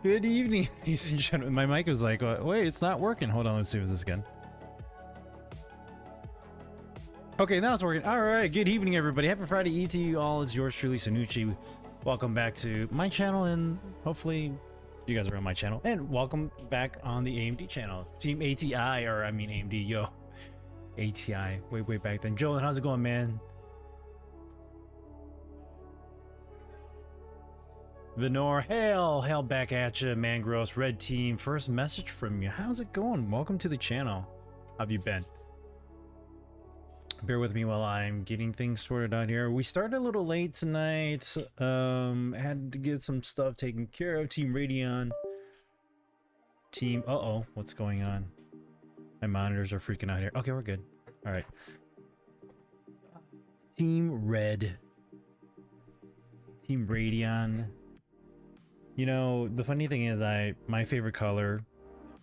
Good evening, ladies and gentlemen. My mic was like, wait, it's not working. Hold on, let's see if this again. Okay, now it's working. All right, good evening, everybody. Happy Friday Eve to you all. It's yours truly, Sanucci. Welcome back to my channel, and hopefully you guys are on my channel. And welcome back on the AMD channel. Team ATI, or I mean AMD, yo. ATI, way back then. Joel, how's it going, man? Venor, hail back at you, Mangross, Red Team. First message from you. How's it going? Welcome to the channel. How have you been? Bear with me while I'm getting things sorted out here. We started a little late tonight. Had to get some stuff taken care of. Team Radeon. Team, uh-oh, what's going on? My monitors are freaking out here. Okay, we're good. All right. Team Red. Team Radeon. You know, the funny thing is my favorite color,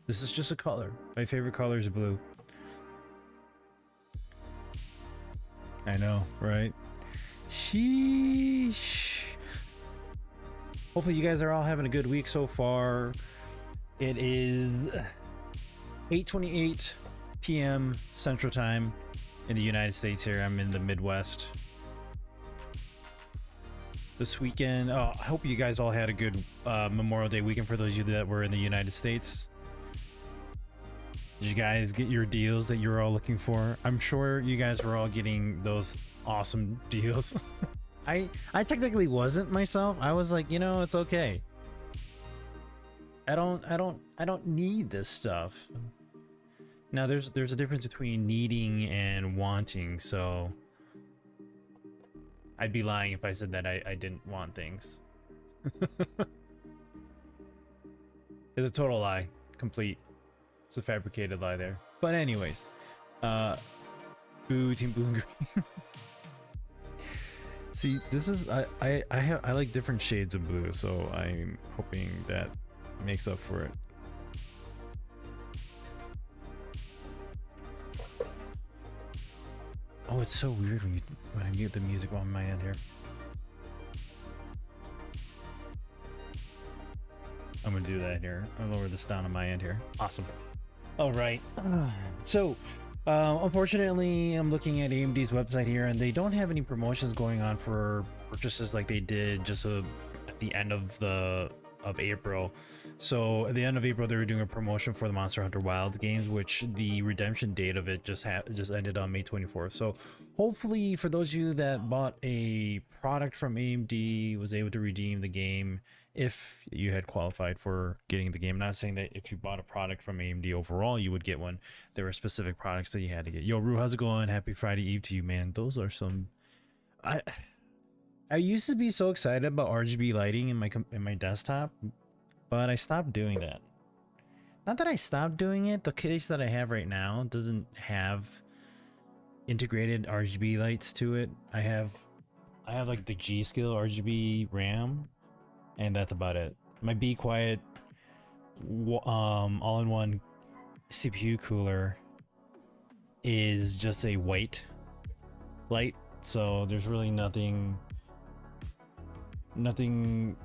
this is just a color. My favorite color is blue. I know, right? Sheesh. Hopefully you guys are all having a good week so far. It is 8:28 p.m. Central Time in the United States here. I'm in the Midwest. This weekend, I hope you guys all had a good Memorial Day weekend for those of you that were in the United States. Did you guys get your deals that you were all looking for? I'm sure you guys were all getting those awesome deals. I technically wasn't myself. I was like, you know, it's okay. I don't need this stuff. Now there's a difference between needing and wanting, so I'd be lying if I said that I didn't want things. It's a total lie. Complete. It's a fabricated lie there. But anyways. Boo, Team Blue and Green. See, this is I like different shades of blue, so I'm hoping that makes up for it. Oh, it's so weird when I mute the music on my end here. I'm gonna do that here. I'll lower this down on my end here. Awesome. All right. So, unfortunately, I'm looking at AMD's website here, and they don't have any promotions going on for purchases like they did just at the end of April. So at the end of April, they were doing a promotion for the Monster Hunter Wilds games, which the redemption date of it just ended on May 24th. So hopefully for those of you that bought a product from AMD, was able to redeem the game if you had qualified for getting the game. I'm not saying that if you bought a product from AMD overall, you would get one. There were specific products that you had to get. Yo, Rue, how's it going? Happy Friday Eve to you, man. Those are some... I used to be so excited about RGB lighting in my desktop, but I stopped doing that. Not that I stopped doing it. The case that I have right now doesn't have integrated RGB lights to it. I have like the G.Skill RGB RAM, and that's about it. My Be Quiet all-in-one CPU cooler is just a white light, so there's really nothing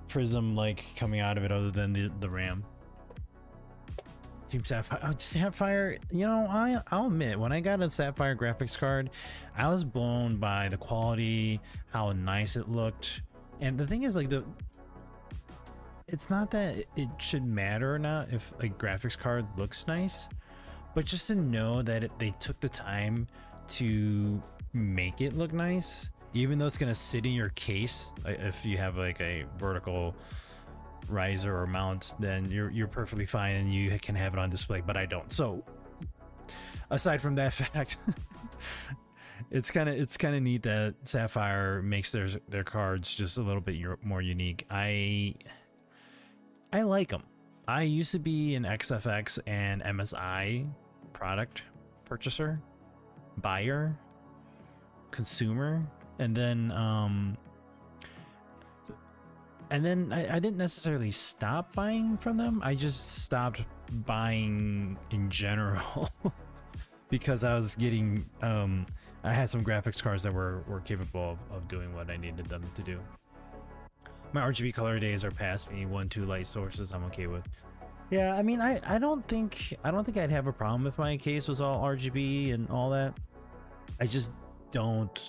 prism like coming out of it other than the RAM. Team Sapphire. Oh, Sapphire, you know, I'll admit, when I got a Sapphire graphics card, I was blown by the quality, how nice it looked. And the thing is, like, it's not that it should matter or not if a graphics card looks nice, but just to know that they took the time to make it look nice, even though it's gonna sit in your case. If you have like a vertical riser or mount, then you're perfectly fine and you can have it on display, but I don't. So aside from that fact, it's kind of neat that Sapphire makes their cards just a little bit more unique. I like them. I used to be an XFX and MSI product purchaser, buyer, consumer, and then I didn't necessarily stop buying from them. I just stopped buying in general because I was getting I had some graphics cards that were capable of doing what I needed them to do. My RGB color days are past me. 1-2 light sources I'm okay with. Yeah, I mean, I don't think I'd have a problem if my case was all RGB and all that. I just don't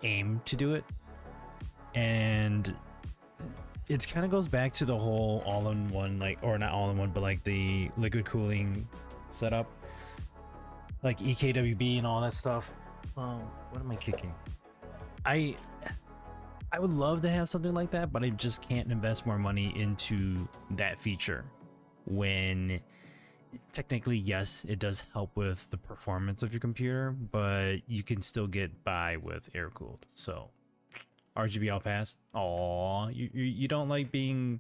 aim to do it. And it kind of goes back to the whole all-in-one, like, or not all-in-one, but like the liquid cooling setup, like EKWB and all that stuff. What am I kicking? I would love to have something like that, but I just can't invest more money into that feature when technically, yes, it does help with the performance of your computer, but you can still get by with air cooled. So RGB I'll pass. Aw, you don't like being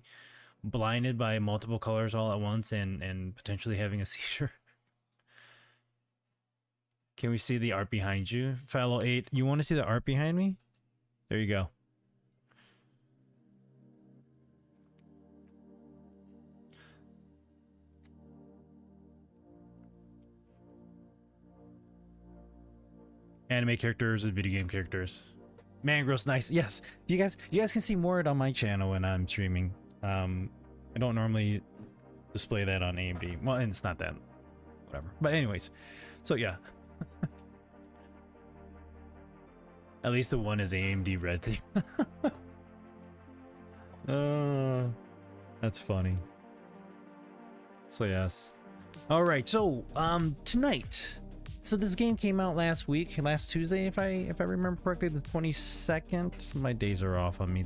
blinded by multiple colors all at once and potentially having a seizure? Can we see the art behind you? Fellow 8, you want to see the art behind me? There you go. Anime characters and video game characters. Mangrove's nice. Yes, you guys can see more of it on my channel when I'm streaming. I don't normally display that on AMD. Well, and it's not that, whatever. But anyways, so yeah. At least the one is AMD red theme. That's funny. So yes. All right. So tonight. So this game came out last Tuesday, if I remember correctly, the 22nd. My days are off on me.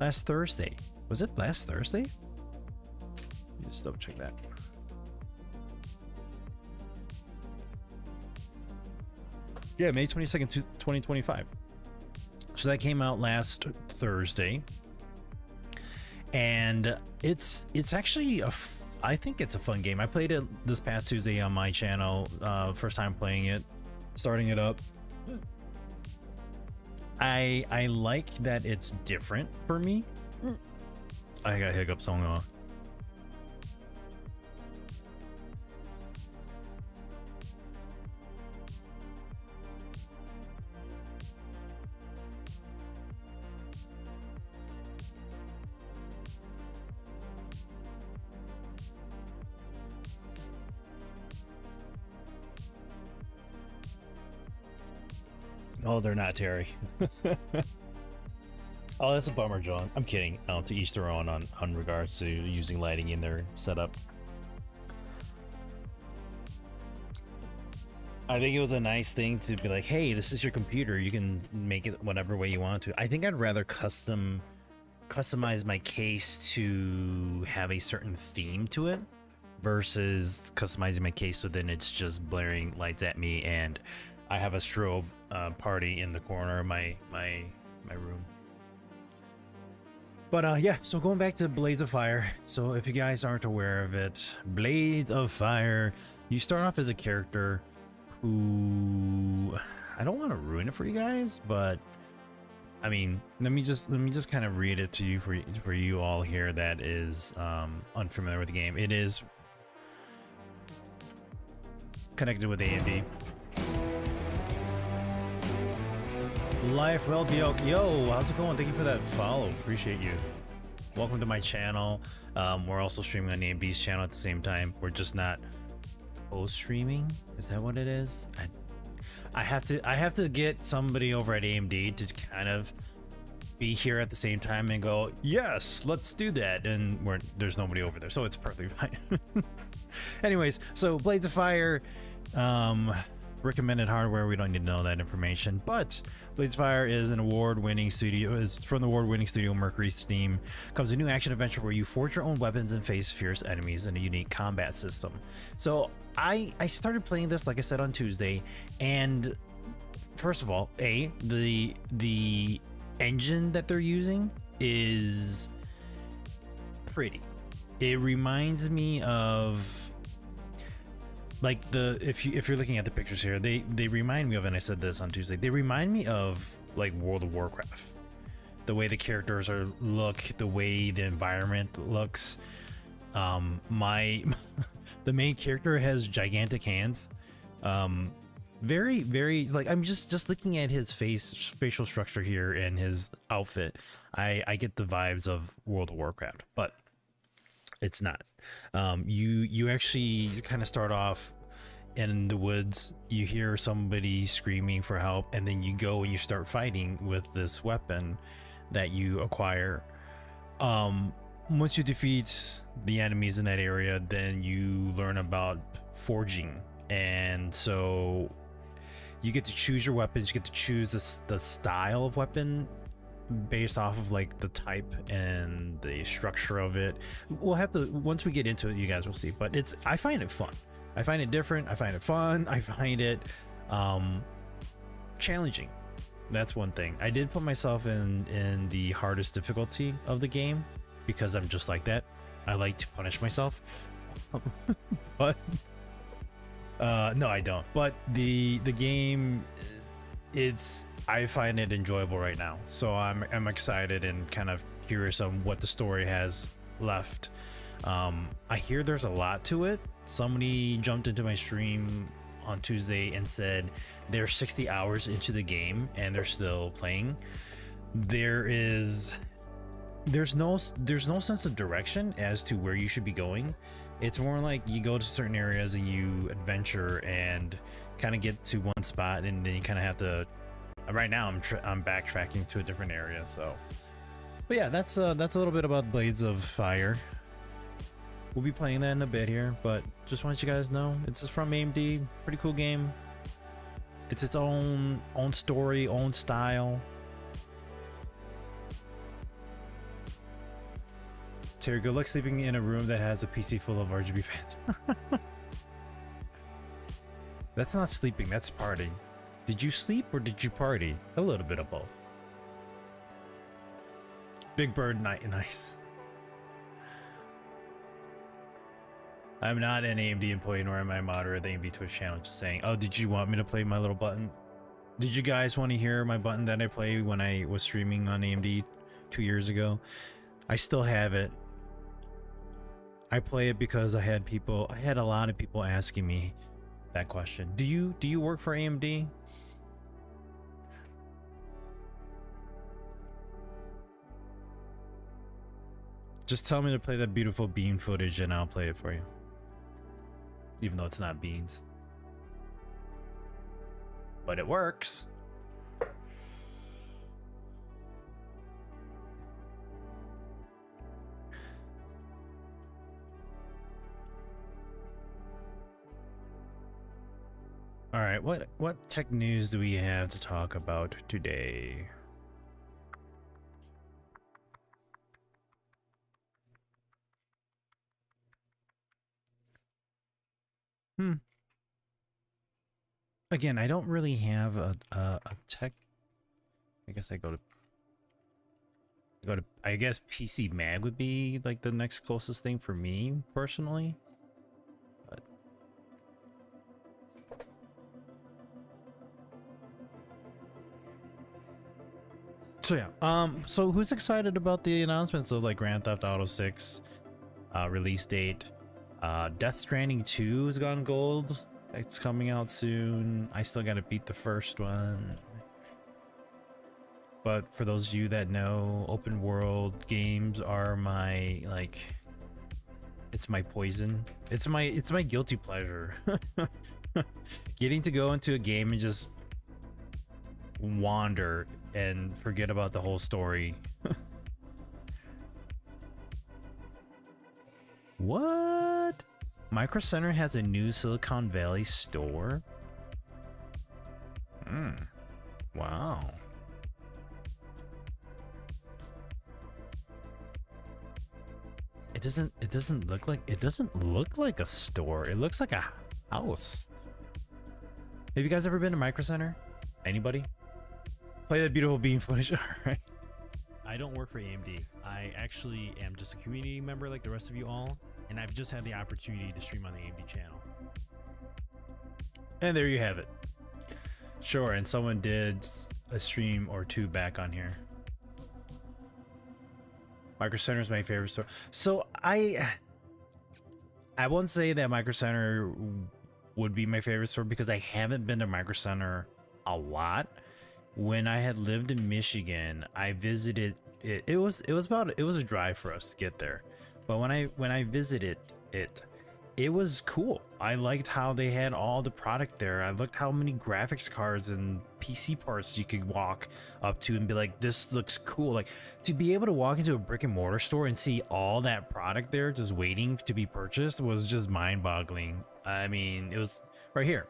Last Thursday. Was it last Thursday? Just double check that. Yeah, May 22nd, 2025. So that came out last Thursday, and it's actually I think it's a fun game. I played it this past Tuesday on my channel. First time playing it, starting it up. I like that it's different for me. I got hiccups on off. Oh, they're not, Terry. Oh, that's a bummer, John. I'm kidding. To each their own on regards to using lighting in their setup. I think it was a nice thing to be like, hey, this is your computer. You can make it whatever way you want to. I think I'd rather customize my case to have a certain theme to it versus customizing my case so then it's just blaring lights at me and I have a strobe party in the corner of my room. But yeah, so going back to Blades of Fire. So if you guys aren't aware of it, Blades of Fire, you start off as a character who, I don't want to ruin it for you guys, but I mean, let me just kind of read it to you for you all here that is unfamiliar with the game. It is connected with AMD. Life well Bioke. Yo, how's it going? Thank you for that follow. Appreciate you. Welcome to my channel. We're also streaming on AMD's channel at the same time. We're just not co-streaming. Is that what it is? I have to get somebody over at AMD to kind of be here at the same time and go, yes, let's do that. And there's nobody over there, so it's perfectly fine. Anyways, so Blades of Fire, recommended hardware. We don't need to know that information, but Blades of Fire is an award-winning studio. Is from the award-winning studio Mercury Steam. Comes a new action adventure where you forge your own weapons and face fierce enemies in a unique combat system. So I started playing this, like I said, on Tuesday, and first of all, the engine that they're using is pretty. It reminds me of, like, if you're looking at the pictures here, they remind me of, and I said this on Tuesday, they remind me of like World of Warcraft. The way the characters look, the way the environment looks. The main character has gigantic hands. very, very, like, I'm just looking at his facial structure here and his outfit. I get the vibes of World of Warcraft, but it's not. You actually kind of start off in the woods. You hear somebody screaming for help, and then you go and you start fighting with this weapon that you acquire. Once you defeat the enemies in that area, then you learn about forging, and so you get to choose your weapons. You get to choose the style of weapon based off of like the type and the structure of it. We'll have to, once we get into it, you guys will see. But I find it fun. I find it different. I find it fun. I find it challenging. That's one thing. I did put myself in the hardest difficulty of the game because I'm just like that. I like to punish myself. But no, I don't. But the game, I find it enjoyable right now. So I'm excited and kind of curious on what the story has left. I hear there's a lot to it. Somebody jumped into my stream on Tuesday and said they're 60 hours into the game and they're still playing. There's no sense of direction as to where you should be going. It's more like you go to certain areas and you adventure and kind of get to one spot, and then you kind of have to. Right now, I'm backtracking to a different area. So, but yeah, that's a little bit about Blades of Fire. We'll be playing that in a bit here, but just want you guys know it's from AMD. Pretty cool game. It's its own story, own style. Terry, good luck sleeping in a room that has a PC full of RGB fans. That's not sleeping, that's partying. Did you sleep or did you party? A little bit of both. Big Bird, nice. I'm not an AMD employee, nor am I a moderator of the AMD Twitch channel. Just saying. Oh, did you want me to play my little button? Did you guys want to hear my button that I played when I was streaming on AMD 2 years ago? I still have it. I play it because I had a lot of people asking me that question. Do you work for AMD? Just tell me to play that beautiful bean footage and I'll play it for you. Even though it's not beans. But it works. All right, what tech news do we have to talk about today? Again, I don't really have a tech. I guess I guess PC Mag would be like the next closest thing for me personally. But so yeah, so who's excited about the announcements of like Grand Theft Auto 6 release date? Death Stranding 2 has gone gold. It's coming out soon. I still gotta beat the first one. But for those of you that know, open world games are my, like, it's my poison. It's my guilty pleasure. Getting to go into a game and just wander and forget about the whole story. What? Micro Center has a new Silicon Valley store? Wow. It doesn't look like a store. It looks like a house. Have you guys ever been to Micro Center? Anybody? Play that beautiful bean footage. All right. I don't work for AMD. I actually am just a community member like the rest of you all, and I've just had the opportunity to stream on the AMD channel. And there you have it. Sure, and someone did a stream or two back on here. Micro Center is my favorite store. So I won't say that Micro Center would be my favorite store because I haven't been to Micro Center a lot. When I had lived in Michigan, I visited it. It was a drive for us to get there. But when I visited it, it was cool. I liked how they had all the product there. I looked how many graphics cards and PC parts you could walk up to and be like, this looks cool. Like, to be able to walk into a brick and mortar store and see all that product there just waiting to be purchased was just mind-boggling. I mean, it was right here.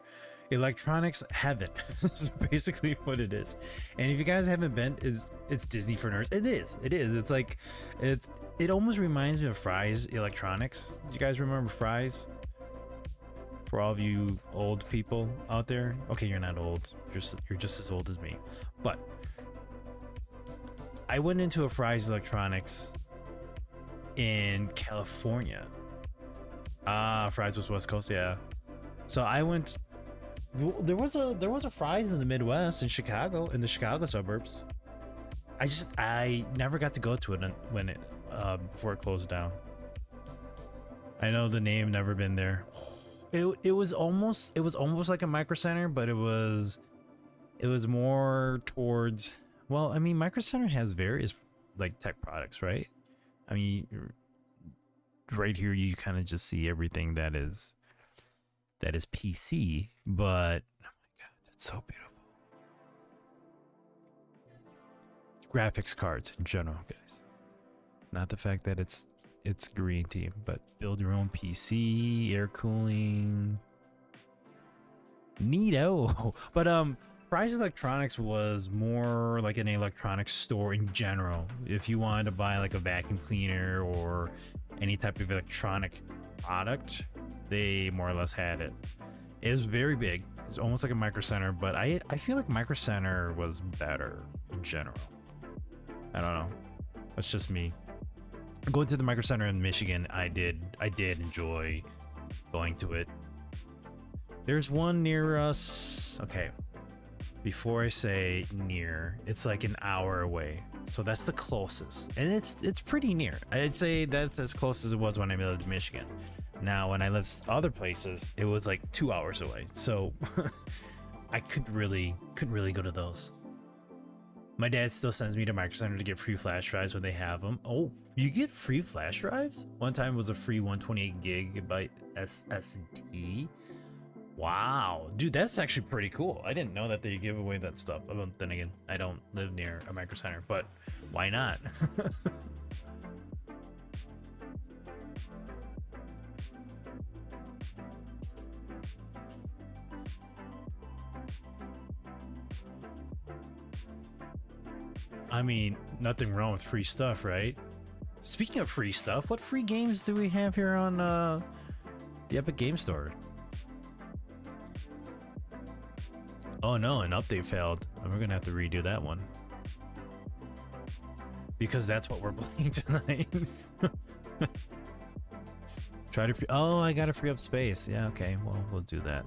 Electronics heaven. This is basically what it is. And if you guys haven't been, it's Disney for nerds. It is. It's like it almost reminds me of Fry's Electronics. Do you guys remember Fry's? For all of you old people out there. Okay, you're not old. You're just as old as me. But I went into a Fry's Electronics in California. Fry's was West Coast, yeah. So I went. There was a Fry's in the Midwest, in Chicago, in the Chicago suburbs. I never got to go to it when it before it closed down. I know the name, never been there. It was almost like a Micro Center, but it was more towards, well, I mean, Micro Center has various like tech products, right? I mean, right here you kind of just see everything that is PC, but oh my god, that's so beautiful. Graphics cards in general, guys. Not the fact that it's green team, but build your own PC, air cooling. Neato. But Fry's Electronics was more like an electronics store in general. If you wanted to buy like a vacuum cleaner or any type of electronic product, they more or less had it. It was very big. It was almost like a Micro Center, but I feel like Micro Center was better in general. I don't know. That's just me. Going to the Micro Center in Michigan, I did enjoy going to it. There's one near us. Okay. Before I say near, it's like an hour away. So that's the closest. And it's pretty near. I'd say that's as close as it was when I lived in Michigan. Now, when I lived other places, it was like 2 hours away. So I couldn't really go to those. My dad still sends me to Micro Center to get free flash drives when they have them. Oh, you get free flash drives? One time was a free 128 gigabyte SSD. Wow, dude, that's actually pretty cool. I didn't know that they give away that stuff. But then again, I don't live near a Micro Center, but why not? I mean, nothing wrong with free stuff, right? Speaking of free stuff, what free games do we have here on the Epic Game Store? Oh no, an update failed. And we're gonna have to redo that one. Because that's what we're playing tonight. Try to free. Oh, I gotta free up space. Yeah, okay, well, we'll do that.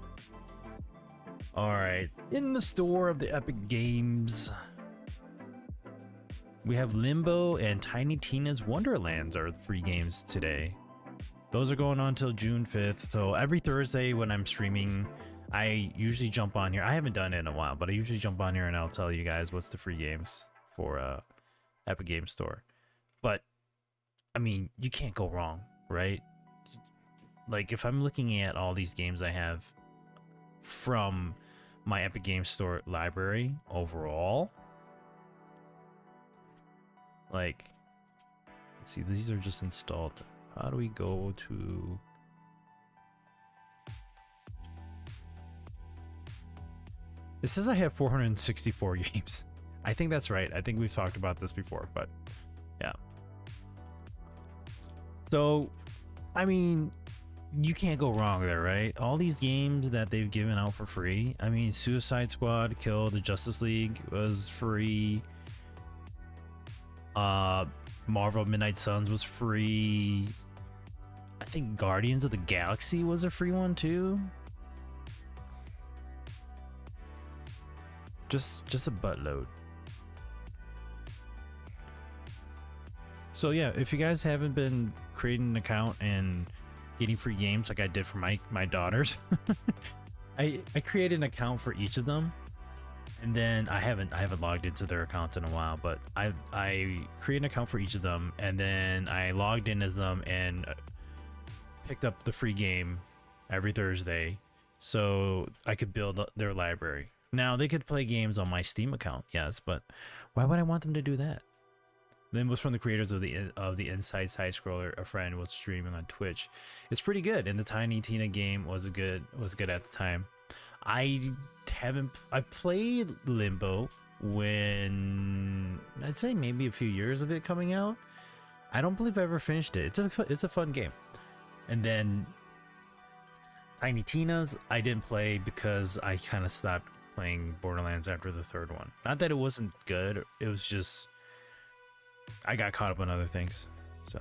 Alright, in the store of the Epic Games, we have Limbo and Tiny Tina's Wonderlands are free games today. Those are going on until June 5th. So every Thursday when I'm streaming, I usually jump on here. I haven't done it in a while, but I usually jump on here and I'll tell you guys what's the free games for Epic Game Store. But I mean, you can't go wrong, right? Like if I'm looking at all these games I have from my Epic Game Store library overall, like, let's see, these are just installed. How do we go to... It says I have 464 games. I think that's right. I think we've talked about this before, but yeah. So, I mean, you can't go wrong there, right? All these games that they've given out for free. I mean, Suicide Squad, Kill the Justice League was free. Marvel Midnight Suns was free. I think Guardians of the Galaxy was a free one too. Just a buttload. So yeah, if you guys haven't been creating an account and getting free games like I did for my daughters. I created an account for each of them, and then I haven't logged into their accounts in a while, but I created an account for each of them, and then I logged in as them and picked up the free game every Thursday so I could build their library. Now they could play games on my Steam account, yes, but why would I want them to do that? Then was from the creators of the Inside Side Scroller. A friend was streaming on Twitch. It's pretty good, and the Tiny Tina game was good at the time. I played Limbo when I'd say maybe a few years of it coming out. I don't believe I ever finished it. It's a fun game. And then Tiny Tina's I didn't play because I kind of stopped playing Borderlands after the third one. Not that it wasn't good, it was just I got caught up on other things. So,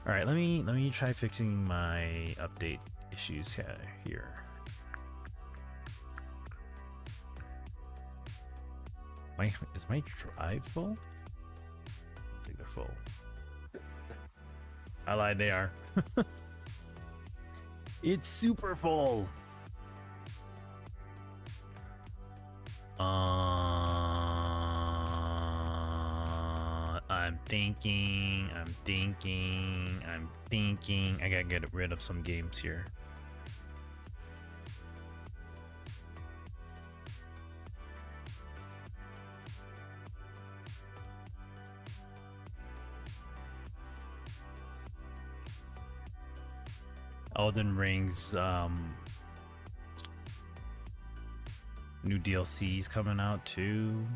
all right, let me try fixing my update issues here. Is my drive full? I think they're full. I lied, they are. It's super full. I'm thinking. I gotta get rid of some games here. Elden Ring's new DLCs coming out too.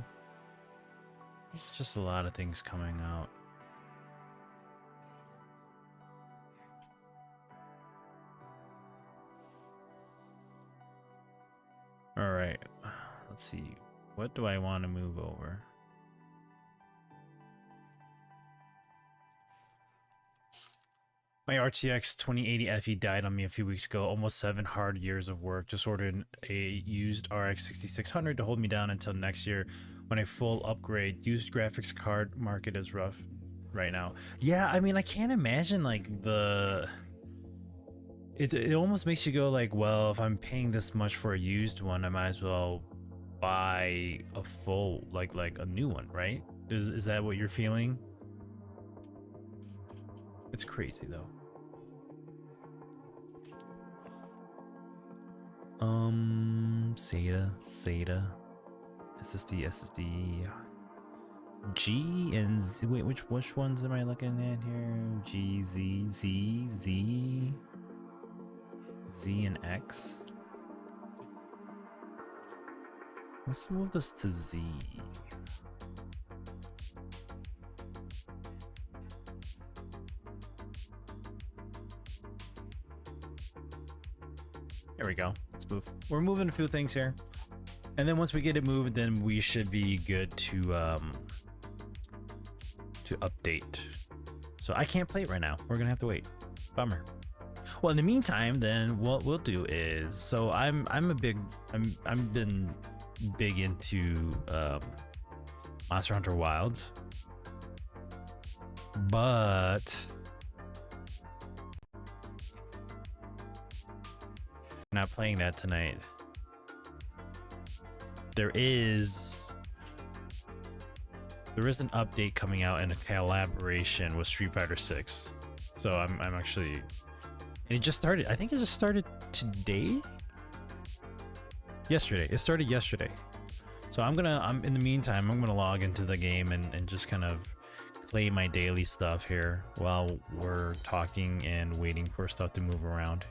There's just a lot of things coming out. All right, let's see. What do I want to move over? My RTX 2080 Fe died on me a few weeks ago. Almost 7 hard years of work. Just ordered a used RX 6600 to hold me down until next year when a full upgrade. Used graphics card market is rough right now. Yeah, I mean, I can't imagine like it almost makes you go like, well, if I'm paying this much for a used one, I might as well buy a full like a new one, right? Is that what you're feeling? It's crazy though. SATA, SSD, G and Z. Wait, which ones am I looking at here? G, Z and X. Let's move this to Z. There we go. Let's move. We're moving a few things here, and then once we get it moved, then we should be good to update. So I can't play it right now. We're gonna have to wait. Bummer. Well, in the meantime, then what we'll do is, so I've been big into Monster Hunter Wilds, but not playing that tonight. There is an update coming out in a collaboration with Street Fighter 6. So I'm actually, and it just started. I think it just started today. Yesterday. It started yesterday. So I'm in the meantime, I'm gonna log into the game and just kind of claim my daily stuff here while we're talking and waiting for stuff to move around.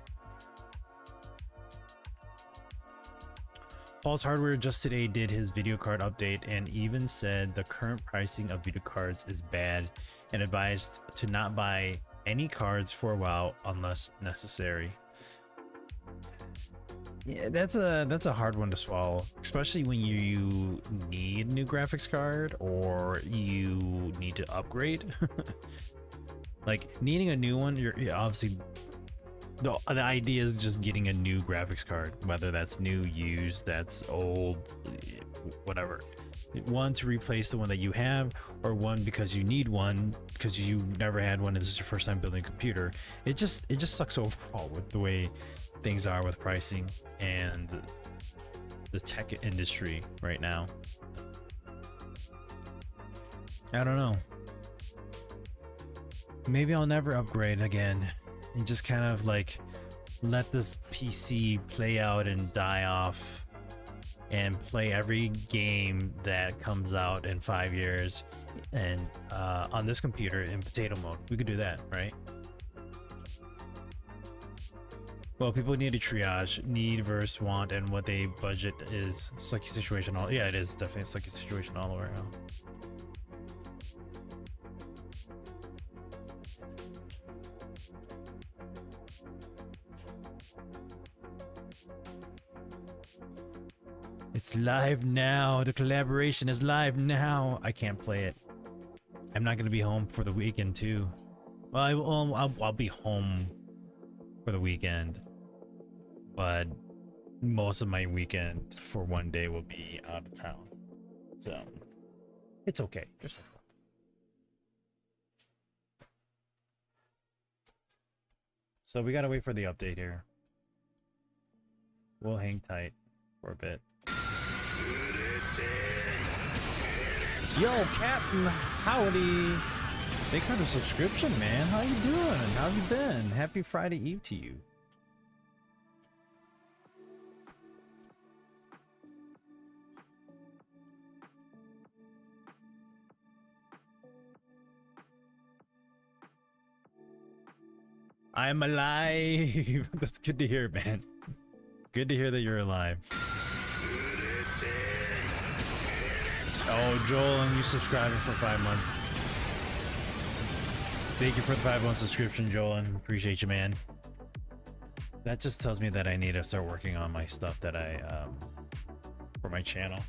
Paul's Hardware just today did his video card update and even said the current pricing of video cards is bad and advised to not buy any cards for a while unless necessary. Yeah, that's a hard one to swallow, especially when you need a new graphics card or you need to upgrade. Like needing a new one, you're obviously the idea is just getting a new graphics card, whether that's new, used, that's old, whatever. one to replace the one that you have, or one because you need one because you never had one and this is your first time building a computer. It just sucks overall with the way things are with pricing and the tech industry right now. I don't know. Maybe I'll never upgrade again and just kind of like let this PC play out and die off and play every game that comes out in 5 years and on this computer in potato mode. We could do that, right? Well, people need to triage need versus want and what they budget is. Sucky situation all. Yeah, it is definitely a sucky situation all the way around. It's live now. The collaboration is live now. I can't play it. I'm not gonna be home for the weekend too. Well, I'll be home for the weekend, but most of my weekend for one day will be out of town. So it's okay. Just okay. So we gotta wait for the update here. We'll hang tight for a bit. Yo, Captain, howdy. Thank you for the subscription, man. How you doing? How have you been? Happy Friday Eve to you. I'm alive. That's good to hear, man. Good to hear that you're alive. Oh, Joel, and you subscribing for 5 months. Thank you for the 5-month subscription, Joel, and appreciate you, man. That just tells me that I need to start working on my stuff that for my channel.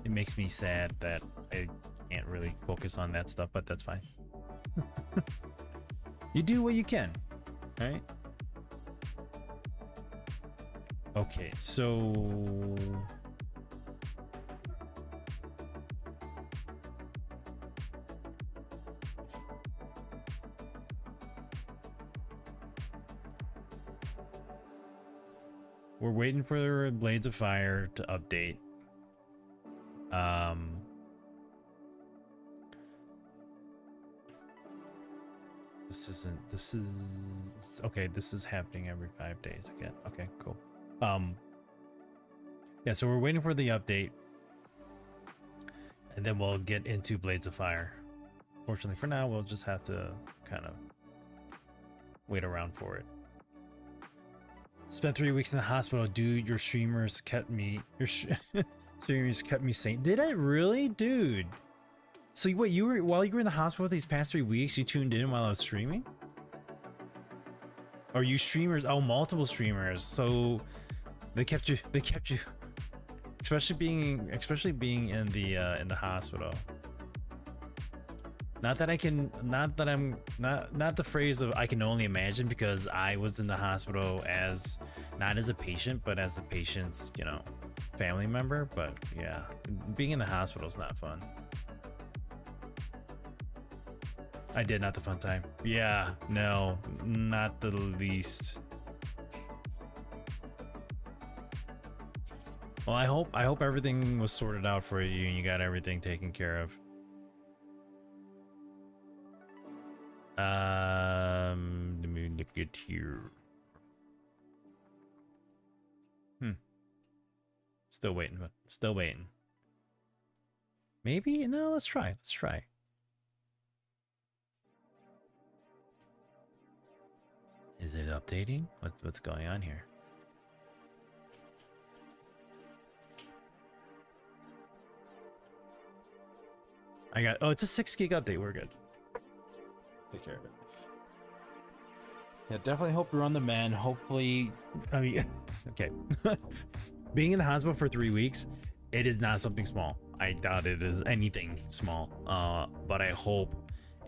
It makes me sad that I can't really focus on that stuff, but that's fine. You do what you can, right? Okay, so we're waiting for Blades of Fire to update. This is okay. This is happening every 5 days again. Okay, cool. Yeah, so we're waiting for the update and then we'll get into Blades of Fire. Fortunately for now, we'll just have to kind of wait around for it. Spent 3 weeks in the hospital. Dude, your streamers kept me streamers kept me sane. Did I really? Dude. So what, you were while you were in the hospital these past 3 weeks, you tuned in while I was streaming? Or you streamers, oh, multiple streamers. So they kept you especially being in the hospital. Not that the phrase of I can only imagine, because I was in the hospital as not as a patient but as the patient's, you know, family member. But yeah, being in the hospital is not fun. I did, not the fun time. Yeah, no, not the least. Well, I hope everything was sorted out for you and you got everything taken care of. Let me look at here. Still waiting, but still waiting. Maybe no. Let's try. Let's try. Is it updating? What's going on here? I got, oh, it's a 6 gig update. We're good. Take care of it. Yeah, definitely hope you're on the mend. Hopefully, I mean, okay. Being in the hospital for 3 weeks, it is not something small. I doubt it is anything small. But I hope,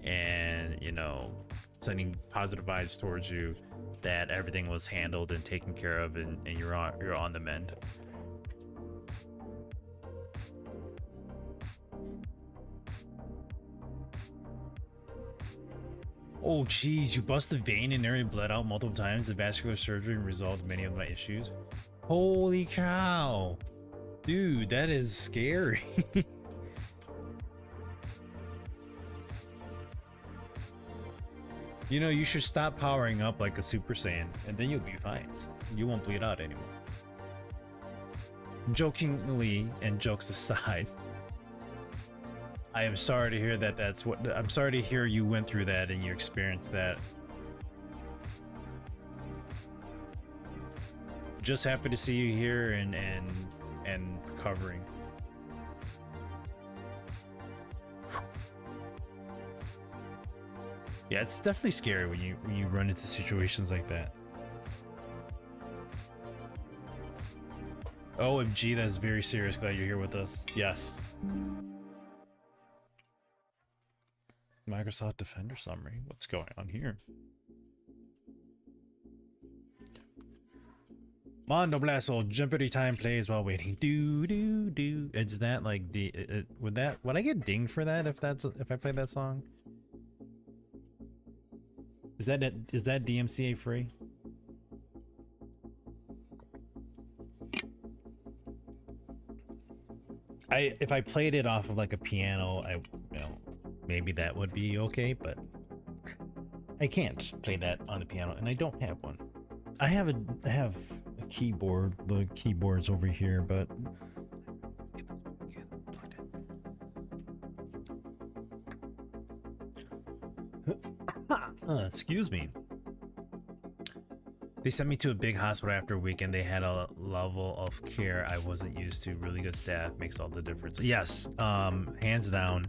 and you know, sending positive vibes towards you that everything was handled and taken care of, and you're on the mend. Oh geez, you bust a vein and nearly bled out multiple times. The vascular surgery resolved many of my issues. Holy cow. Dude, that is scary. You know, you should stop powering up like a Super Saiyan, and then you'll be fine. You won't bleed out anymore. Jokingly, and jokes aside, I am sorry to hear that I'm sorry to hear you went through that and you experienced that. Just happy to see you here and recovering. Yeah, it's definitely scary when you run into situations like that. OMG, that's very serious. Glad you're here with us. Yes. Microsoft Defender summary. What's going on here? Mondo Blasto, Jeopardy time plays while waiting. Do do do. Is that like the would I get dinged for that if I played that song? Is that DMCA free? If I played it off of like a piano, maybe that would be okay, but I can't play that on the piano and I don't have one. I have a keyboard. The keyboard's over here, but excuse me. They sent me to a big hospital after a weekend. They had a level of care I wasn't used to. Really good staff makes all the difference. Yes, hands down.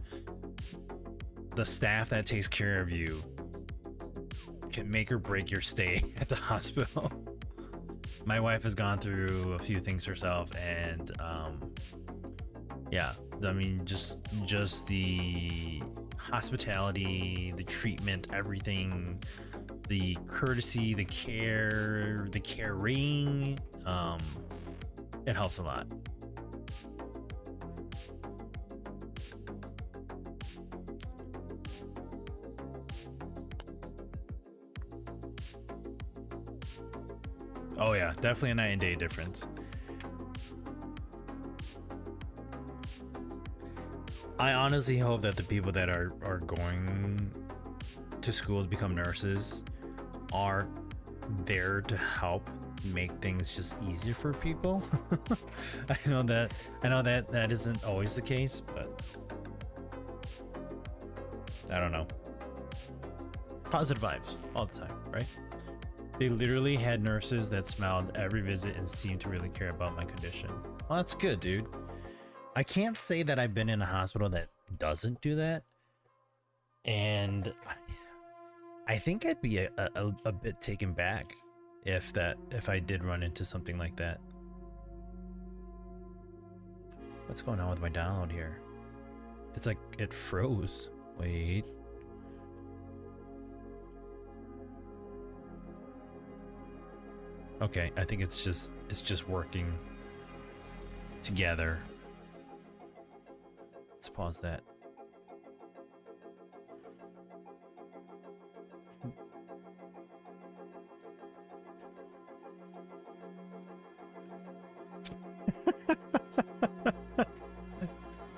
The staff that takes care of you can make or break your stay at the hospital. My wife has gone through a few things herself, and yeah, I mean, just the hospitality, the treatment, everything, the courtesy, the care, the caring, it helps a lot. Oh yeah, definitely a night and day difference. I honestly hope that the people that are going to school to become nurses are there to help make things just easier for people. I know that isn't always the case, but I don't know. Positive vibes all the time, right? They literally had nurses that smiled every visit and seemed to really care about my condition. Well, that's good, dude. I can't say that I've been in a hospital that doesn't do that. And I think I'd be a bit taken back if I did run into something like that. What's going on with my download here? It's like it froze. Wait. Okay, I think it's just working together. Let's pause that.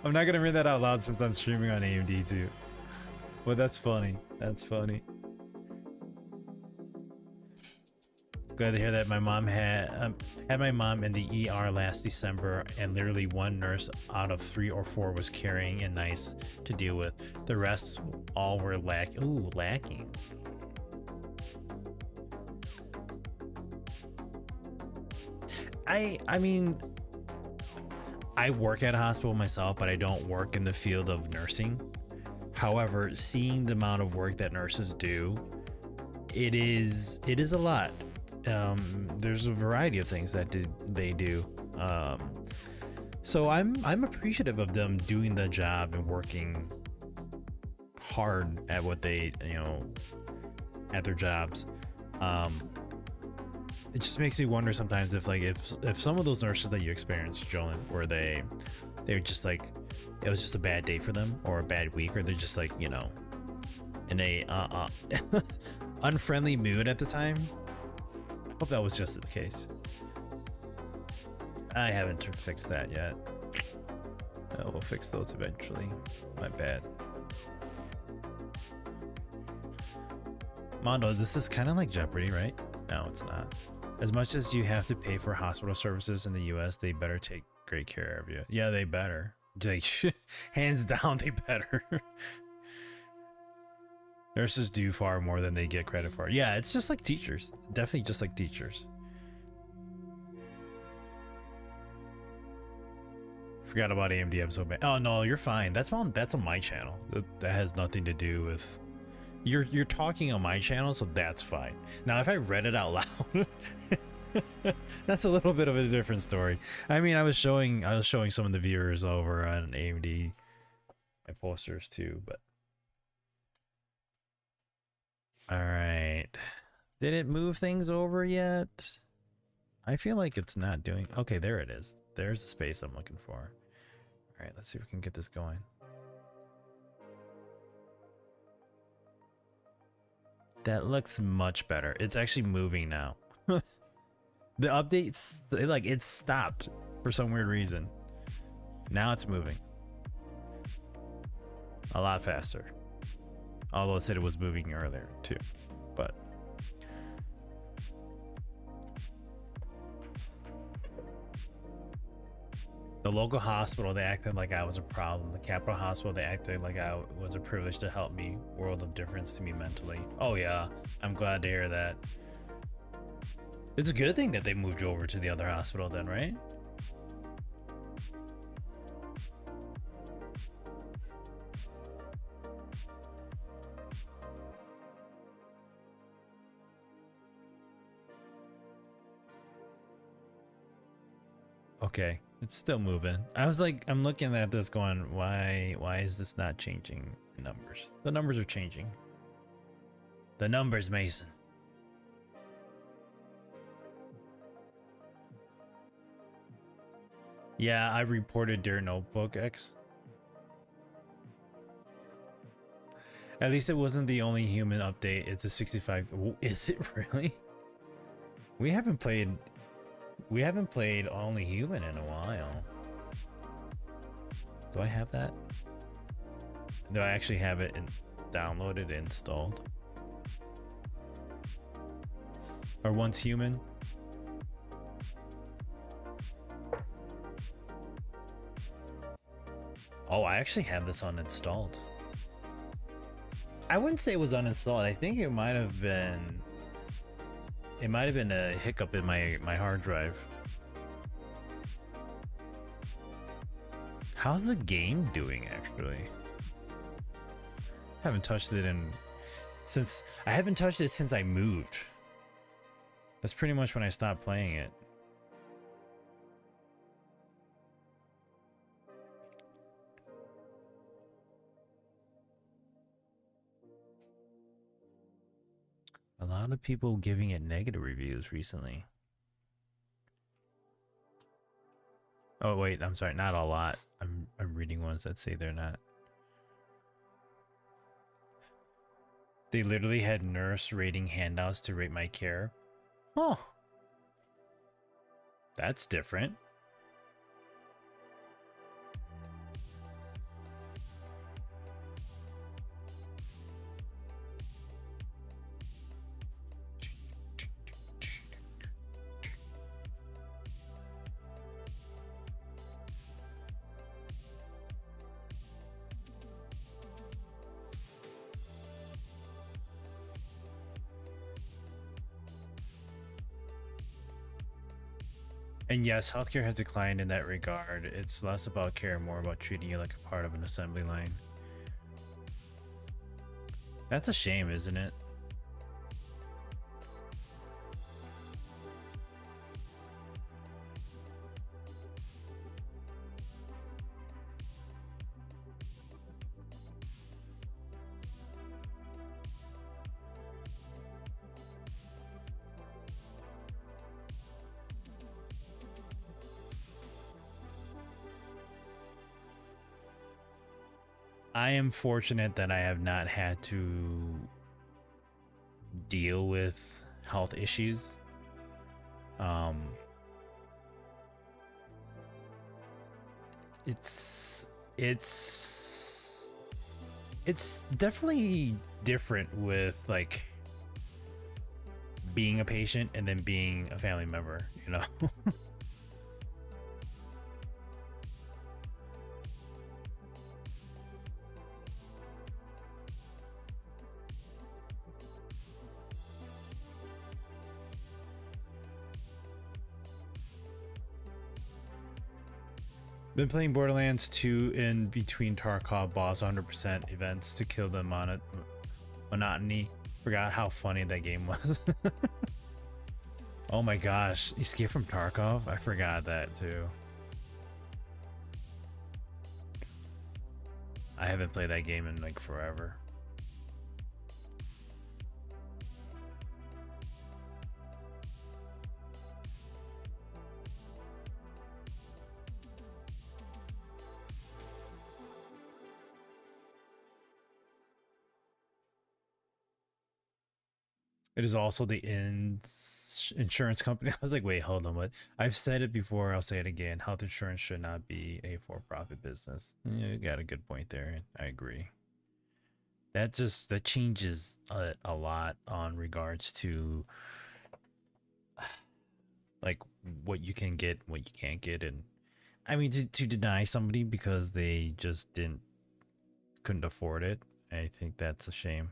I'm not gonna read that out loud since I'm streaming on AMD too. But that's funny. That's funny. Glad to hear that. My mom had my mom in the ER last December, and literally one nurse out of 3 or 4 was caring and nice to deal with. The rest all were lacking. I mean, I work at a hospital myself, but I don't work in the field of nursing. However, seeing the amount of work that nurses do, it is a lot. There's a variety of things that they do. So I'm appreciative of them doing the job and working hard at what they, at their jobs. It just makes me wonder sometimes if some of those nurses that you experienced, Jolyn, where they're just like, it was just a bad day for them or a bad week, or they're just like, in a unfriendly mood at the time. I hope that was just the case. I haven't fixed that yet. We'll fix those eventually. My bad. Mondo, this is kind of like Jeopardy, right? No, it's not. As much as you have to pay for hospital services in the US, they better take great care of you. Yeah, they better. Like, hands down, they better. Nurses do far more than they get credit for. Yeah, it's just like teachers. Definitely just like teachers. Forgot about AMD. I'm so bad. Oh no, you're fine. That's on my channel. That has nothing to do with. You're talking on my channel, so that's fine. Now, if I read it out loud, that's a little bit of a different story. I mean, I was showing some of the viewers over on AMD my posters too, but all right. Did it move things over yet? I feel like it's not doing. Okay, there it is. There's the space I'm looking for. All right, let's see if we can get this going. That looks much better. It's actually moving now. The updates, like, it stopped for some weird reason. Now it's moving. A lot faster. Although it said it was moving earlier too, but. The local hospital, they acted like I was a problem. The Capital Hospital, they acted like I was a privilege to help me. World of difference to me mentally. Oh yeah, I'm glad to hear that. It's a good thing that they moved you over to the other hospital then, right? Okay, it's still moving. I was like, I'm looking at this going, why is this not changing numbers? The numbers are changing. The numbers, Mason. Yeah, I reported Dear Notebook X. At least it wasn't the only human update. It's a 65. Is it really? We haven't played Only Human in a while. Do I have that? Do I actually have it downloaded, installed? Or Once Human? Oh, I actually have this uninstalled. I wouldn't say it was uninstalled. I think it might have been. It might have been a hiccup in my hard drive. How's the game doing, actually? I haven't touched it since I moved. That's pretty much when I stopped playing it. A lot of people giving it negative reviews recently. Oh wait, I'm sorry, not a lot. I'm reading ones that say they're not. They literally had nurse rating handouts to rate my care. Oh, that's different. And yes, healthcare has declined in that regard. It's less about care, more about treating you like a part of an assembly line. That's a shame, isn't it? I am fortunate that I have not had to deal with health issues. Um, it's it's it's definitely different with like being a patient and then being a family member, you know. Been playing Borderlands 2 in between Tarkov boss 100% events to kill the monotony. Forgot how funny that game was. Oh my gosh, Escape from Tarkov? I forgot that too. I haven't played that game in like forever. It is also the insurance company. I was like, wait, hold on. What? I've said it before. I'll say it again. Health insurance should not be a for-profit business. Yeah, you got a good point there. I agree. That changes a lot on regards to like what you can get, what you can't get, and I mean to deny somebody because they just couldn't afford it. I think that's a shame.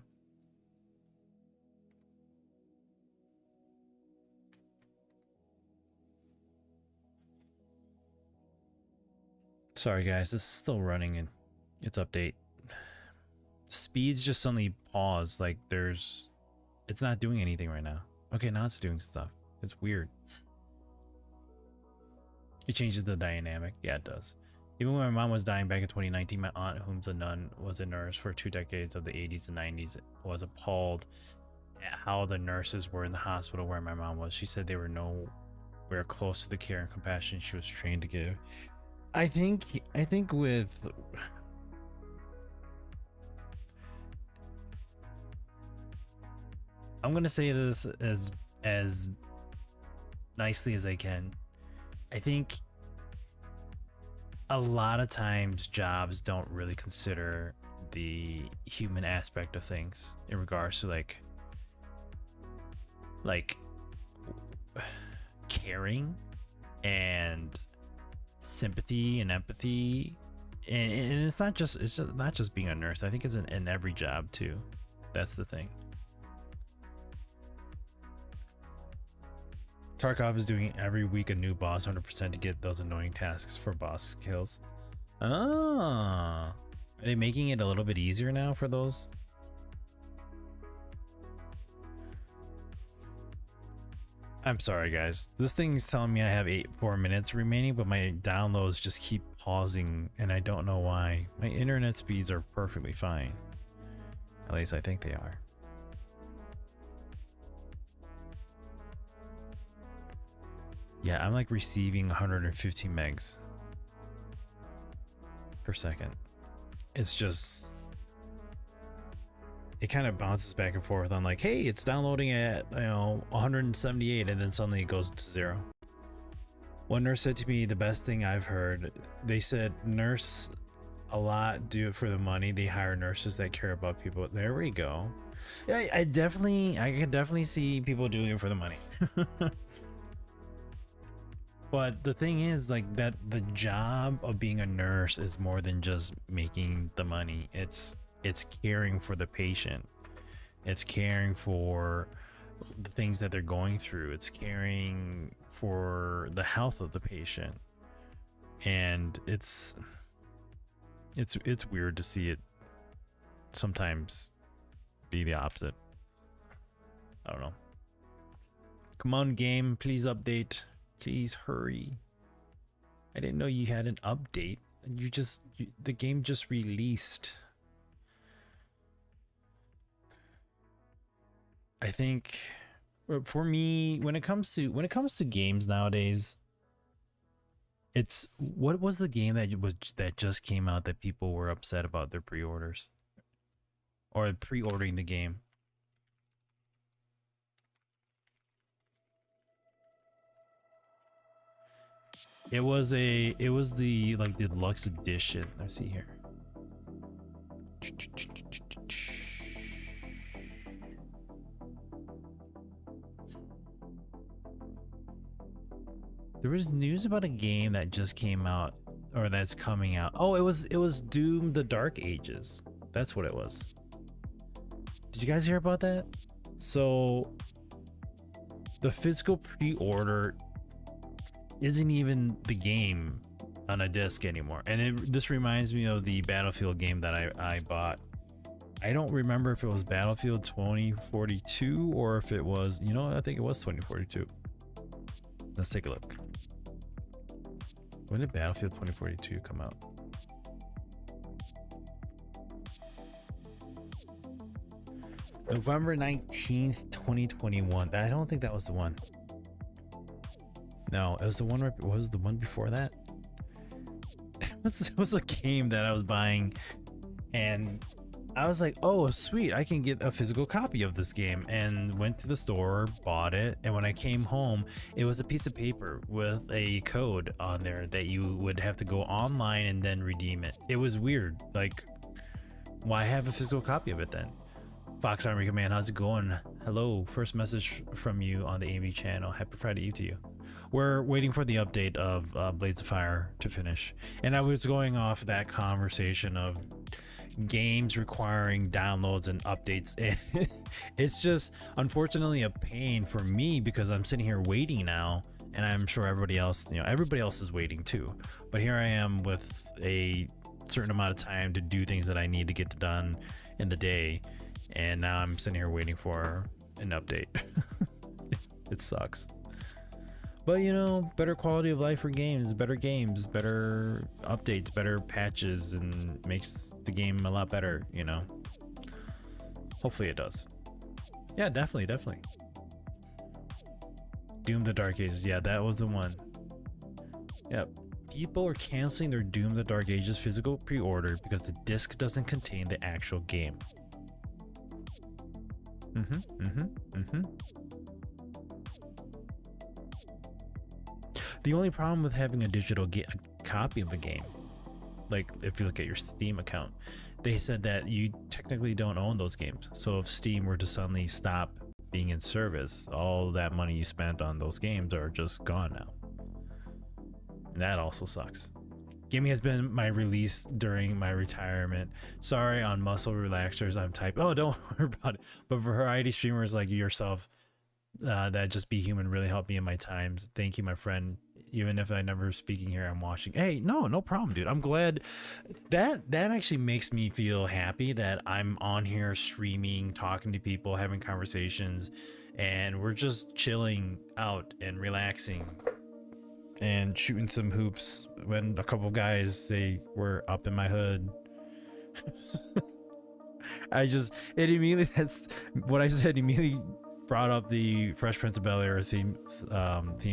Sorry guys, this is still running and its update. Speed's just suddenly paused, like it's not doing anything right now. Okay, now it's doing stuff. It's weird. It changes the dynamic. Yeah, it does. Even when my mom was dying back in 2019, my aunt, whom's a nun, was a nurse for 2 decades of the 80s and 90s, was appalled at how the nurses were in the hospital where my mom was. She said they were nowhere close to the care and compassion she was trained to give. I think with I'm gonna say this as nicely as I can. I think a lot of times jobs don't really consider the human aspect of things in regards to like caring and sympathy and empathy, and it's just not just being a nurse. I think it's in every job too. That's the thing. Tarkov is doing every week a new boss 100% to get those annoying tasks for boss kills. Are they making it a little bit easier now for those? I'm sorry guys, this thing's telling me I have 4 minutes remaining, but my downloads just keep pausing and I don't know why. My internet speeds are perfectly fine. At least I think they are. Yeah, I'm like receiving 150 megs per second. It's just, it kind of bounces back and forth on like, hey, it's downloading at 178, and then suddenly it goes to 0. One nurse said to me, the best thing I've heard, they said nurse a lot do it for the money. They hire nurses that care about people. There we go. Yeah, I can definitely see people doing it for the money. But the thing is, like, that the job of being a nurse is more than just making the money. It's caring for the patient. It's caring for the things that they're going through. It's caring for the health of the patient. And it's weird to see it sometimes be the opposite. I don't know. Come on, game, please update. Please hurry. I didn't know you had an update. The game just released. I think for me, when it comes to games nowadays, It's what was the game that just came out that people were upset about their pre-orders or pre-ordering the game? It was the like deluxe edition. Let's see here. There was news about a game that just came out or that's coming out. Oh, it was Doom the Dark Ages. That's what it was. Did you guys hear about that? So the physical pre-order isn't even the game on a disc anymore. And this reminds me of the Battlefield game that I bought. I don't remember if it was Battlefield 2042 or if it was, you know, I think it was 2042. Let's take a look. When did Battlefield 2042 come out? November 19th, 2021. I don't think that was the one. No, it was the one. What was the one before that? It was a game that I was buying, and I was like, "Oh, sweet! I can get a physical copy of this game." And went to the store, bought it, and when I came home, it was a piece of paper with a code on there that you would have to go online and then redeem it. It was weird. Like, why have a physical copy of it then? Fox Army Command, how's it going? Hello, first message from you on the AV channel. Happy Friday Eve to you. We're waiting for the update of Blades of Fire to finish. And I was going off that conversation of games requiring downloads and updates. And it's just, unfortunately, a pain for me because I'm sitting here waiting now. And I'm sure everybody else, everybody else is waiting too. But here I am with a certain amount of time to do things that I need to get done in the day. And now I'm sitting here waiting for an update. It sucks. But better quality of life for games, better updates, better patches, and makes the game a lot better, Hopefully it does. Yeah, definitely. Doom the Dark Ages, yeah, that was the one. Yep. People are canceling their Doom the Dark Ages physical pre-order because the disc doesn't contain the actual game. The only problem with having a digital copy of a game, like if you look at your Steam account, they said that you technically don't own those games. So if Steam were to suddenly stop being in service, all that money you spent on those games are just gone now. And that also sucks. Gaming has been my release during my retirement. Sorry on muscle relaxers I'm typing. Oh, don't worry about it. But for variety streamers like yourself, that Just Be Human really helped me in my times. Thank you, my friend. Even if I never speaking here, I'm watching. Hey, no problem, dude. I'm glad that actually makes me feel happy that I'm on here streaming, talking to people, having conversations, and we're just chilling out and relaxing and shooting some hoops when a couple of guys, they were up in my hood. It immediately, that's what I said, immediately brought up the Fresh Prince of Bel-Air theme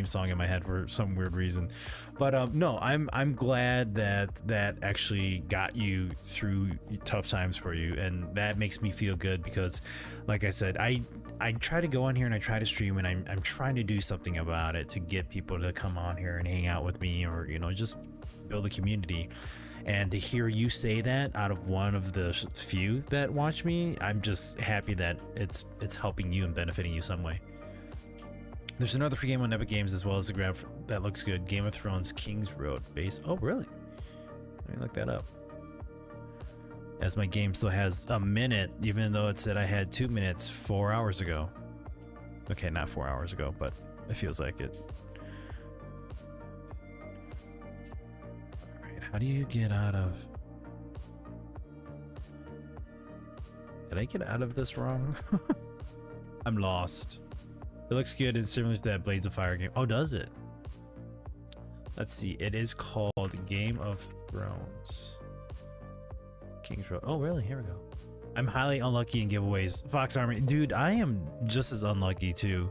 song in my head for some weird reason. But no, I'm glad that actually got you through tough times for you, and that makes me feel good because, like I said, I try to go on here and I try to stream, and I'm trying to do something about it to get people to come on here and hang out with me, or just build a community. And to hear you say that out of one of the few that watch me, I'm just happy that it's helping you and benefiting you some way. There's another free game on Epic Games as well as a grab that looks good. Game of Thrones King's Road base. Oh, really? Let me look that up. As my game still has a minute, even though it said I had 2 minutes 4 hours ago. Okay, not 4 hours ago, but it feels like it. How do you get out of... Did I get out of this wrong? I'm lost. It looks good. It's similar to that Blades of Fire game. Oh, does it? Let's see. It is called Game of Thrones. King's Road. Oh, really? Here we go. I'm highly unlucky in giveaways. Fox Army. Dude, I am just as unlucky too.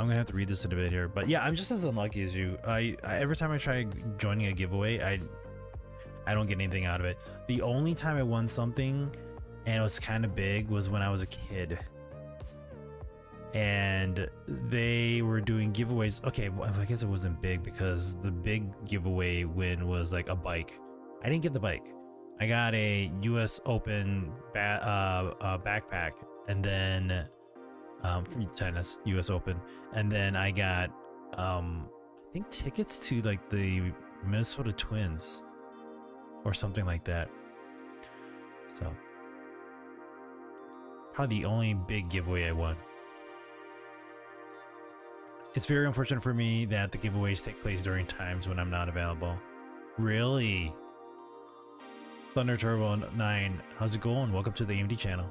I'm gonna have to read this in a bit here, but yeah, I'm just as unlucky as you. I every time I try joining a giveaway, I don't get anything out of it. The only time I won something, and it was kind of big, was when I was a kid. And they were doing giveaways. Okay, well, I guess it wasn't big because the big giveaway win was like a bike. I didn't get the bike. I got a US Open backpack, and then from tennis, US Open, and then I got I think tickets to like the Minnesota Twins or something like that. So probably the only big giveaway I won. It's very unfortunate for me that the giveaways take place during times when I'm not available. Really? Thunder Turbo 9, how's it going? Welcome to the AMD channel.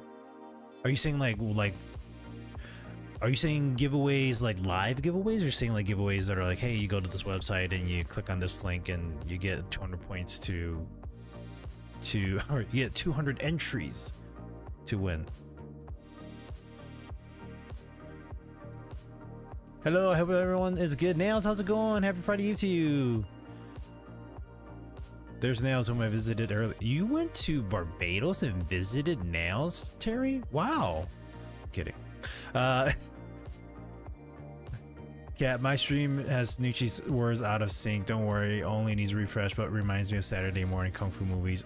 Are you saying like are you saying giveaways like live giveaways, or you're saying like giveaways that are like, hey, you go to this website and you click on this link and you get 200 points to or you get 200 entries to win? Hello, I hope everyone is good. Nails, how's it going? Happy Friday Eve to you. There's Nails, whom I visited earlier. You went to Barbados and visited Nails, Terry? Wow. I'm kidding. Cat, my stream has Nucci's words out of sync. Don't worry, only needs refresh, but reminds me of Saturday morning kung fu movies.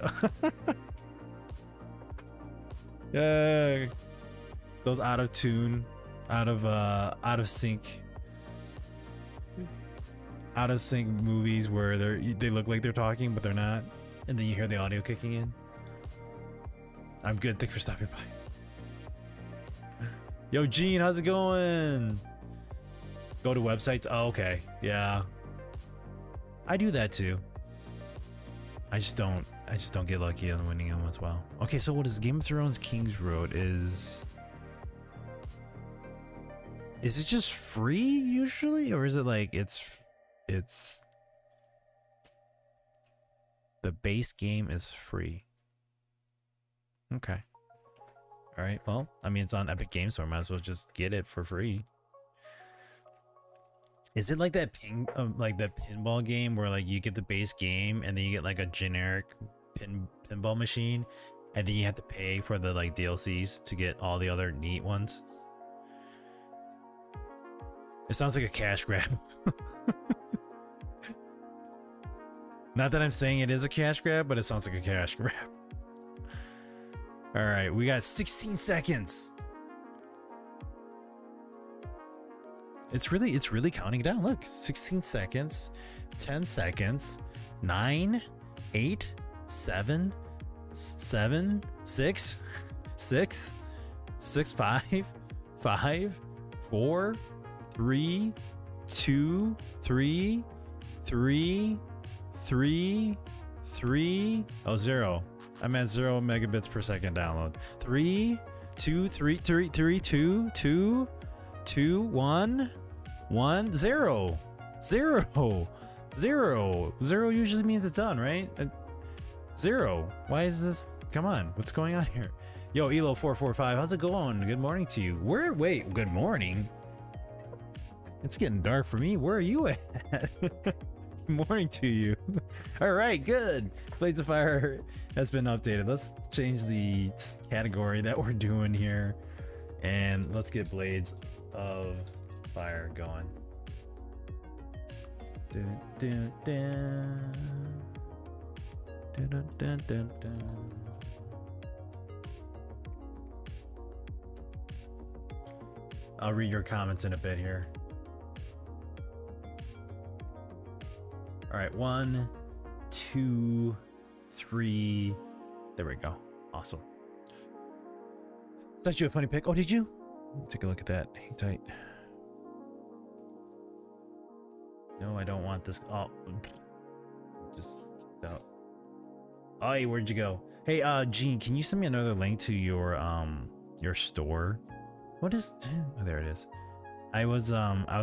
Yeah, those out of tune, out of sync movies where they look like they're talking but they're not, and then you hear the audio kicking in. I'm good, thanks for stopping by. Yo Gene, how's it going? Go to websites. Oh, okay, yeah, I do that too. I just don't get lucky on winning them as well. Okay, so what is Game of Thrones King's Road? Is it just free usually, or is it like it's the base game is free? Okay, all right, well, I mean, it's on Epic Games, so I might as well just get it for free. Is it like that like that pinball game where like you get the base game and then you get like a generic pinball machine, and then you have to pay for the like DLCs to get all the other neat ones? It sounds like a cash grab. Not that I'm saying it is a cash grab, but it sounds like a cash grab. All right, we got 16 seconds. It's really counting down. Look, 16 seconds, 10 seconds, 9, 8, 7, 7, 6, 6, 6, 5, 5, 4, 3, 2, 3, 3, 3, 3. Oh, 0. I'm at 0 megabits per second download. 3, 2, 3, 3, 3, 2, 2, 2, 1, 1, 0, 0, 0. 0 usually means it's done, right? 0. Why is this? Come on, what's going on here? Yo, Elo445, how's it going? Good morning to you. Wait, good morning. It's getting dark for me. Where are you at? Good morning to you. All right, good. Blades of Fire has been updated. Let's change the category that we're doing here, and let's get Blades of Fire going. Dun, dun, dun. Dun, dun, dun, dun, dun. I'll read your comments in a bit here. All right, 1, 2, 3. There we go. Awesome. Sent you a funny pic. Oh, did you? Take a look at that. Hang tight. No, I don't want this. Oh, just don't. Oh, hey, where'd you go? Hey, Gene, can you send me another link to your store? What is? Oh, there it is. I was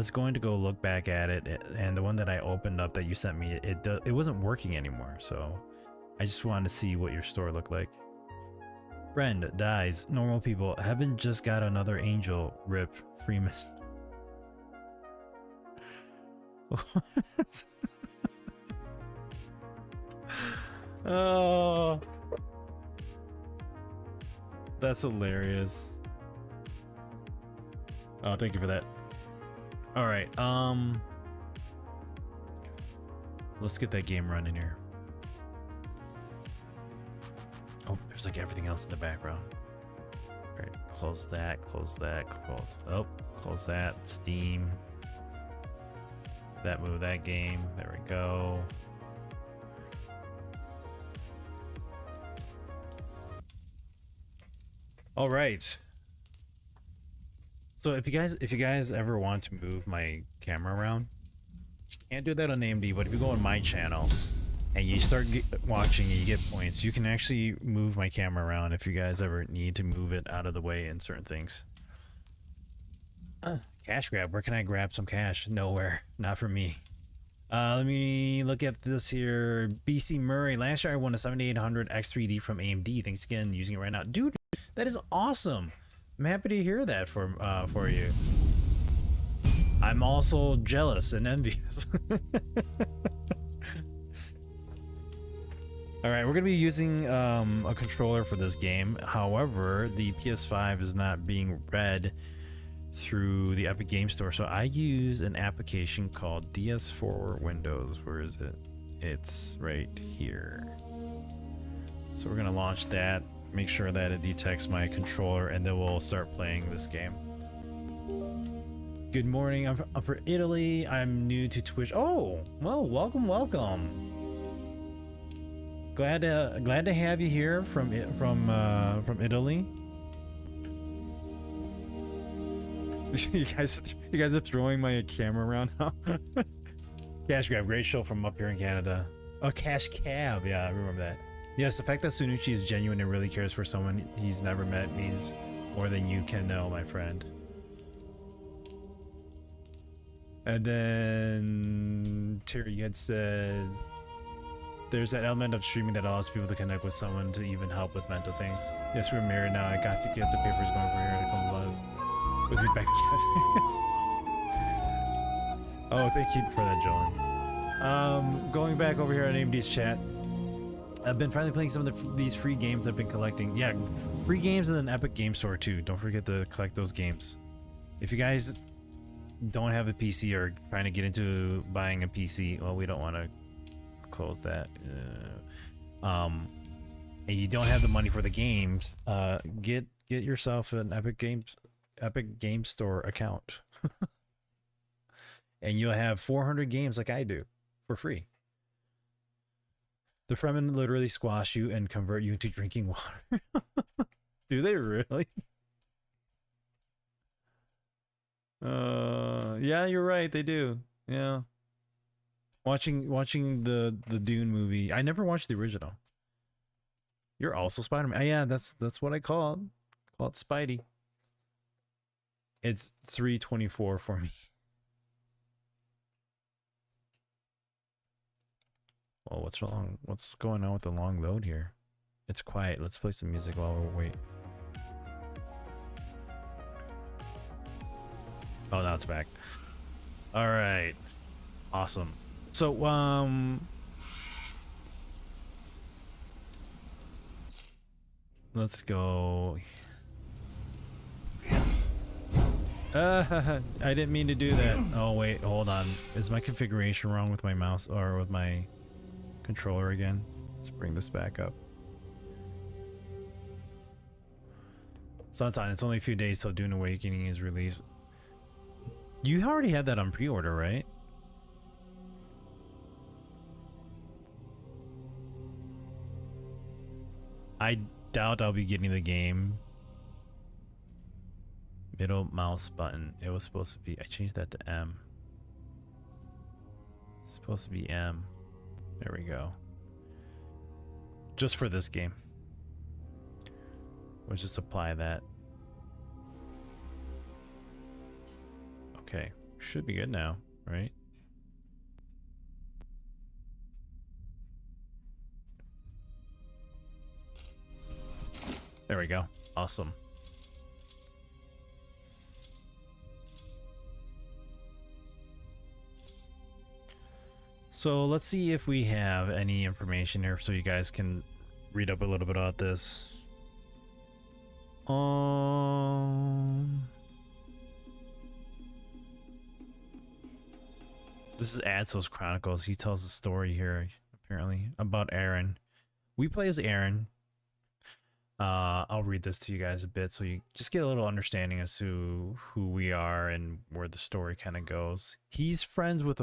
going to go look back at it, and the one that I opened up that you sent me, it wasn't working anymore. So I just wanted to see what your store looked like. Friend dies. Normal people. Heaven just got another angel. Rip Freeman. Oh, that's hilarious. Oh, thank you for that. All right, let's get that game running here. Oh, there's like everything else in the background. All right, close that, close that, close. Oh, close that. Steam. That move that game. There we go. All right. So if you guys ever want to move my camera around, you can't do that on AMD, but if you go on my channel and you start watching and you get points, you can actually move my camera around if you guys ever need to move it out of the way in certain things. Cash grab. Where can I grab some cash? Nowhere. Not for me. Let me look at this here. BC Murray. Last year I won a 7800 X3D from AMD. Thanks again, using it right now. Dude, that is awesome. I'm happy to hear that for you. I'm also jealous and envious. All right, we're gonna be using a controller for this game. However, the PS5 is not being read through the Epic Game Store, so I use an application called DS4 Windows. Where is it? It's right here. So we're gonna launch that, make sure that it detects my controller, and then we'll start playing this game. Good morning. I'm from Italy. I'm new to Twitch. Oh, well, welcome. Glad to have you here from Italy. you guys are throwing my camera around now. Cash grab, great show from up here in Canada. Oh, Cash Cab, yeah, I remember that. Yes, the fact that Sunuchi is genuine and really cares for someone he's never met means more than you can know, my friend. And then Terry had said there's that element of streaming that allows people to connect with someone to even help with mental things. Yes, we're married now. I got to get the papers going for here to come live with me back together. Oh, thank you for that, Jolene. Going back over here on AMD's chat, I've been finally playing some of these free games I've been collecting. Yeah, free games and then Epic Game Store too. Don't forget to collect those games. If you guys don't have a PC or trying to get into buying a PC, well, we don't want to close that. And you don't have the money for the games, get yourself an Epic Game Store account. And you'll have 400 games like I do for free. The Fremen literally squash you and convert you into drinking water. Do they really? Yeah, you're right, they do. Yeah. Watching the Dune movie. I never watched the original. You're also Spider-Man. Yeah, that's what I call it. Call it Spidey. It's 3:24 for me. Well, what's wrong? What's going on with the long load here? It's quiet. Let's play some music while we wait. Oh, now it's back. All right. Awesome. So, let's go. I didn't mean to do that. Oh, wait, hold on. Is my configuration wrong with my mouse or with my controller again? Let's bring this back up. Sunshine, it's only a few days till Dune Awakening is released. You already had that on pre-order, right? I doubt I'll be getting the game. Middle mouse button. It was supposed to be. I changed that to M. It's supposed to be M. There we go. Just for this game. We'll just apply that. Okay. Should be good now, right? There we go. Awesome. So let's see if we have any information here so you guys can read up a little bit about this. This is Adso's Chronicles. He tells a story here, apparently, about Aaron. We play as Aaron. I'll read this to you guys a bit so you just get a little understanding as to who we are and where the story kind of goes. He's friends with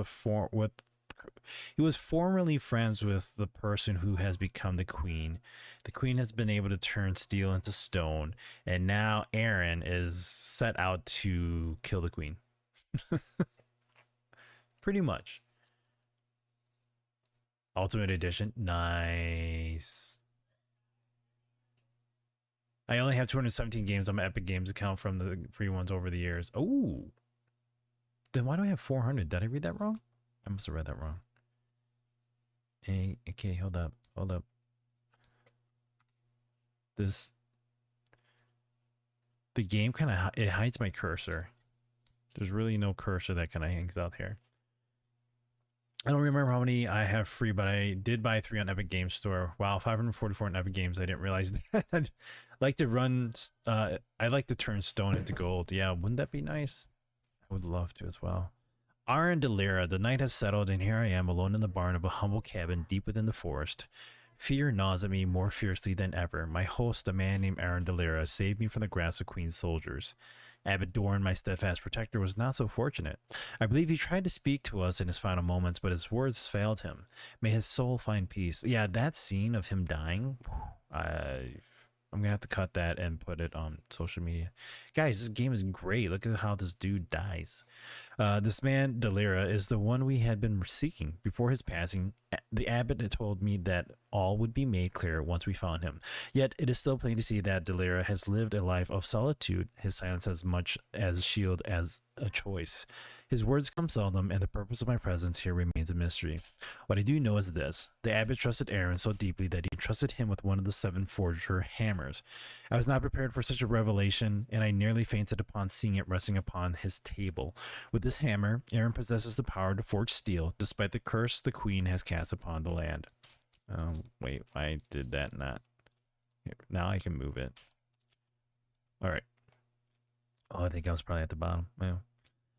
he was formerly friends with the person who has become the queen. The queen has been able to turn steel into stone, and now Aaron is set out to kill the queen. Pretty much. Ultimate Edition. Nice. I only have 217 games on my Epic Games account from the free ones over the years. Oh. Then why do I have 400? Did I read that wrong? I must have read that wrong. Hey, okay, hold up. Hold up. The game kind of, it hides my cursor. There's really no cursor that kind of hangs out here. I don't remember how many I have free, but I did buy 3 on Epic Games Store. Wow, 544 on Epic Games. I didn't realize that. I'd like to run, I'd like to turn stone into gold. Yeah, wouldn't that be nice? I would love to as well. Aaron Delira, the night has settled, and here I am alone in the barn of a humble cabin deep within the forest. Fear gnaws at me more fiercely than ever. My host, a man named Aaron Delira, saved me from the grasp of Queen's soldiers. Abbot Dorn, my steadfast protector, was not so fortunate. I believe he tried to speak to us in his final moments, but his words failed him. May his soul find peace. Yeah, that scene of him dying, I'm gonna have to cut that and put it on social media. Guys, this game is great. Look at how this dude dies. This man, Delira, is the one we had been seeking. Before his passing, the abbot had told me that all would be made clear once we found him. Yet, it is still plain to see that Delira has lived a life of solitude, his silence as much as a shield as a choice. His words come seldom, and the purpose of my presence here remains a mystery. What I do know is this. The abbot trusted Aaron so deeply that he trusted him with one of the 7 forger hammers. I was not prepared for such a revelation, and I nearly fainted upon seeing it resting upon his table. With this hammer, Aaron possesses the power to forge steel, despite the curse the queen has cast upon the land. Wait, I did that not. Here, now I can move it. All right. Oh, I think I was probably at the bottom. Yeah.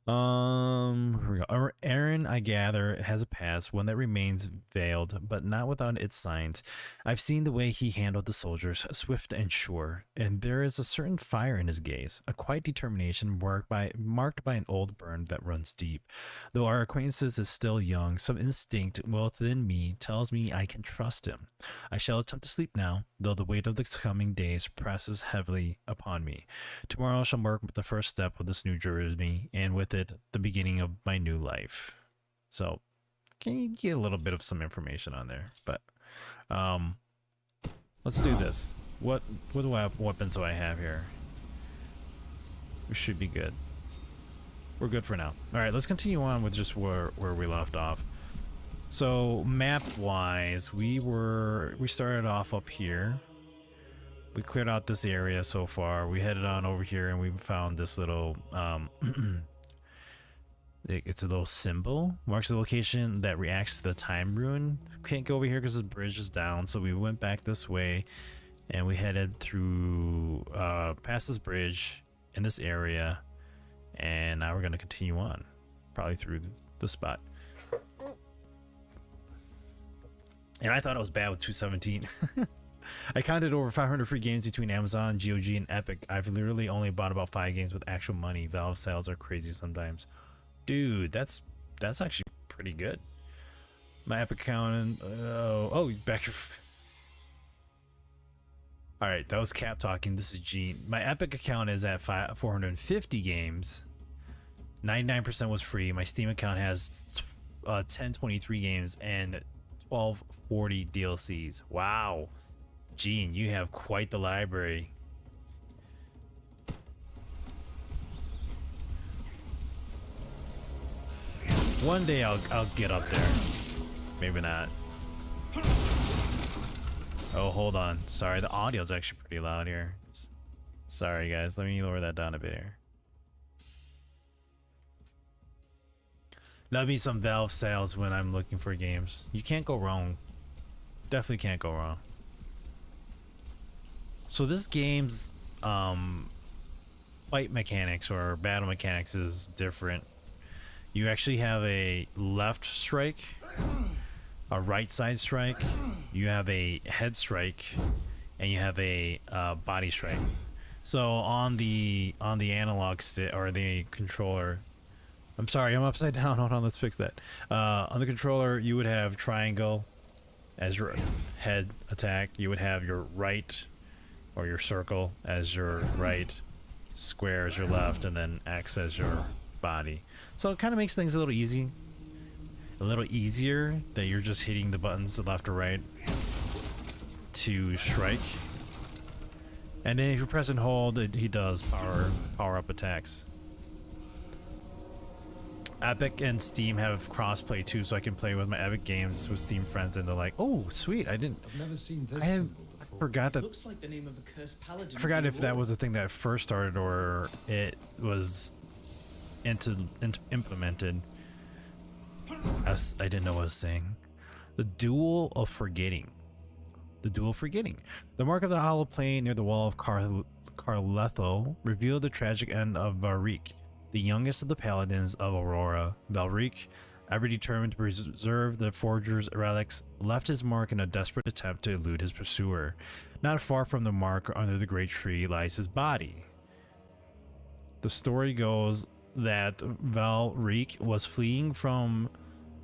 Here we go. Aaron, I gather, has a past, one that remains veiled, but not without its signs. I've seen the way he handled the soldiers, swift and sure, and there is a certain fire in his gaze, a quiet determination marked by an old burn that runs deep. Though our acquaintance is still young, some instinct within me tells me I can trust him. I shall attempt to sleep now, though the weight of the coming days presses heavily upon me. Tomorrow shall mark the first step of this new journey, and with it the beginning of my new life. So can you get a little bit of some information on there? But let's do this. What weapons do I have here? We should be good. We're good for now. All right, let's continue on with just where we left off. So map wise, we started off up here. We cleared out this area so far. We headed on over here and we found this little it's a little symbol, marks the location that reacts to the time rune. Can't go over here because this bridge is down, so we went back this way and we headed through past this bridge in this area, and now we're going to continue on probably through the spot. And I thought it was bad with 217. I counted over 500 free games between Amazon, GOG, and Epic. I've literally only bought about 5 games with actual money. Valve sales are crazy sometimes. Dude, that's actually pretty good. My Epic account, back. All right, that was Cap talking. This is Gene. My Epic account is at 450 games. 99% was free. My Steam account has 1023 games and 1240 DLCs. Wow, Gene, you have quite the library. One day I'll get up there. Maybe not. Oh, hold on. Sorry, the audio's actually pretty loud here. Sorry, guys. Let me lower that down a bit here. That'll be some Valve sales when I'm looking for games. You can't go wrong. Definitely can't go wrong. So this game's fight mechanics or battle mechanics is different. You actually have a left strike, a right side strike, you have a head strike, and you have a body strike. So on the analog stick or the controller, I'm sorry, I'm upside down. Hold on, let's fix that. On the controller, you would have triangle as your head attack. You would have your right or your circle as your right, square as your left, and then X as your body. So it kind of makes things a little easier that you're just hitting the buttons to left or right to strike. And then if you press and hold, he does power up attacks. Epic and Steam have crossplay too, so I can play with my Epic games with Steam friends, and they're like, "Oh, sweet! I've never seen this symbol before." Forgot that. Looks like the name of a cursed paladin. I forgot if that was the thing that first started or it was implemented. I didn't know what I was saying. The Duel of Forgetting. The Duel of Forgetting. The mark of the hollow plain near the wall of Carletho revealed the tragic end of Valric, the youngest of the paladins of Aurora. Valric, ever determined to preserve the forger's relics, left his mark in a desperate attempt to elude his pursuer. Not far from the mark, under the great tree, lies his body. The story goes that Valric was fleeing from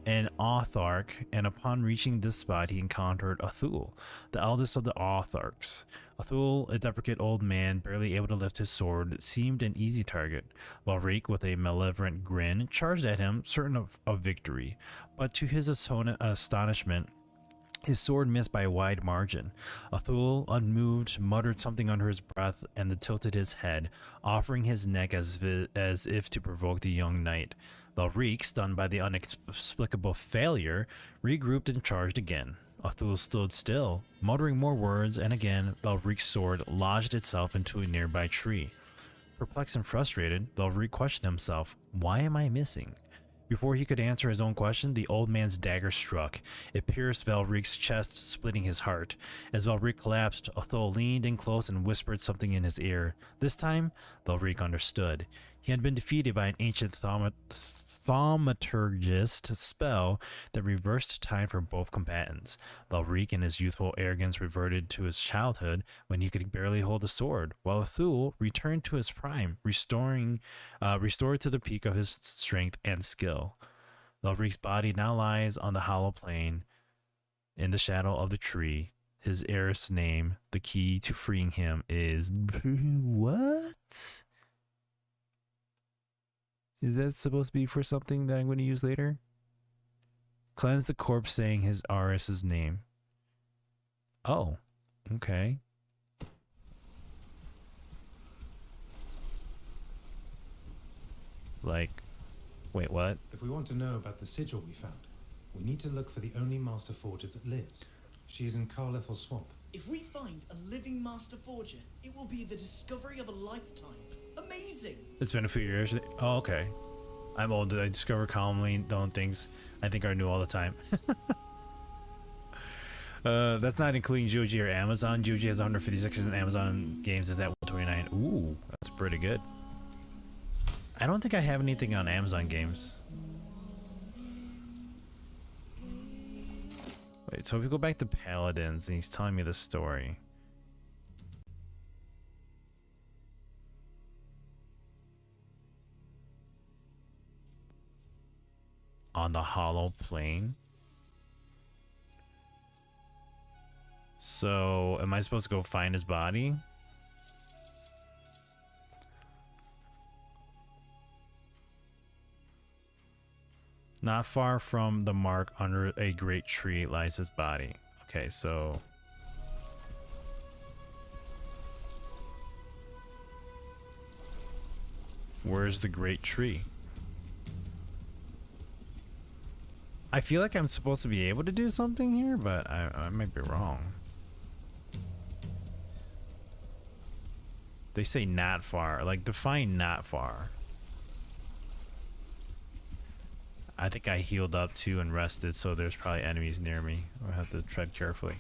an Autarch, and upon reaching this spot, he encountered Athul, the eldest of the Autarchs. Athul, a decrepit old man, barely able to lift his sword, seemed an easy target. Valric, with a malevolent grin, charged at him, certain of victory, but to his astonishment, his sword missed by a wide margin. Athul, unmoved, muttered something under his breath and then tilted his head, offering his neck as if to provoke the young knight. Valric, stunned by the inexplicable failure, regrouped and charged again. Athul stood still, muttering more words, and again Valric's sword lodged itself into a nearby tree. Perplexed and frustrated, Valric questioned himself, "Why am I missing?" Before he could answer his own question, the old man's dagger struck. It pierced Valric's chest, splitting his heart. As Valric collapsed, Athul leaned in close and whispered something in his ear. This time, Valric understood. He had been defeated by an ancient thaumaturgist spell that reversed time for both combatants. Valric, in his youthful arrogance, reverted to his childhood when he could barely hold a sword, while Athul returned to his prime, restored to the peak of his strength and skill. Valric's body now lies on the hollow plain in the shadow of the tree. His heiress name, the key to freeing him, is... What? Is that supposed to be for something that I'm going to use later? Cleanse the corpse, saying his heiress's name. Oh, okay. Like, wait, what? If we want to know about the sigil we found, we need to look for the only Master Forger that lives. She is in Carlethal Swamp. If we find a living Master Forger, it will be the discovery of a lifetime. Amazing! It's been a few years. Oh, okay. I'm old. I discover calmly known things I think are new all the time. That's not including Joji or Amazon. Joji has 156 and Amazon games is at 129. Ooh, that's pretty good. I don't think I have anything on Amazon games. Wait, so if we go back to Paladins and he's telling me this story. On the hollow plain. So, am I supposed to go find his body? Not far from the mark under a great tree lies his body. Okay, so... where's the great tree? I feel like I'm supposed to be able to do something here, but I might be wrong. They say not far. Like, define not far. I think I healed up too and rested, so there's probably enemies near me. I have to tread carefully.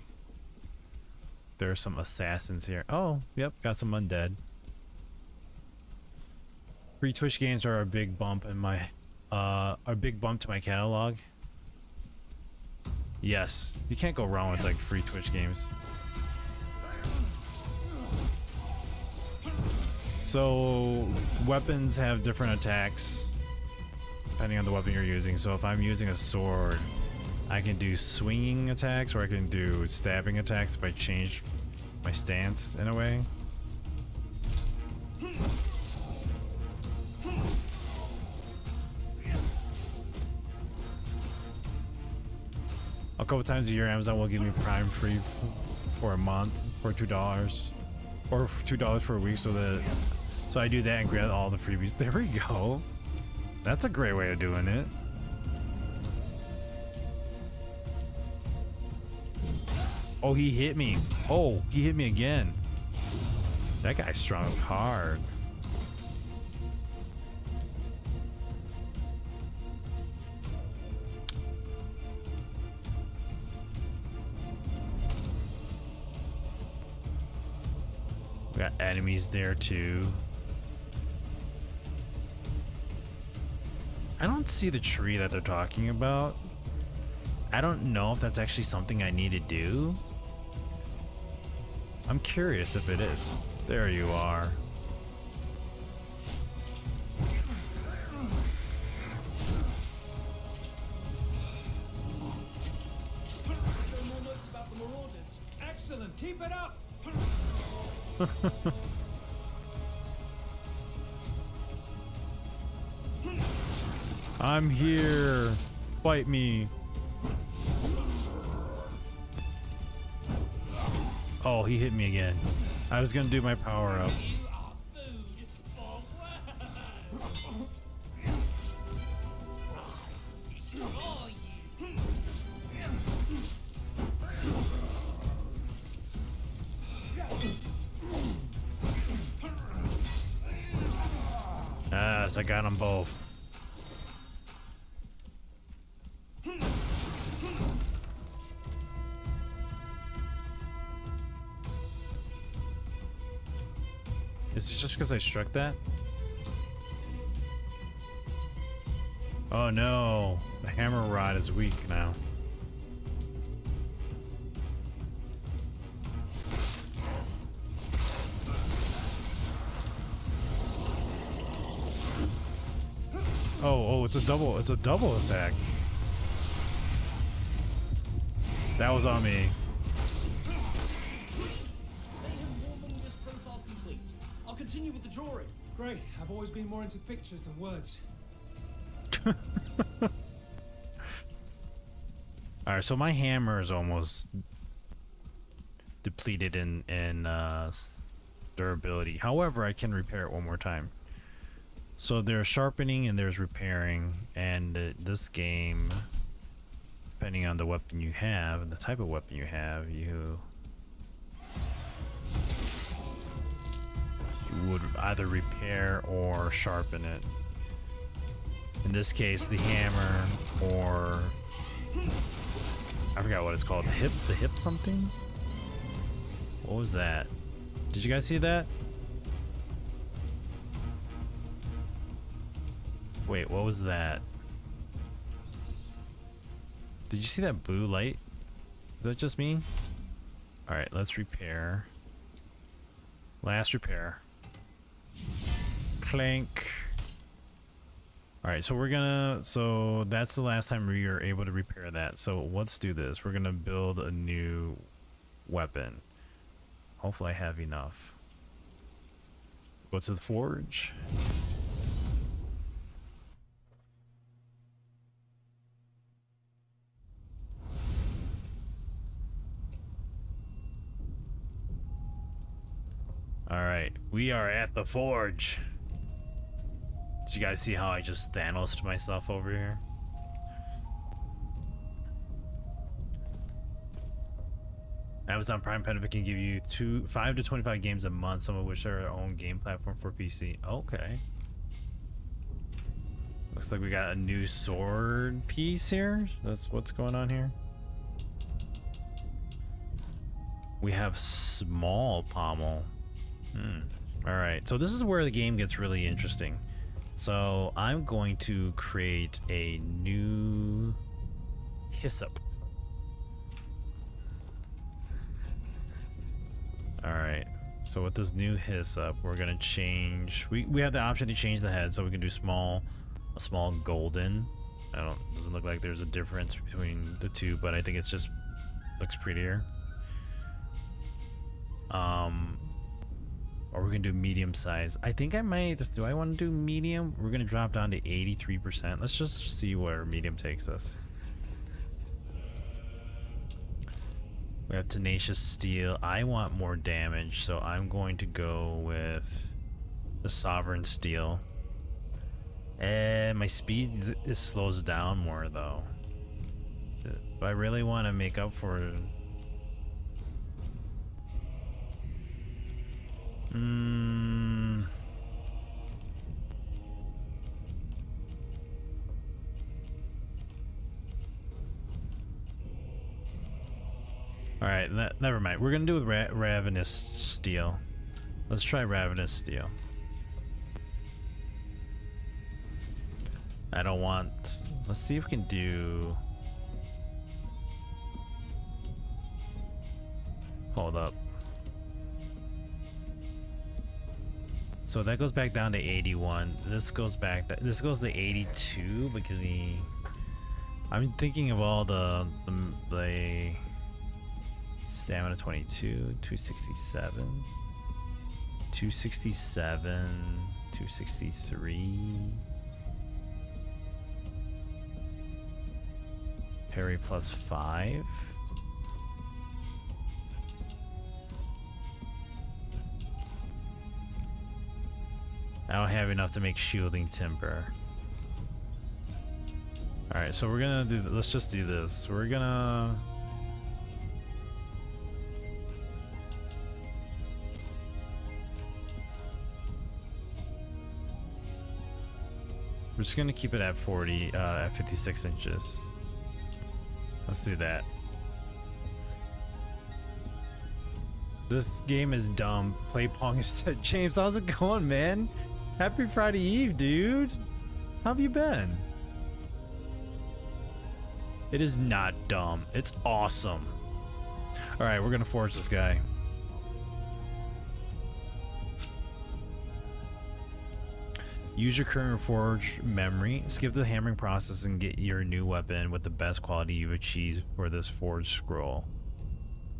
There are some assassins here. Oh, yep, got some undead. Free Twitch games are a big bump in my a big bump to my catalog. Yes, you can't go wrong with like free Twitch games. So weapons have different attacks depending on the weapon you're using. So if I'm using a sword, I can do swinging attacks or I can do stabbing attacks if I change my stance in a way. A couple times a year, Amazon will give me Prime free for a month for $2, or $2 for a week, so I do that and grab all the freebies. There we go. That's a great way of doing it. Oh, he hit me. Oh, he hit me again. That guy strung hard. We got enemies there too. I don't see the tree that they're talking about. I don't know if that's actually something I need to do. I'm curious if it is. There you are. No more notes about the Marauders. Excellent. Keep it up. I'm here. Fight me. Oh, he hit me again. I was gonna do my power up. You are food for worms. Destroy you. Yes, I got them both. Is it just because I struck that? Oh no, the hammer rod is weak now. Oh, it's a double attack. That was on me. They have Warmonger's profile complete. I'll continue with the drawing. Great. I've always been more into pictures than words. Alright, so my hammer is almost depleted in durability. However, I can repair it one more time. So there's sharpening and there's repairing, and this game, depending on the weapon you have and the type of weapon you have, you would either repair or sharpen it. In this case, the hammer, or I forgot what it's called. The hip something? What was that? Did you guys see that? Wait, what was that? Did you see that blue light? Is that just me? Alright, let's repair. Last repair. Clank. Alright, so that's the last time we are able to repair that. So let's do this. We're gonna build a new weapon. Hopefully I have enough. Go to the forge. Alright, we are at the forge. Did you guys see how I just Thanos'd myself over here? Amazon Prime Benefit can give you 5 to 25 games a month, some of which are their own game platform for PC. Okay. Looks like we got a new sword piece here. That's what's going on here. We have small pommel. All right, so this is where the game gets really interesting. So I'm going to create a new hyssop. All right, so with this new hyssop, we're gonna change. We have the option to change the head, so we can do a small golden. Doesn't look like there's a difference between the two, but I think it's just looks prettier. Or we can do medium size. I think I might do I want to do medium? We're gonna drop down to 83%. Let's just see where medium takes us. We have tenacious steel. I want more damage, so I'm going to go with the sovereign steel. And my speed slows down more though. Do I really want to make up for all right, never mind. We're gonna do with Ravenous Steel. Let's try Ravenous Steel. I don't want. Let's see if we can do. Hold up. So that goes back down to 81. This goes back. This goes to 82 because I'm thinking of all the stamina 22, 267, 267, 263. Parry plus 5. I don't have enough to make shielding timber. All right, so we're gonna do. Let's just do this. We're gonna. We're just gonna keep it at 40, at 56 inches. Let's do that. This game is dumb. Play Pong instead. James, how's it going, man? Happy Friday Eve, dude. How have you been? It is not dumb. It's awesome. All right, we're gonna forge this guy. Use your current forge memory. Skip the hammering process and get your new weapon with the best quality you've achieved for this forged scroll.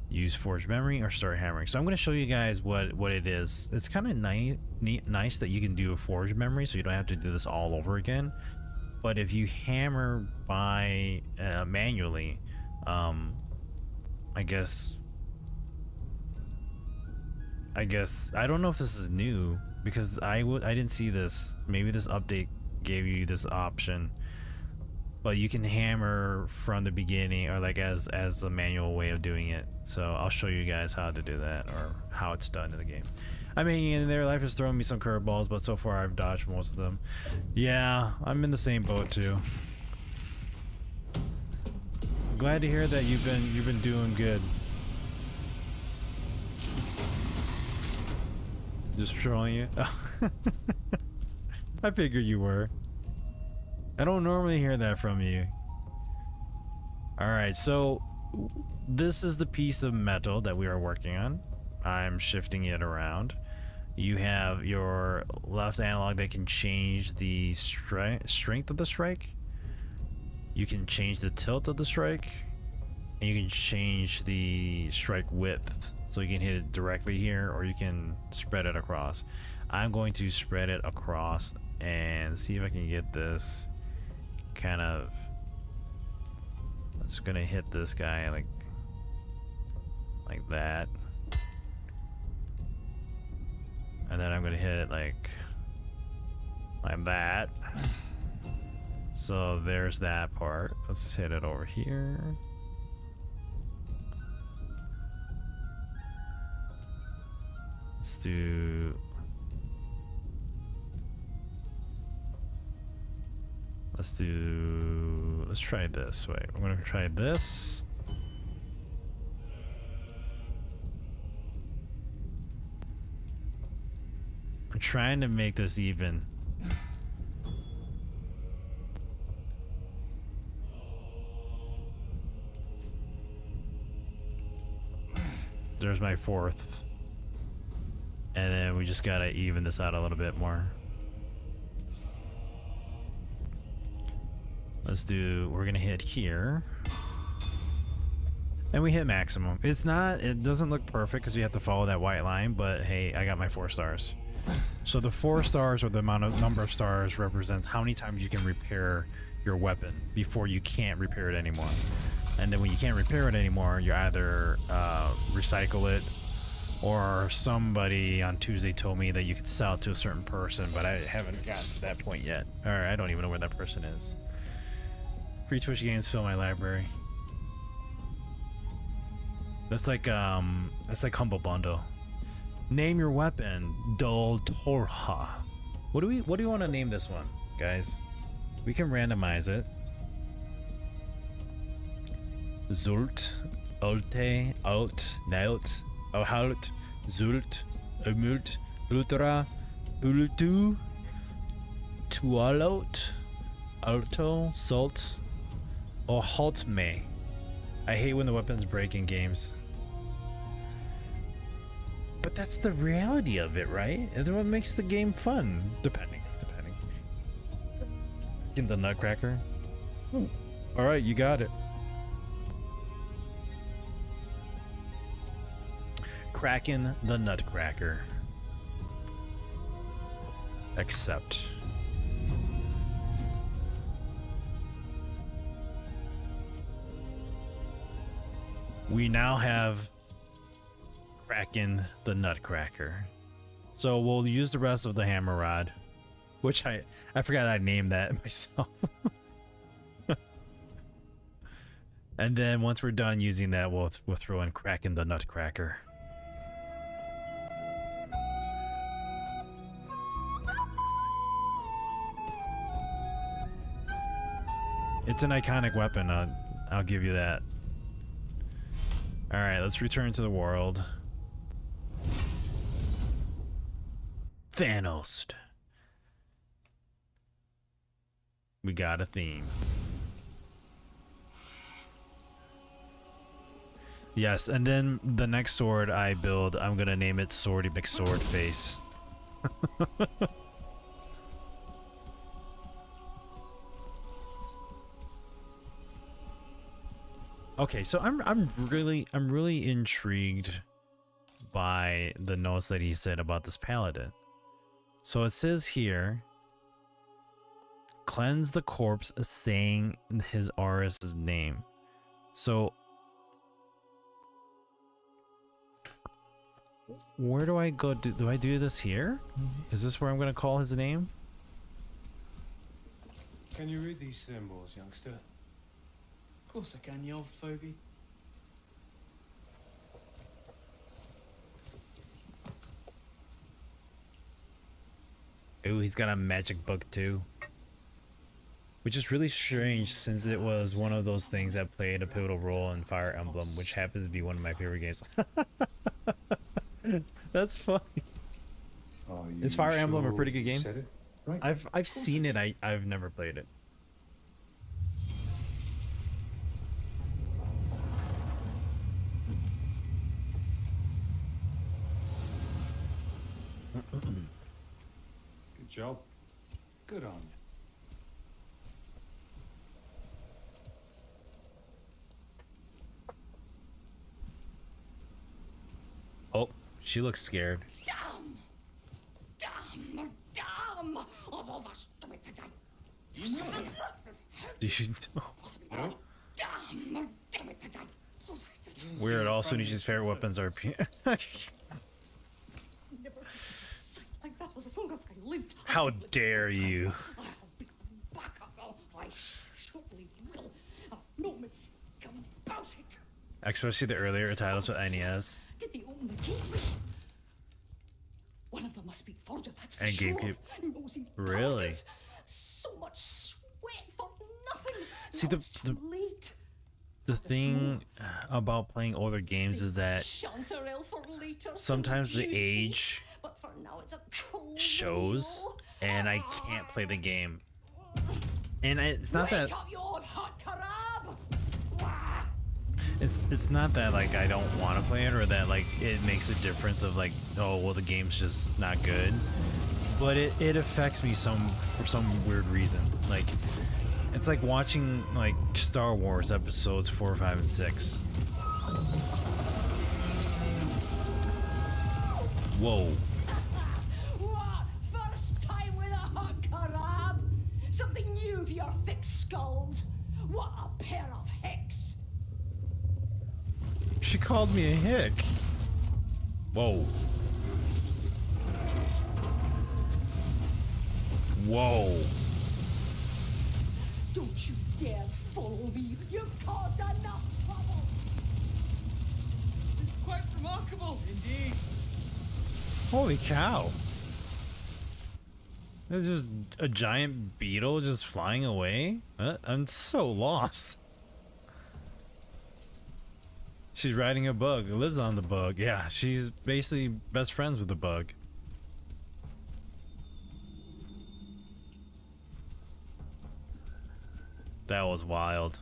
Use forge memory or start hammering. So I'm going to show you guys what it is. It's kind of nice that you can do a forge memory, so you don't have to do this all over again. But if you hammer by manually, I guess I don't know if this is new because I didn't see this. Maybe this update gave you this option. But you can hammer from the beginning, or like as a manual way of doing it. So I'll show you guys how to do that, or how it's done in the game. I mean, in their life has thrown me some curveballs, but so far I've dodged most of them. Yeah, I'm in the same boat too. Glad to hear that you've been doing good. Just trolling you. I figured you were. I don't normally hear that from you. Alright, so this is the piece of metal that we are working on. I'm shifting it around. You have your left analog that can change the strength of the strike. You can change the tilt of the strike. And you can change the strike width. So you can hit it directly here, or you can spread it across. I'm going to spread it across and see if I can get this kind of. It's gonna hit this guy like that, and then I'm gonna hit it like that. So there's that part. Let's hit it over here. Let's do. Let's try it this way. I'm gonna try this. I'm trying to make this even. There's my fourth. And then we just gotta even this out a little bit more. We're gonna hit here. And we hit maximum. It doesn't look perfect because you have to follow that white line, but hey, I got my 4 stars. So the 4 stars, or the number of stars, represents how many times you can repair your weapon before you can't repair it anymore. And then when you can't repair it anymore, you either recycle it, or somebody on Tuesday told me that you could sell it to a certain person, but I haven't gotten to that point yet. Or I don't even know where that person is. Free Twitch games fill my library. That's like Humble Bundle. Name your weapon, Dol Torha. What do we want to name this one, guys? We can randomize it. Zult, Ulte, Alt, Naut, Ohalt, Zult, Umult, Ultra, Ultu, Tualot, Alto, Salt, Ohaltme. I hate when the weapons break in games. But that's the reality of it, right? That's what makes the game fun. Depending. In the Nutcracker. All right, you got it. Kraken the Nutcracker. Accept. We now have Kraken the Nutcracker. So we'll use the rest of the hammer rod, which I forgot I named that myself. And then once we're done using that, we'll throw in Kraken the Nutcracker. It's an iconic weapon, I'll give you that. Alright, let's return to the world. Thanos. We got a theme. Yes, and then the next sword I build, I'm gonna name it Swordy McSwordface. Okay, so I'm really intrigued by the notes that he said about this paladin. So it says here, cleanse the corpse saying his Aris's name. So where do I go? Do I do this here? Is this where I'm gonna call his name? Can you read these symbols, youngster? Of course I can, you old fogey. Ooh, he's got a magic book too. Which is really strange since it was one of those things that played a pivotal role in Fire Emblem, which happens to be one of my favorite games. That's funny. Is Fire Emblem a pretty good game? Said it? Right. I've seen it, I've never played it. Good job. Good on you. Oh, she looks scared. Damn! Damn! Damn! Did you know? No? Damn! Damn it! Weird, all Sunichi's favorite weapons are Never sight like that was a full I lived. How dare you? I'll be back. I surely will. No mistake about it. Especially the earlier titles with NES. Did they own the gateway? One of them must be Forger, that's for And sure. GameCube. Nosy Really? buggers. So much wait for nothing. See, Now it's too late. the thing about playing older games is that Chanterelle for later, sometimes so the juicy. age But for now it's a cold shows meal. and I can't play the game. And it's not that Wake up, you old hot carab! Wah! it's not that like I don't want to play it or that like it makes a difference of like, oh well, the game's just not good, but it affects me for some weird reason. Like it's like watching like Star Wars episodes 4, 5, and 6. Whoa. What? First time with a hot carab? Something new for your thick skulls. What a pair of hicks. She called me a hick. Whoa. Whoa. Don't you dare follow me. You've caused enough trouble. It's quite remarkable, indeed. Holy cow. There's just a giant beetle just flying away? I'm so lost. She's riding a bug, lives on the bug. Yeah, she's basically best friends with the bug. That was wild.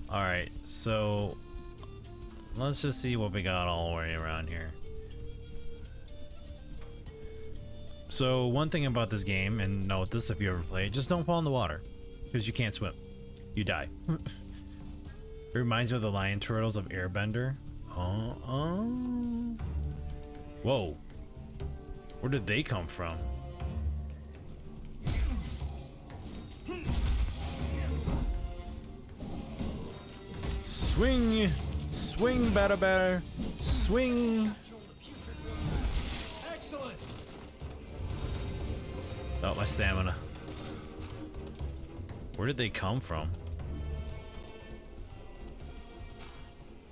Alright, so let's just see what we got all the way around here. So one thing about this game, and note this if you ever play it, just don't fall in the water. Because you can't swim. You die. It reminds me of the lion turtles of Airbender. Whoa. Where did they come from? Swing! Swing, batter, batter! Swing! Excellent! Oh, my stamina. Where did they come from?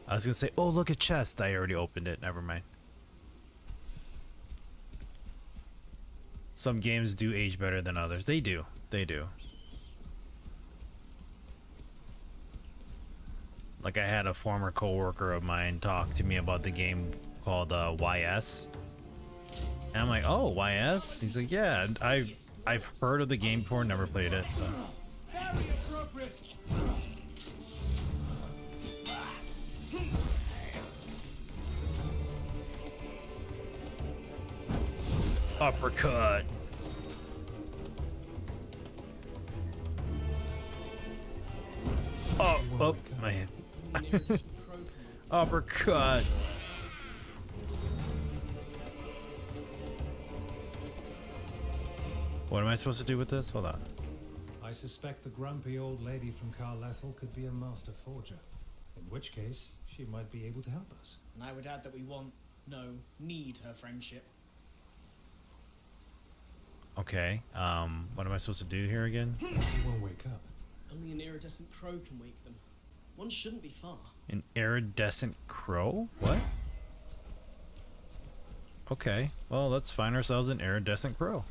I was gonna say, oh, look, a chest. I already opened it. Never mind. Some games do age better than others. They do. They do. Like I had a former coworker of mine talk to me about the game called YS. And I'm like, oh, YS? He's like, yeah, I've heard of the game before, never played it. So. Very appropriate. Uppercut. Oh, oh, my hand. Uppercut. What am I supposed to do with this? Hold on. I suspect the grumpy old lady from Carlethel could be a master forger. In which case, she might be able to help us. And I would add that we want, no, need her friendship. Okay. What am I supposed to do here again? He won't wake up. Only an iridescent crow can wake them. One shouldn't be far. An iridescent crow? What? Okay. Well, let's find ourselves an iridescent crow.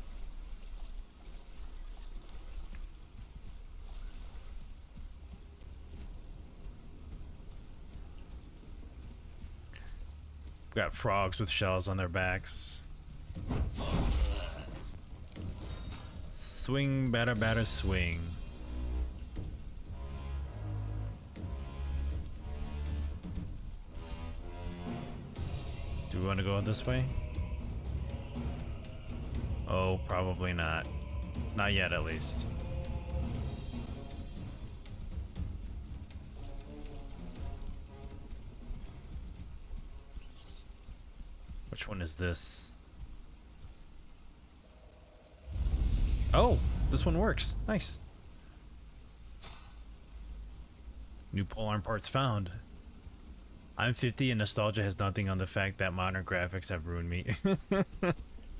Got frogs with shells on their backs. Swing, batter, batter, swing. Do we want to go this way? Oh, probably not. Not yet, at least. Which one is this? Oh, this one works. Nice. New polearm parts found. I'm 50 and nostalgia has nothing on the fact that modern graphics have ruined me.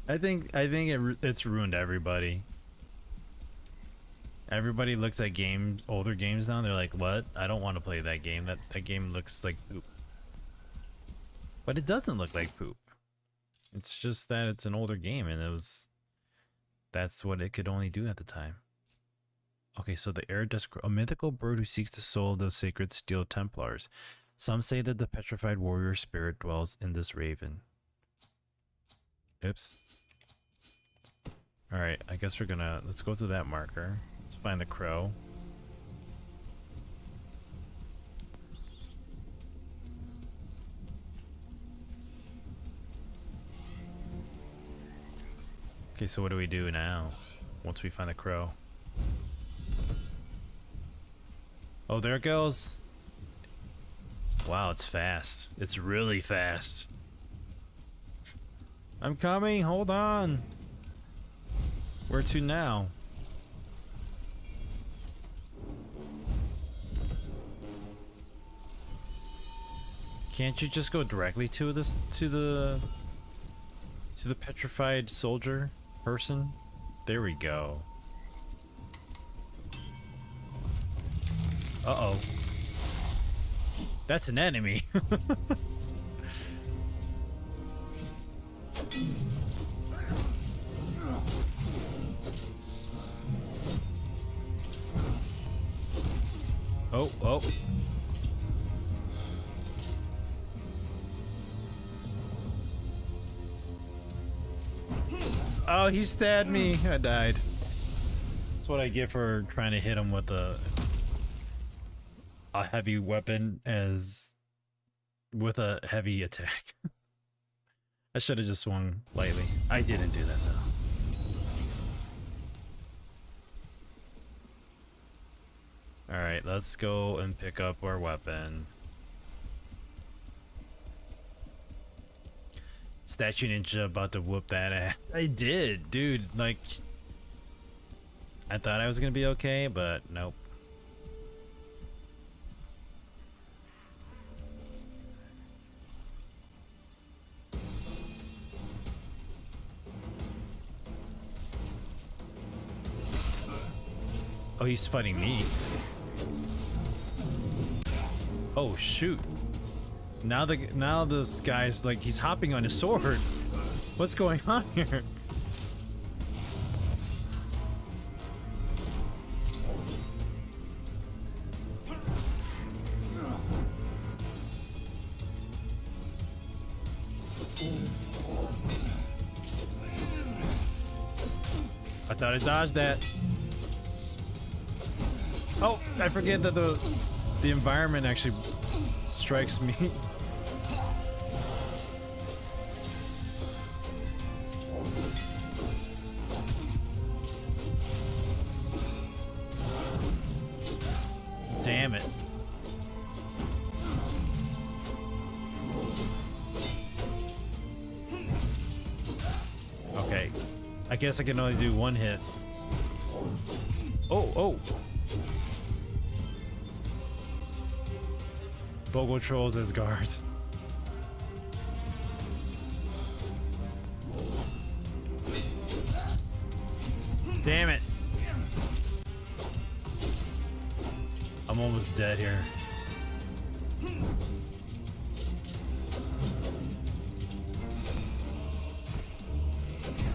I think it's ruined everybody. Everybody looks at games, older games now, and they're like, what? I don't want to play that game. That game looks like poop. But it doesn't look like poop. It's just that it's an older game and That's what it could only do at the time. Okay, so the air dusk, a mythical bird who seeks the soul of the sacred steel Templars. Some say that the petrified warrior spirit dwells in this raven. Oops. Alright, I guess we're gonna, let's go to that marker. Let's find the crow. Okay, so what do we do now once we find the crow? Oh, there it goes. Wow, it's fast. It's really fast. I'm coming, hold on. Where to now? Can't you just go directly to this, to the petrified soldier person? There we go. Uh-oh. That's an enemy. Oh, oh. Oh, he stabbed me. I died. That's what I get for trying to hit him with a heavy weapon as with a heavy attack. I should have just swung lightly. I didn't do that though. Alright, let's go and pick up our weapon. Statue Ninja about to whoop that ass. I did, dude. Like, I thought I was gonna be okay, but nope. Oh, he's fighting me. Oh shoot. Now this guy's like, he's hopping on his sword. What's going on here? I thought I dodged that. Oh, I forget that the environment actually strikes me. Damn it. Okay. I guess I can only do one hit. Oh, oh. Bogle trolls as guards. Damn it. I'm almost dead here.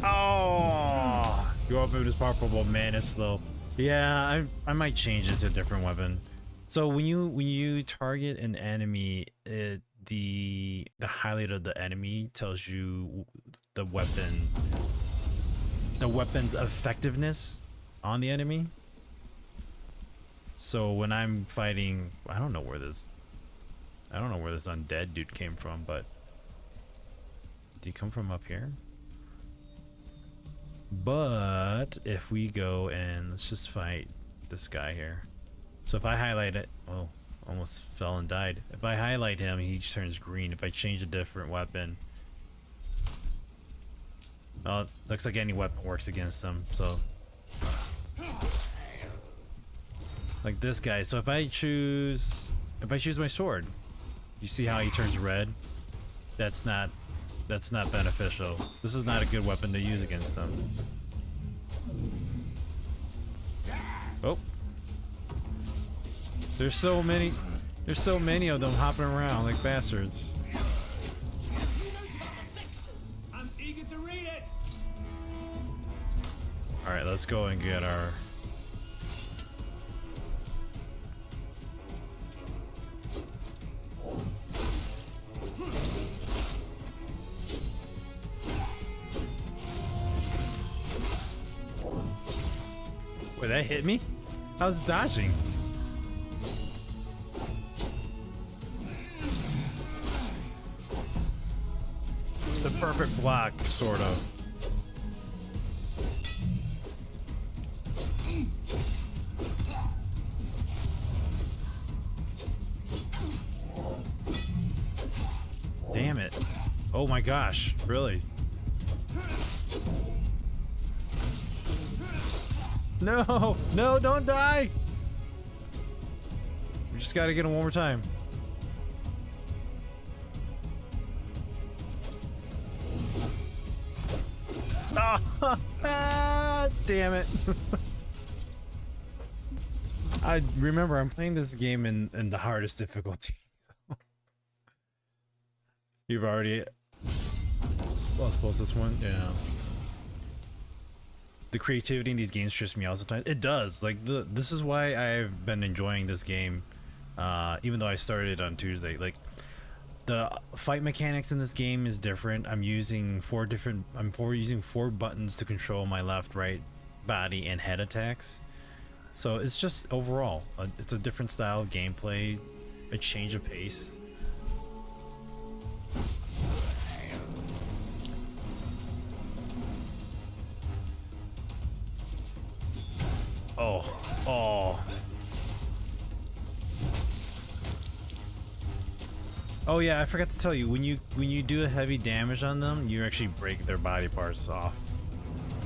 Oh! Your weapon is powerful, but man, it's slow. Yeah, I might change it to a different weapon. So when you target an enemy, the highlight of the enemy tells you the weapon's effectiveness on the enemy. So when I'm fighting, I don't know where this undead dude came from, but did he come from up here? But if we go and let's just fight this guy here. So if I highlight it, oh, almost fell and died. If I highlight him, he turns green. If I change a different weapon, oh, looks like any weapon works against him. So, like this guy. So if I choose my sword, you see how he turns red? That's not beneficial. This is not a good weapon to use against him. Oh. There's so many of them hopping around like bastards. I'm eager to read it. All right, let's go and get our. Wait, that hit me? I was dodging. The perfect block, sort of. Damn it. Oh my gosh, really? No, no, don't die. We just gotta get him one more time. Ah, damn it. I remember I'm playing this game in the hardest difficulty. You've already... Well, I suppose this one, yeah. The creativity in these games stress me out sometimes. It does. Like, this is why I've been enjoying this game, even though I started on Tuesday. Like, the fight mechanics in this game is different. I'm using four buttons to control my left, right, body, and head attacks. So it's just overall, it's a different style of gameplay, a change of pace. Oh. Oh yeah, I forgot to tell you, when you do a heavy damage on them, you actually break their body parts off.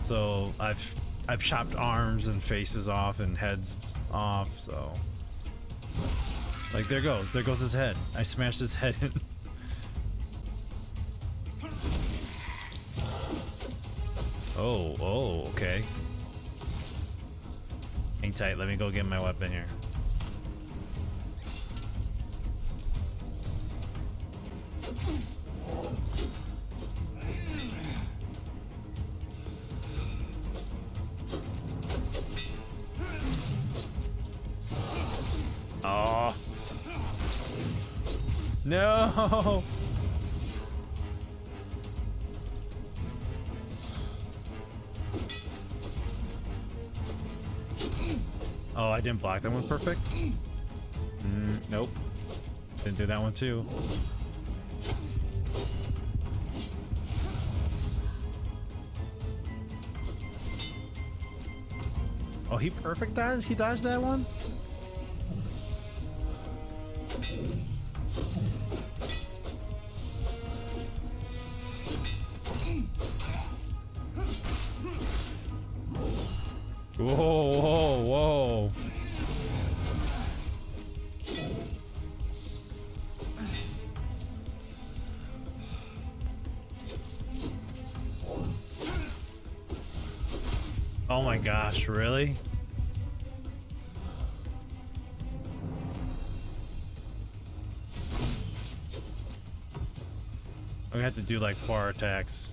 So I've chopped arms and faces off and heads off, so like there goes his head. I smashed his head in. Oh, okay. Hang tight, let me go get my weapon here. Oh. No. Oh, I didn't block that one perfect. Nope. Didn't do that one too. Oh, he perfect dodged? He dodged that one? Whoa. Oh my gosh, really? We have to do like 4 attacks.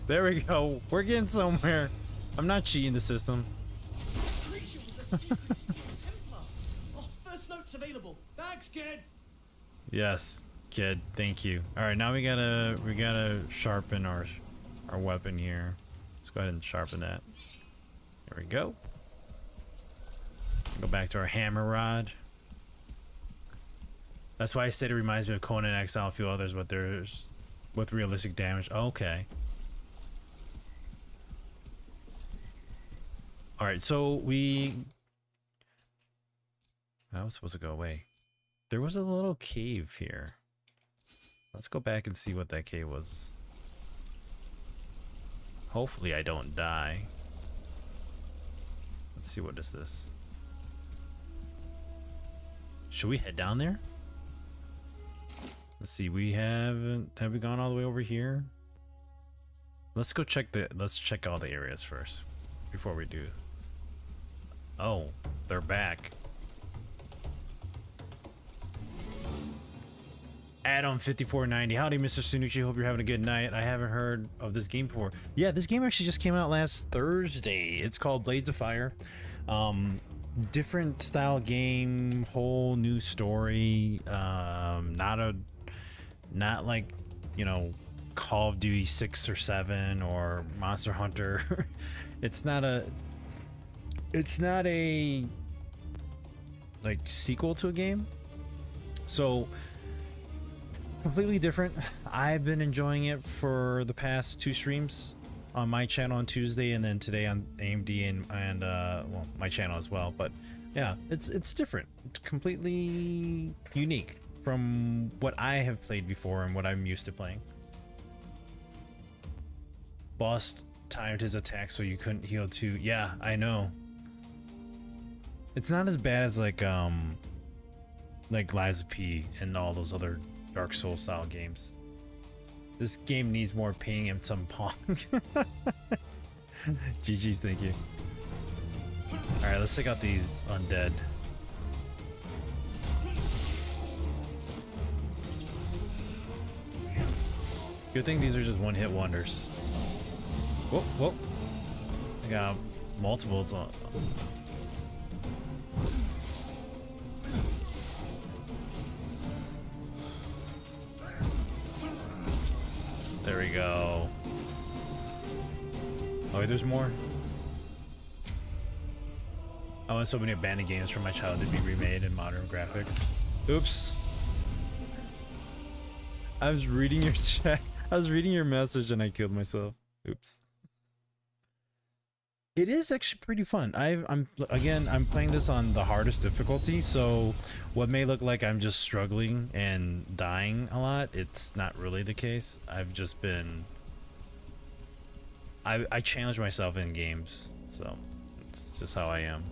There we go. We're getting somewhere. I'm not cheating the system. Creature was a secret Steel Templar. Oh, first note's available. Thanks, kid. Yes, kid. Thank you. All right, now we gotta sharpen our weapon here. Let's go ahead and sharpen that. There we go. Go back to our hammer rod. That's why I said it reminds me of Conan Exile, a few others, but there's with realistic damage. Okay. All right, so that was supposed to go away. There was a little cave here. Let's go back and see what that cave was. Hopefully I don't die. Let's see, what is this? Should we head down there? Let's see, have we gone all the way over here? Let's go check all the areas first before we do. Oh, they're back. Adam5490. Howdy, Mr. Sunucci. Hope you're having a good night. I haven't heard of this game before. Yeah, this game actually just came out last Thursday. It's called Blades of Fire. Different style game, whole new story. Not like, you know, Call of Duty 6 or 7 or Monster Hunter. It's not a like sequel to a game. So completely different. I've been enjoying it for the past 2 streams on my channel on Tuesday, and then today on AMD and well, my channel as well. But yeah, it's different. It's completely unique from what I have played before and what I'm used to playing. Boss timed his attack so you couldn't heal too. Yeah, I know. It's not as bad as like Lies of P and all those other Dark Souls style games. This game needs more ping and some pong. GG's, thank you. Alright, let's take out these undead. Good thing these are just one-hit wonders. Whoop, whoop. I got multiples on. There we go. Oh, wait, there's more. I want so many abandoned games from my childhood to be remade in modern graphics. Oops. I was reading your chat. I was reading your message and I killed myself. Oops. It is actually pretty fun. I'm playing this on the hardest difficulty, so what may look like I'm just struggling and dying a lot, it's not really the case. I've just been I challenge myself in games, so it's just how I am.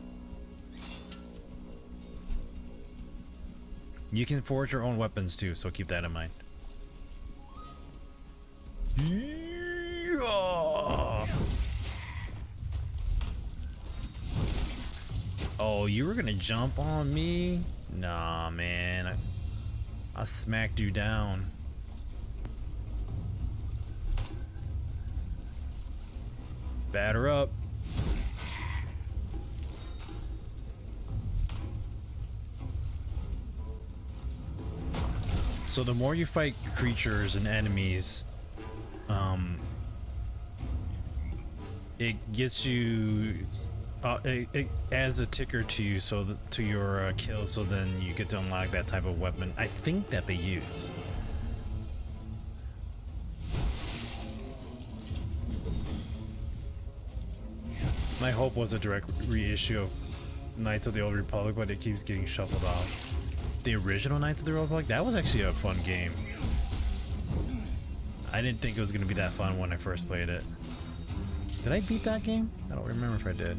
You can forge your own weapons too, so keep that in mind. Yeah. Oh, you were gonna jump on me? Nah, man. I smacked you down. Batter up. So the more you fight creatures and enemies, it gets you. It adds a ticker to you, so to your kills, so then you get to unlock that type of weapon. I think that they use. My hope was a direct reissue of Knights of the Old Republic, but it keeps getting shuffled off. The original Knights of the Old Republic, that was actually a fun game. I didn't think it was going to be that fun when I first played it. Did I beat that game? I don't remember if I did.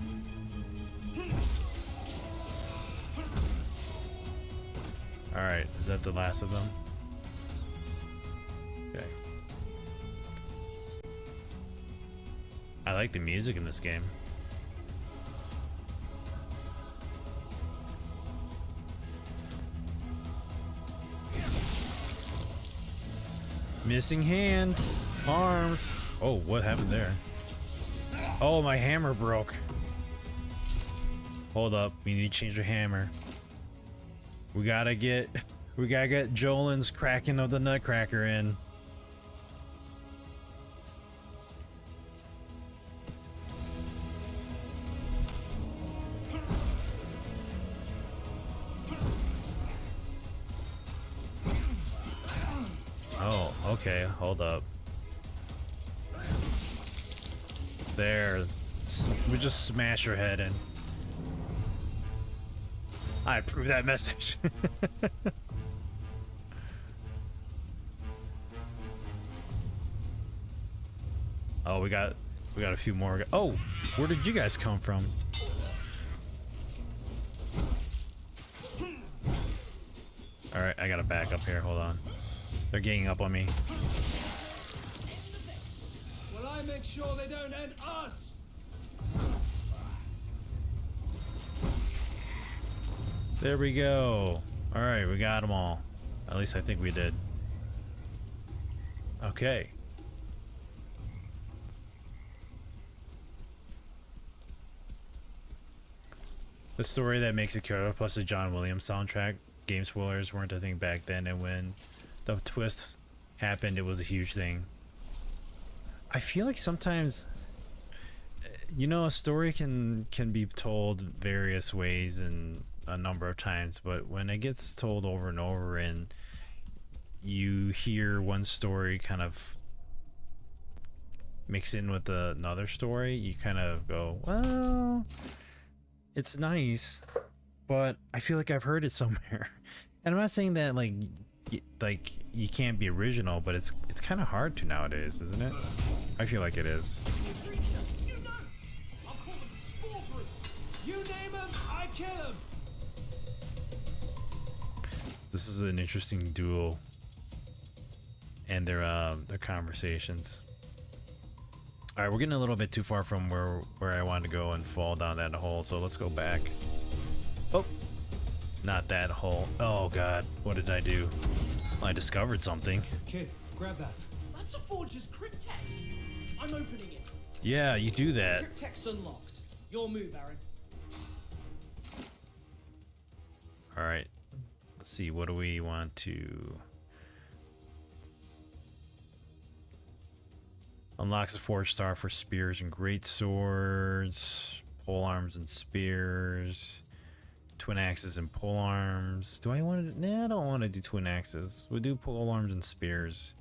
Alright, is that the last of them? Okay. I like the music in this game. Missing hands, arms. Oh, what happened there? Oh, my hammer broke. Hold up, we need to change the hammer. We gotta get Jolin's Kraken of the Nutcracker in. Oh, okay, hold up. There, we just smash her head in. I approve that message. Oh, we got a few more. Oh, where did you guys come from? All right, I gotta back up here. Hold on. They're ganging up on me. Will I make sure they don't end us? There we go. All right, we got them all. At least I think we did. Okay. The story that makes it killer, plus the John Williams soundtrack. Game spoilers weren't a thing back then, and when the twist happened, it was a huge thing. I feel like sometimes, you know, a story can be told various ways and a number of times, but when it gets told over and over and you hear one story kind of mix in with another story, you kind of go, well, it's nice, but I feel like I've heard it somewhere. And I'm not saying that like you can't be original, but it's kind of hard to nowadays, isn't it? I feel like it is. You creature, you nuts! I'll call them spore brutes. You name them, I kill them. This is an interesting duel, and their conversations. All right, we're getting a little bit too far from where I wanted to go and fall down that hole, so let's go back. Oh, not that hole. Oh God, what did I do? Well, I discovered something. Kid, grab that. That's a forger's cryptex. I'm opening it. Yeah, you do that. Cryptex unlocked. Your move, Aaron. All right, let's see. What do we want to? Unlocks a forge star for spears and great swords, pole arms and spears, twin axes and pole arms. Do I want to? Nah, I don't want to do twin axes. We'll do pole arms and spears.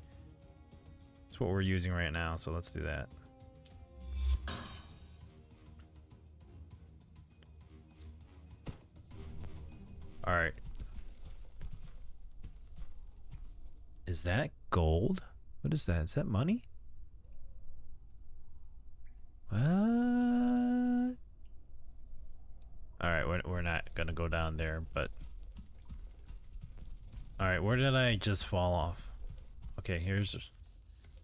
That's what we're using right now, so let's do that. All right. Is that gold? What is that? Is that money? What? Alright, we're not gonna go down there, but... Alright, where did I just fall off? Okay, here's...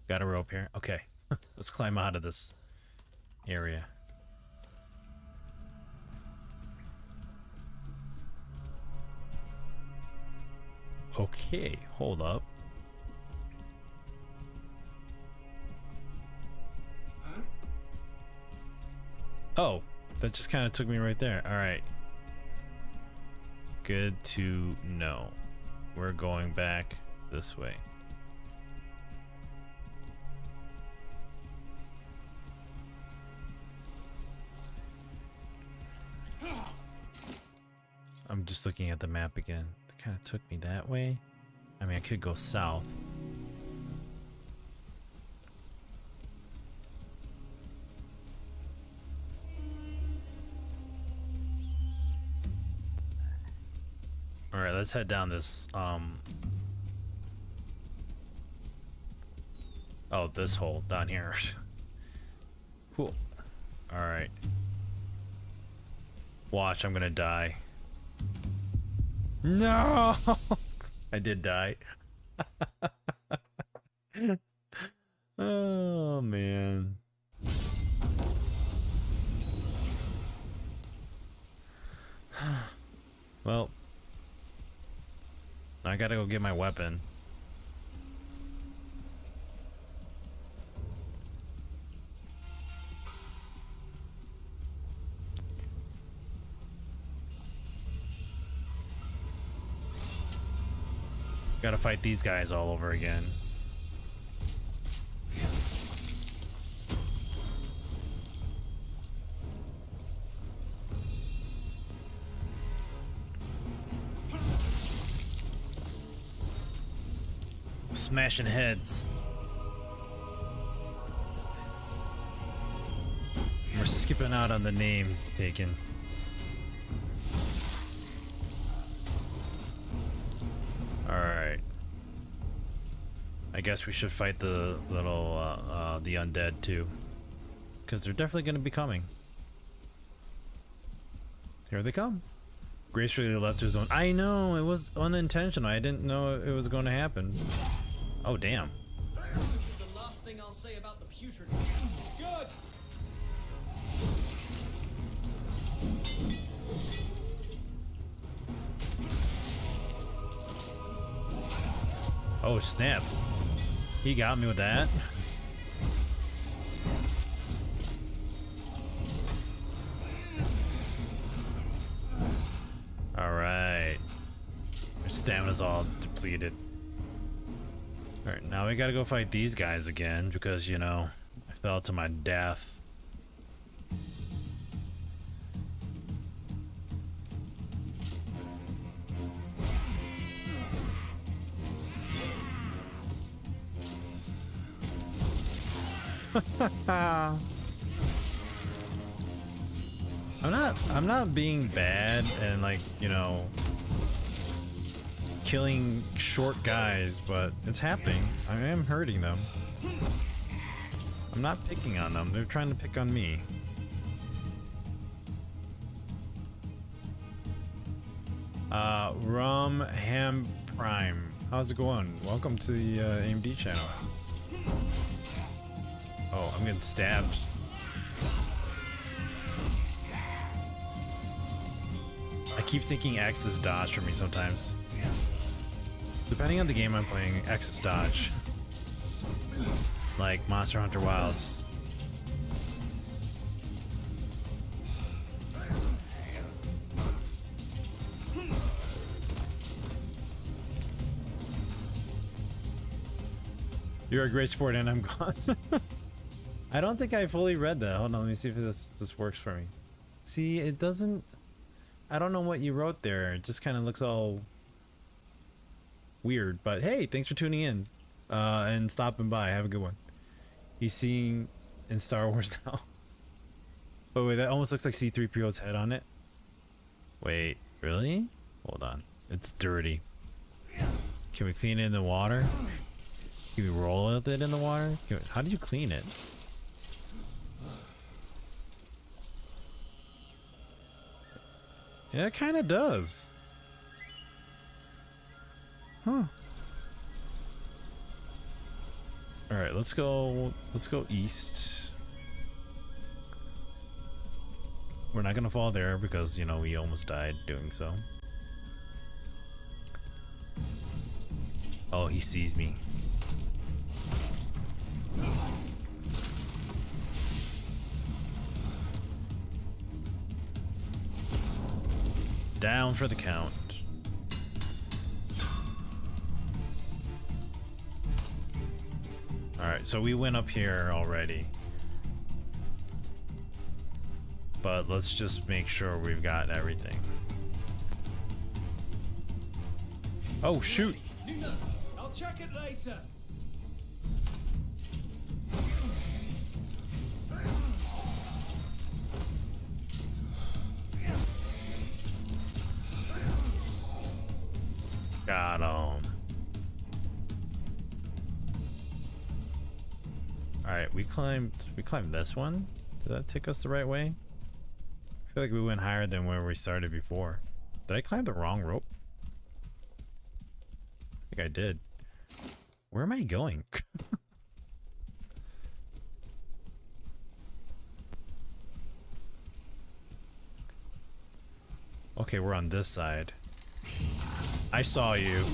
Got a rope here. Okay, let's climb out of this area. Okay, hold up. Oh, that just kind of took me right there. All right. Good to know. We're going back this way. I'm just looking at the map again. It kind of took me that way. I mean, I could go south. All right, let's head down this, oh, this hole down here. Cool. All right. Watch, I'm gonna die. No! I did die. Oh, man. Well, I gotta go get my weapon. Gotta fight these guys all over again. Smashing heads. We're skipping out on the name taken. Alright. I guess we should fight the little, the undead too. Because they're definitely going to be coming. Here they come. Gracefully left his own. I know, it was unintentional. I didn't know it was going to happen. Oh, damn. This is the last thing I'll say about the putrid ones. Good! Oh, snap. He got me with that. All right. Your stamina's all depleted. All right, now we gotta go fight these guys again because, you know, I fell to my death. I'm not being bad and, like, you know, killing short guys, but it's happening. I am hurting them. I'm not picking on them. They're trying to pick on me. Rum Ham Prime. How's it going? Welcome to the AMD channel. Oh, I'm getting stabbed. I keep thinking X is dodge for me sometimes. Depending on the game I'm playing, X is dodge. Like Monster Hunter Wilds. You're a great sport and I'm gone. I don't think I fully read that. Hold on, let me see if this works for me. See, it doesn't... I don't know what you wrote there. It just kind of looks all weird. But hey, thanks for tuning in and stopping by. Have a good one. He's seeing in Star Wars now. Oh wait, that almost looks like C-3PO's head on it. Wait, really? Hold on. It's dirty. Can we clean it in the water? Can we roll with it in the water? How do you clean it? Yeah, it kind of does. Huh. All right, let's go east. We're not gonna fall there because, you know, we almost died doing so. Oh, he sees me. Down for the count. Alright, so we went up here already. But let's just make sure we've got everything. Oh, shoot! New note. I'll check it later. Got him. Alright, we climbed this one. Did that take us the right way? I feel like we went higher than where we started before. Did I climb the wrong rope? I think I did. Where am I going? Okay, we're on this side. I saw you.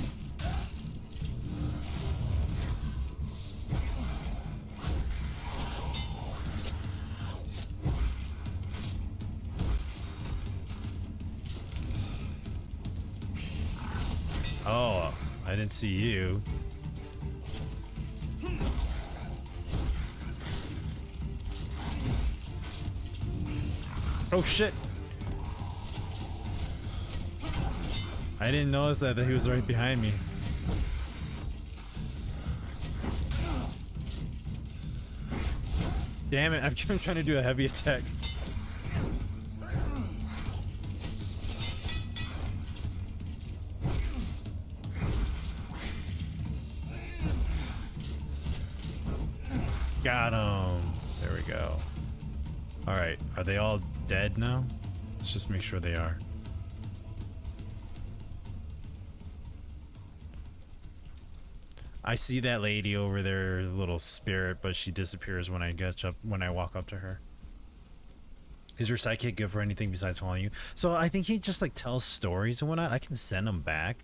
Oh, I didn't see you. Oh shit. I didn't notice that he was right behind me. Damn it, I'm trying to do a heavy attack. Got him. There we go. Alright, are they all dead now? Let's just make sure they are. I see that lady over there, little spirit, but she disappears when I walk up to her. Is your sidekick good for anything besides following you? So I think he just like tells stories and whatnot. I can send him back.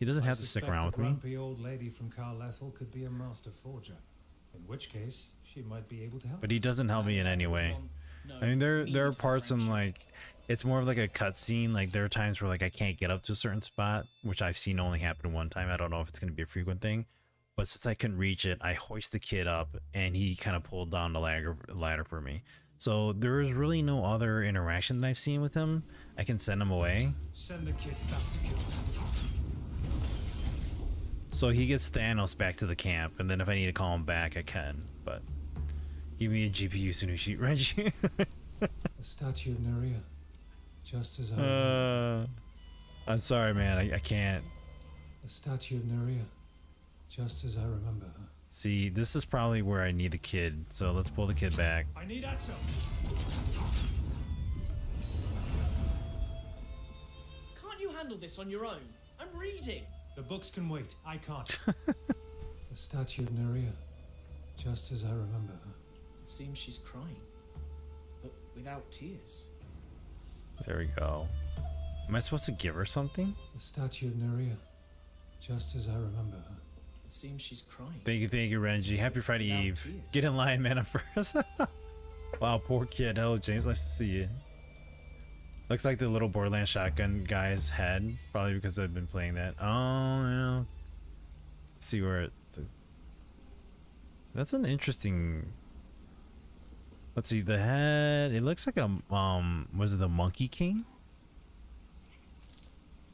He doesn't I have to stick suspect around the with me. grumpy old lady from Carlethel could be a master forger, in which case she might be able to help. But he doesn't help me in any way. I mean, there are parts in like, it's more of like a cutscene. Like there are times where like I can't get up to a certain spot, which I've seen only happen one time. I don't know if it's going to be a frequent thing, but since I couldn't reach it, I hoist the kid up and he kind of pulled down the ladder for me. So there is really no other interaction that I've seen with him. I can send him away. Send the kid back to kill. So he gets Thanos back to the camp, and then if I need to call him back, I can. But give me a GPU Sunushi, Reggie. The statue of Nerea, just as I remember. I'm sorry, man. I can't. The statue of Nerea, just as I remember her. See, this is probably where I need the kid. So let's pull the kid back. I need answer. Can't you handle this on your own? I'm reading. The books can wait. I can't. The statue of Nerea, just as I remember her. It seems she's crying, but without tears. There we go. Am I supposed to give her something? The statue of Nerea, just as I remember her. It seems she's crying. Thank you, Renji. Happy Friday Without Eve. tears. Get in line, man. I'm first. Wow, poor kid. Hello, James. Nice to see you. Looks like the little Borderlands shotgun guy's head. Probably because I've been playing that. Oh, yeah. Let's see where it... That's an interesting... Let's see, the head... It looks like a... Was it the Monkey King?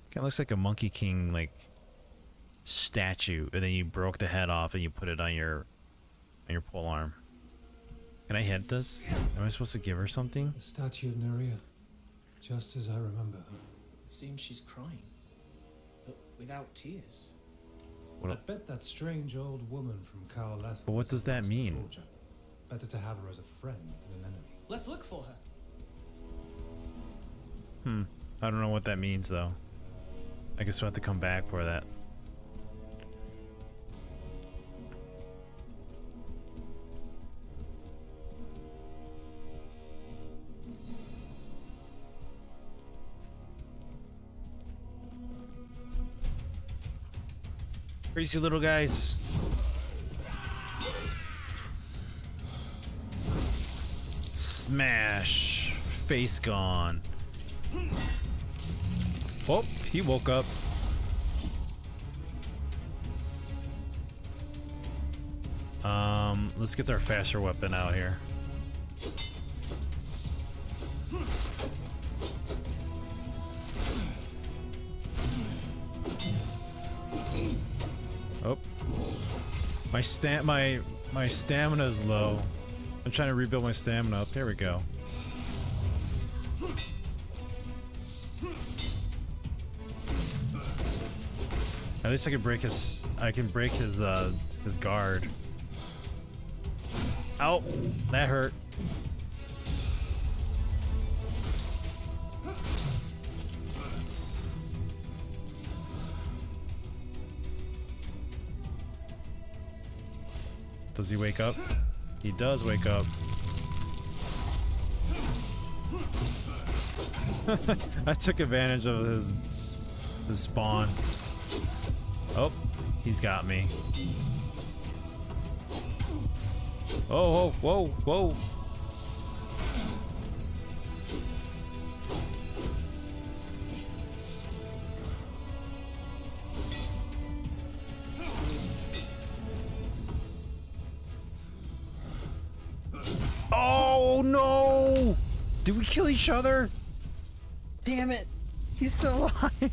Kind of looks like a Monkey King, like... statue. And then you broke the head off and you put it on your pole arm. Can I hit this? Am I supposed to give her something? The statue of Nerea, just as I remember her. It seems she's crying, but without tears. What- I bet that strange old woman from Carlethel. But what is does a that master mean? forger. Better to have her as a friend than an enemy. Let's look for her. I don't know what that means though. I guess we'll have to come back for that. Crazy little guys. Smash. Face gone. Oh, he woke up. Let's get our faster weapon out here. Oh. My stamina's low. I'm trying to rebuild my stamina up. Here we go. At least I can break his his guard. Ow, that hurt. Does he wake up? He does wake up. I took advantage of his spawn. Oh, he's got me. Oh, whoa, whoa. Oh no! Did we kill each other? Damn it! He's still alive.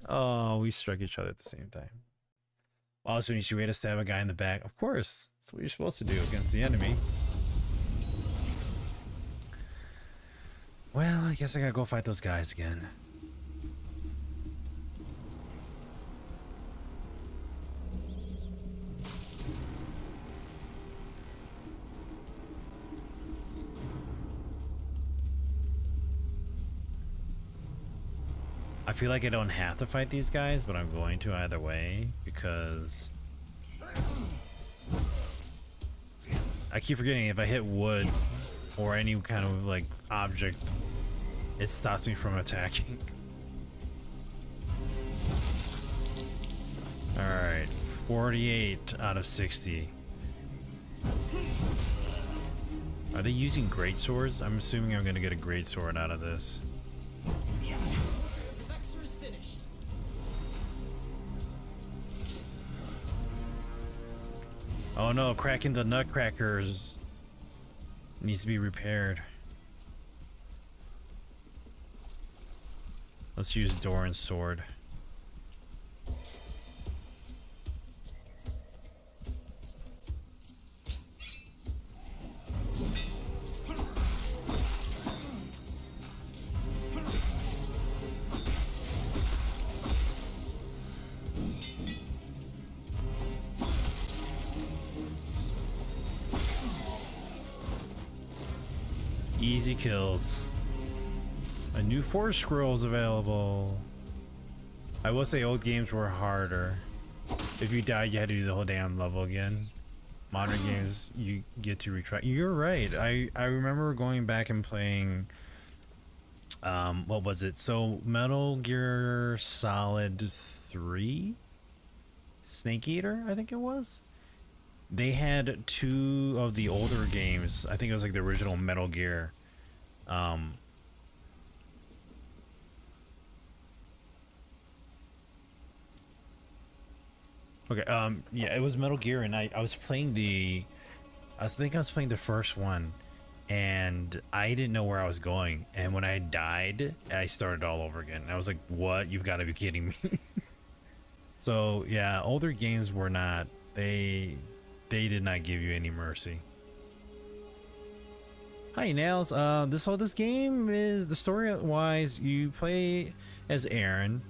Oh, we struck each other at the same time. Wow, so you way to stab a guy in the back. Of course, that's what you're supposed to do against the enemy. Well, I guess I gotta go fight those guys again. I feel like I don't have to fight these guys, but I'm going to either way because I keep forgetting if I hit wood or any kind of like object, it stops me from attacking. 48 out of 60. Are they using great swords? I'm assuming I'm gonna get a great sword out of this. The Vexor is finished. Oh no, cracking the nutcrackers needs to be repaired. Let's use Doran's sword. Easy kills. A new Force Scroll is available. I will say old games were harder. If you died, you had to do the whole damn level again. Modern games, you get to retry. You're right. I remember going back and playing. What was it? So Metal Gear Solid 3, Snake Eater, I think it was. They had two of the older games. I think it was like the original Metal Gear. Okay, yeah, it was Metal Gear, and I was playing I think I was playing the first one, and I didn't know where I was going, and when I died, I started all over again. I was like, what? You've got to be kidding me. So, yeah, older games were not, they did not give you any mercy. Hi, Nails. This game is, the story-wise, you play as Aaron,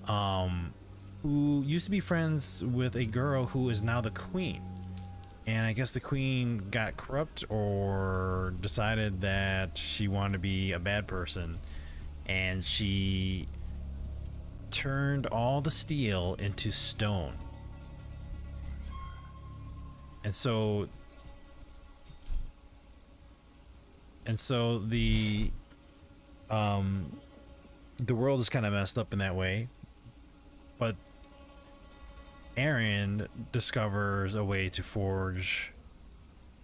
who used to be friends with a girl who is now the queen. And I guess the queen got corrupt or decided that she wanted to be a bad person, and she turned all the steel into stone. And so the world is kind of messed up in that way, but Aaron discovers a way to forge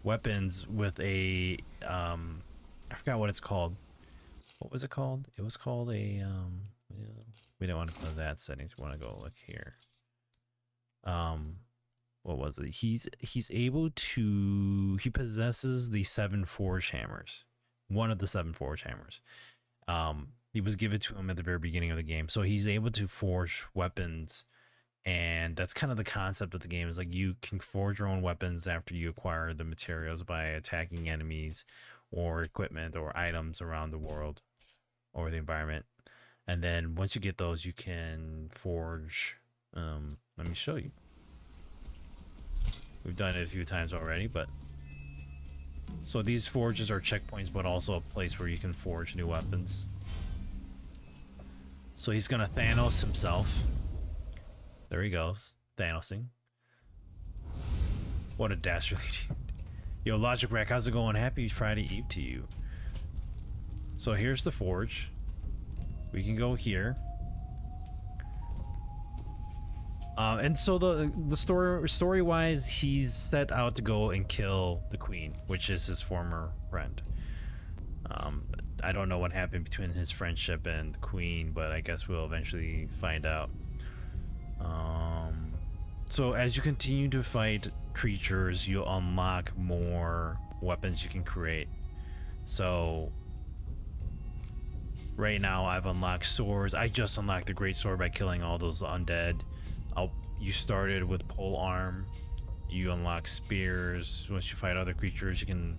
weapons with a I forgot what it's called. What was it called? It was called a we don't want to go to that settings. We want to go look here. What was it? He's able to, he possesses the 7 forge hammers. One of the 7 forge hammers. He was given to him at the very beginning of the game. So he's able to forge weapons, and that's kind of the concept of the game, is like you can forge your own weapons after you acquire the materials by attacking enemies or equipment or items around the world or the environment. And then once you get those, you can forge, let me show you. We've done it a few times already, but so these forges are checkpoints, but also a place where you can forge new weapons. So he's gonna Thanos himself. There he goes, Thanosing. What a dastardly dude. Yo, Logic Rack, how's it going? Happy Friday Eve to you. So here's the forge. We can go here. And so the story wise, he's set out to go and kill the queen, which is his former friend. I don't know what happened between his friendship and the queen, but I guess we'll eventually find out. So as you continue to fight creatures, you'll unlock more weapons you can create. So right now I've unlocked swords. I just unlocked the great sword by killing all those undead. You started with pole arm. You unlock spears. Once you fight other creatures, you can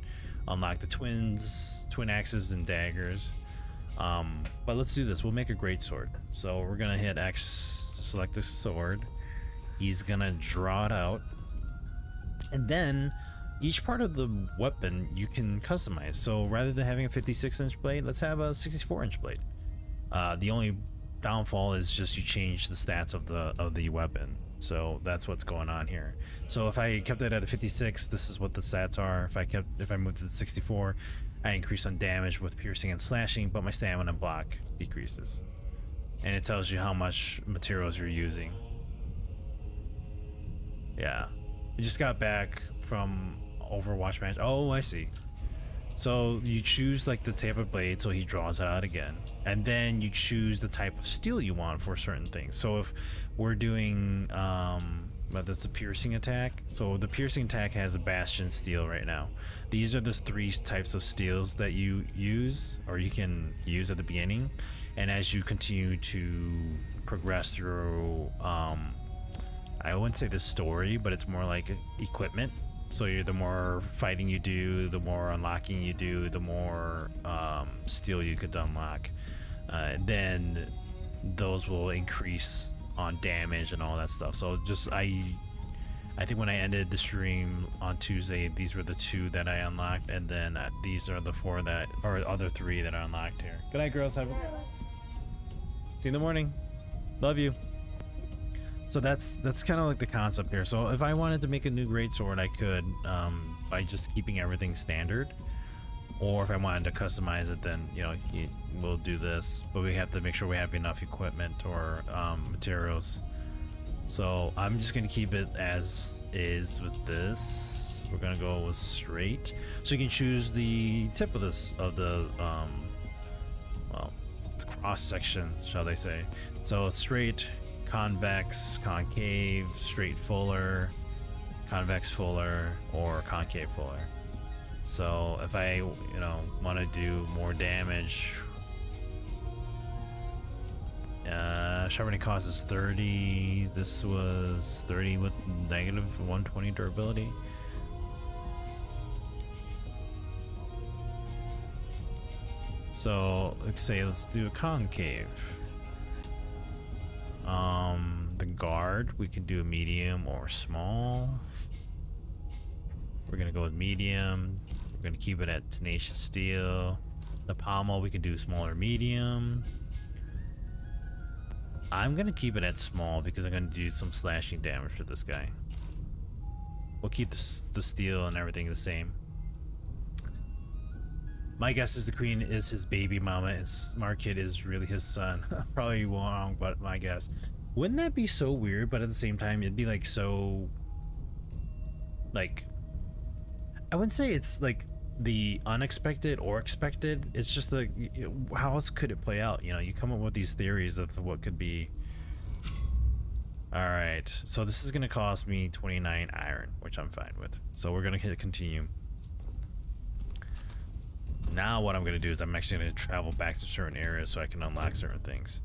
unlock the twin axes and daggers. But let's do this. We'll make a great sword. So we're gonna hit X to select the sword. He's gonna draw it out, and then each part of the weapon you can customize. So rather than having a 56-inch blade, let's have a 64-inch blade. The only downfall is just you change the stats of the weapon. So that's what's going on here. So if I kept it at a 56, this is what the stats are. If I moved to the 64, I increase on damage with piercing and slashing, but my stamina block decreases. And it tells you how much materials you're using. Yeah. You just got back from Overwatch match. Oh, I see. So you choose like the type of blade, so he draws it out again, and then you choose the type of steel you want for certain things. So if we're doing but that's a piercing attack, so the piercing attack has a bastion steel right now. These are the 3 types of steels that you use, or you can use at the beginning, and as you continue to progress through I wouldn't say the story, but it's more like equipment. So the more fighting you do, the more unlocking you do, the more steel you could unlock. Then those will increase on damage and all that stuff. So just I think when I ended the stream on Tuesday, these were the 2 that I unlocked, and then these are the 4 that, or other 3 that are unlocked here. Good night, girls. Have a see you in the morning. Love you. So that's kind of like the concept here. So if I wanted to make a new greatsword, I could by just keeping everything standard, or if I wanted to customize it, then we'll do this. But we have to make sure we have enough equipment or materials. So I'm just gonna keep it as is with this. We're gonna go with straight. So you can choose the tip of this the cross section, shall they say. So straight, convex, concave, straight fuller, convex fuller, or concave fuller. So if I want to do more damage, sharpening cost is 30. This was 30 with negative 120 durability. So let's say let's do a concave. The guard, we can do a medium or small. We're gonna go with medium. We're gonna keep it at tenacious steel. The pommel, we can do small or medium. I'm gonna keep it at small because I'm gonna do some slashing damage for this guy. We'll keep the steel and everything the same. My guess is the queen is his baby mama and Smart Kid is really his son. Probably wrong, but my guess. Wouldn't that be so weird? But at the same time, it'd be like so, like, I wouldn't say it's like the unexpected or expected. It's just like, how else could it play out? You come up with these theories of what could be. All right, so this is gonna cost me 29 iron, which I'm fine with. So we're gonna hit continue. Now what I'm going to do is I'm actually going to travel back to certain areas so I can unlock certain things.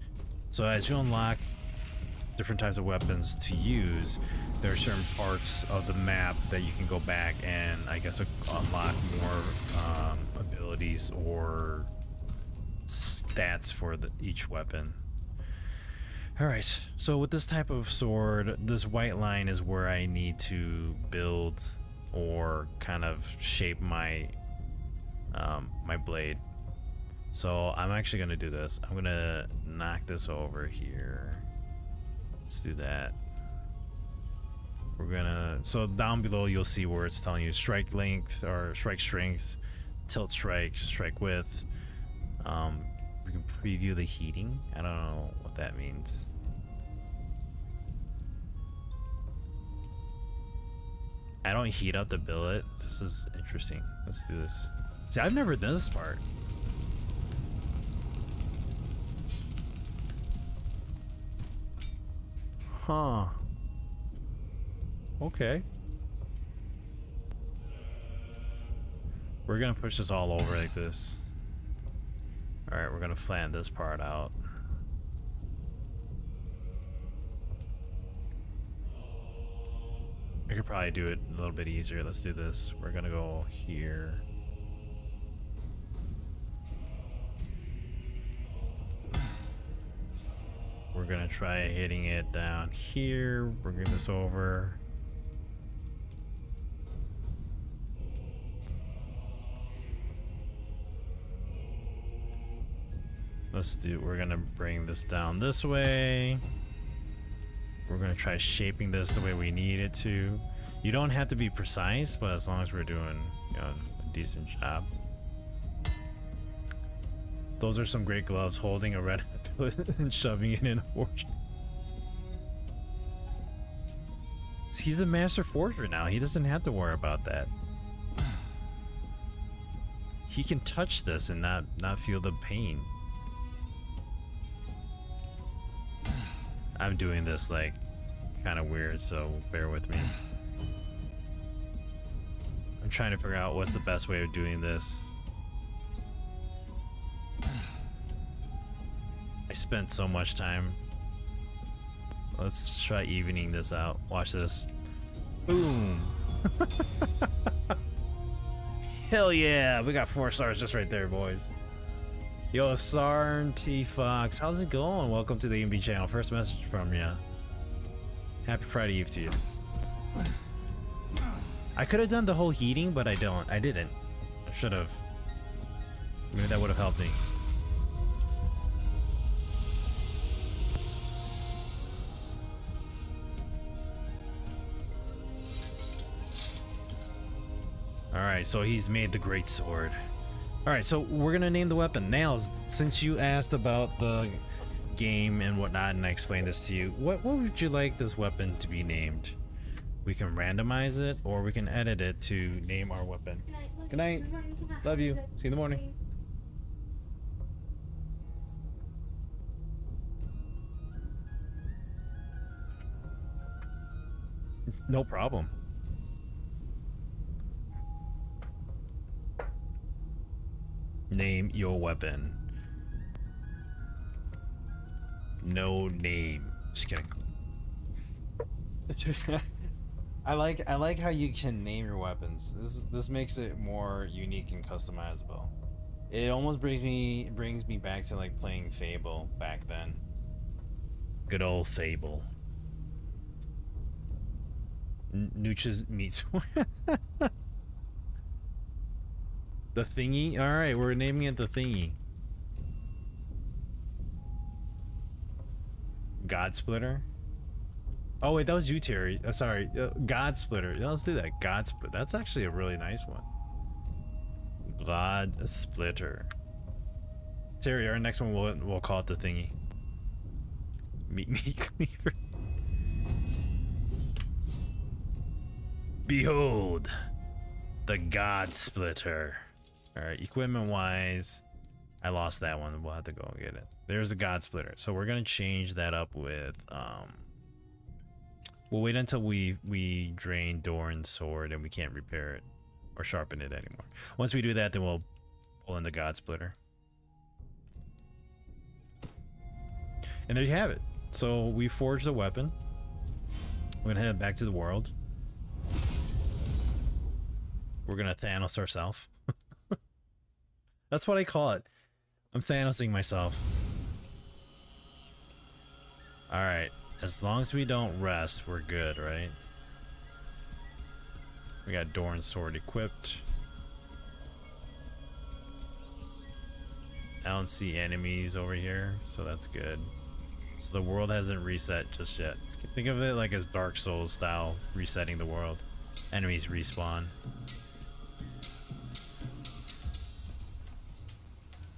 So as you unlock different types of weapons to use, there are certain parts of the map that you can go back and I guess unlock more abilities or stats for each weapon. Alright, so with this type of sword, this white line is where I need to build or kind of shape my my blade. So I'm actually gonna do this. I'm gonna knock this over here. Let's do that. We're gonna, so down below you'll see where it's telling you strike length or strike strength, tilt strike, strike width. We can preview the heating. I don't know what that means. I don't heat up the billet. This is interesting. Let's do this. See, I've never done this part. Huh. Okay. We're gonna push this all over like this. Alright, we're gonna flatten this part out. I could probably do it a little bit easier. Let's do this. We're gonna go here. We're gonna try hitting it down here. Bring this over. We're gonna bring this down this way. We're gonna try shaping this the way we need it to. You don't have to be precise, but as long as we're doing, a decent job. Those are some great gloves, holding a red and shoving it in a forge. He's a master forger now. He doesn't have to worry about that. He can touch this and not feel the pain. I'm doing this like kind of weird, so bear with me. I'm trying to figure out what's the best way of doing this. I spent so much time. Let's try evening this out. Watch this. Boom. Hell yeah, we got 4 stars just right there, boys. Yo, Sarn T Fox, how's it going? Welcome to the EMB channel. First message from ya. Happy Friday Eve to you. I could have done the whole heating, but I didn't. I should have. Maybe that would have helped me. Alright, so he's made the great sword. Alright, so we're gonna name the weapon. Nails, since you asked about the game and whatnot and I explained this to you, what would you like this weapon to be named? We can randomize it or we can edit it to name our weapon. Good night. Love you. See you in the morning. No problem. Name your weapon. No name. Just kidding. I like how you can name your weapons. This makes it more unique and customizable. It almost brings me back to like playing Fable back then. Good old Fable. Nooch's meats. The thingy? Alright, we're naming it the thingy. God Splitter? Oh wait, that was you, Terry. Sorry, God Splitter. Yeah, let's do that. God Splitter. That's actually a really nice one. God Splitter. Terry, our next one we'll call it the thingy. Meat cleaver. Behold, the God Splitter. All right, equipment wise, I lost that one. We'll have to go and get it. There's a God Splitter. So we're gonna change that up with we'll wait until we drain Doran's sword and we can't repair it or sharpen it anymore. Once we do that, then we'll pull in the God Splitter. And there you have it. So we forged a weapon. We're gonna head back to the world. We're gonna Thanos ourselves. That's what I call it. I'm Thanosing myself. Alright. As long as we don't rest, we're good, right? We got Doran's sword equipped. I don't see enemies over here, so that's good. So the world hasn't reset just yet. Think of it like as Dark Souls style, resetting the world. Enemies respawn.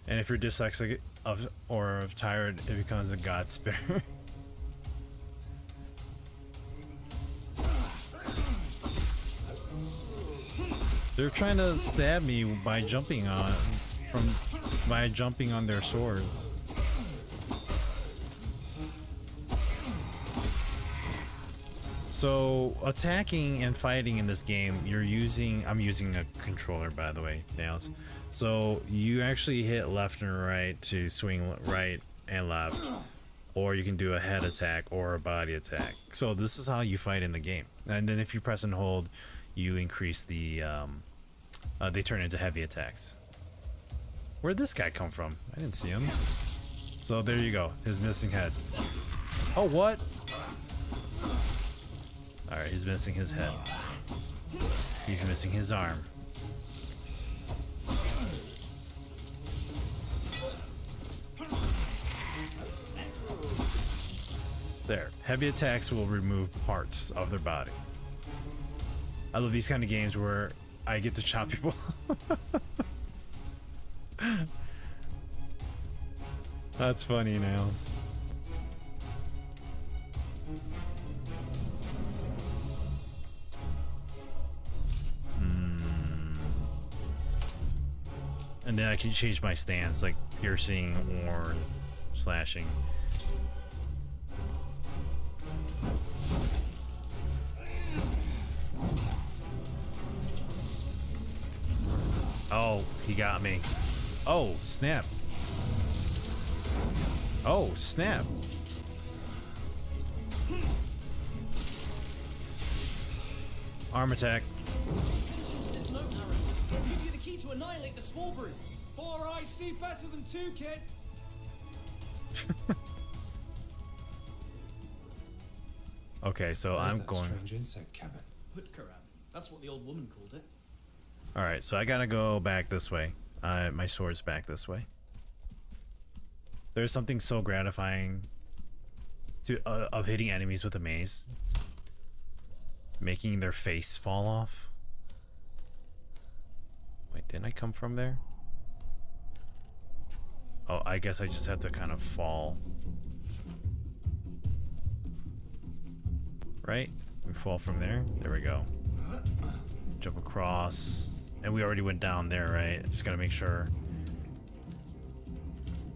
And if you're dyslexic or tired, it becomes a God Splitter. They're trying to stab me by jumping on their swords. So attacking and fighting in this game, I'm using a controller, by the way, Nails. So you actually hit left and right to swing right and left, or you can do a head attack or a body attack. So this is how you fight in the game. And then if you press and hold, you increase the they turn into heavy attacks. Where'd this guy come from? I didn't see him. So there you go, his missing head. Oh, what? Alright, he's missing his head. He's missing his arm. There. Heavy attacks will remove parts of their body. I love these kind of games where I get to chop people. That's funny, Nails. And then I can change my stance, like piercing or slashing. Oh, he got me. Oh, snap. Oh, snap. Arm attack. Attention to this note, Aaron. It'll give you the key to annihilate the small brutes. 4 eyes see better than 2, kid. Okay, so Where's I'm that going. strange insect cabin. Hutkarab. That's what the old woman called it. All right, so I gotta go back this way. My sword's back this way. There's something so gratifying to of hitting enemies with a mace, making their face fall off. Wait, didn't I come from there? Oh, I guess I just had to kind of fall. Right? We fall from there. There we go. Jump across. And we already went down there, right? Just gotta make sure.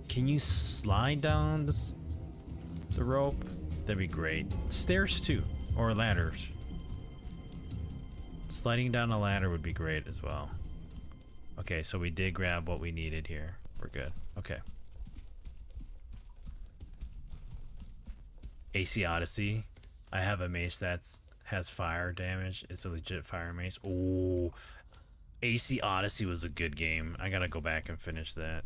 Can you slide down the rope? That'd be great. Stairs too, or ladders. Sliding down a ladder would be great as well. Okay, so we did grab what we needed here. We're good. Okay. AC Odyssey. I have a mace that has fire damage. It's a legit fire mace. Oh, AC Odyssey was a good game. I gotta go back and finish that.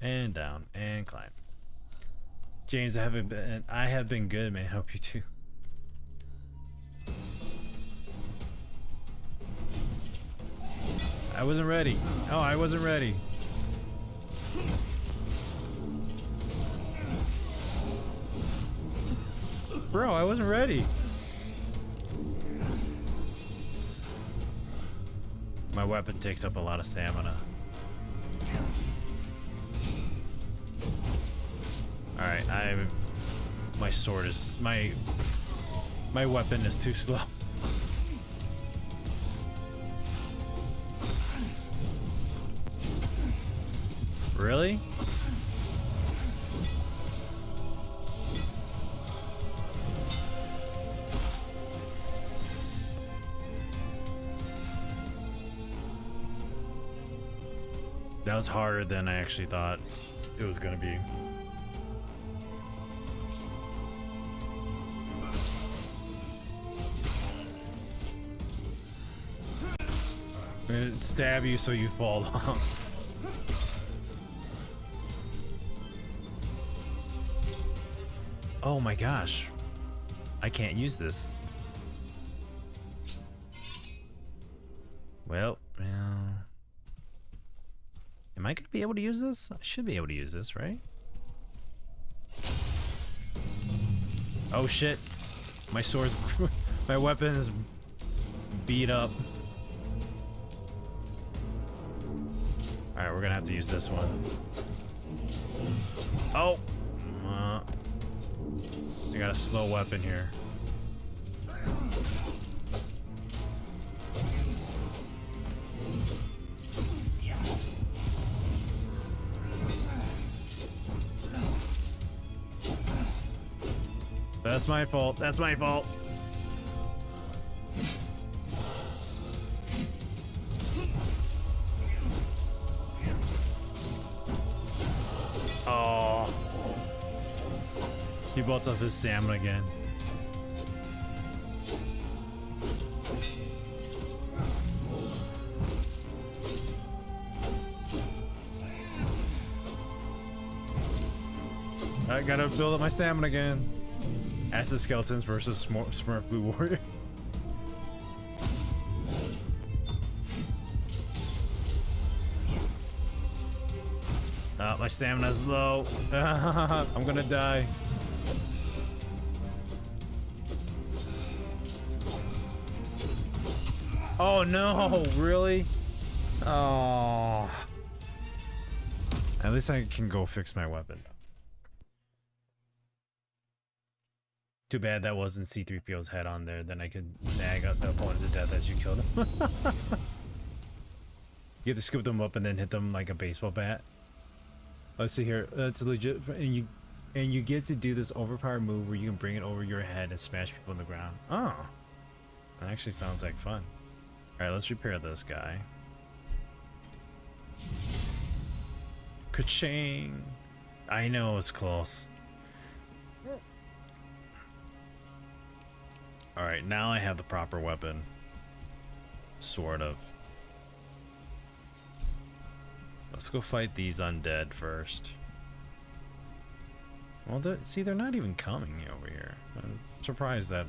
And down and climb. James, I have been good, man. Hope you too. I wasn't ready. Oh, I wasn't ready. Bro, I wasn't ready. My weapon takes up a lot of stamina. Alright, my sword is my weapon is too slow. Really? That was harder than I actually thought it was gonna be. I'm gonna stab you so you fall off. Oh my gosh. I can't use this. Well, am I gonna be able to use this? I should be able to use this, right? Oh shit. My sword's my weapon is beat up. Alright, we're gonna have to use this one. Oh! I got a slow weapon here. That's my fault. That's my fault. Oh. He built up his stamina again. I gotta build up my stamina again. Acid Skeletons versus Smurf Blue Warrior. My stamina's low. I'm gonna die. Oh no, really? Oh. At least I can go fix my weapon. Too bad that wasn't C-3PO's head on there. Then I could nag out the opponent to death as you killed him. You have to scoop them up and then hit them like a baseball bat. Let's see here. That's legit. And you get to do this overpowered move where you can bring it over your head and smash people on the ground. Oh, that actually sounds like fun. All right, let's repair this guy. Ka-ching! I know it's close. All right, now I have the proper weapon. Sort of. Let's go fight these undead first. Well, see, they're not even coming over here. I'm surprised that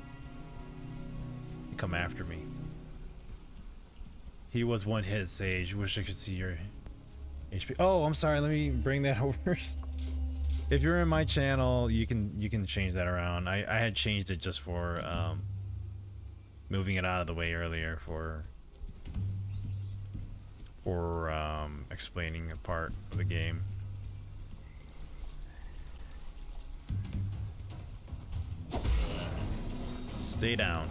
they come after me. He was one hit, Sage. Wish I could see your HP. Oh, I'm sorry. Let me bring that over. If you're in my channel, you can change that around. I had changed it just for moving it out of the way earlier for explaining a part of the game. Stay down.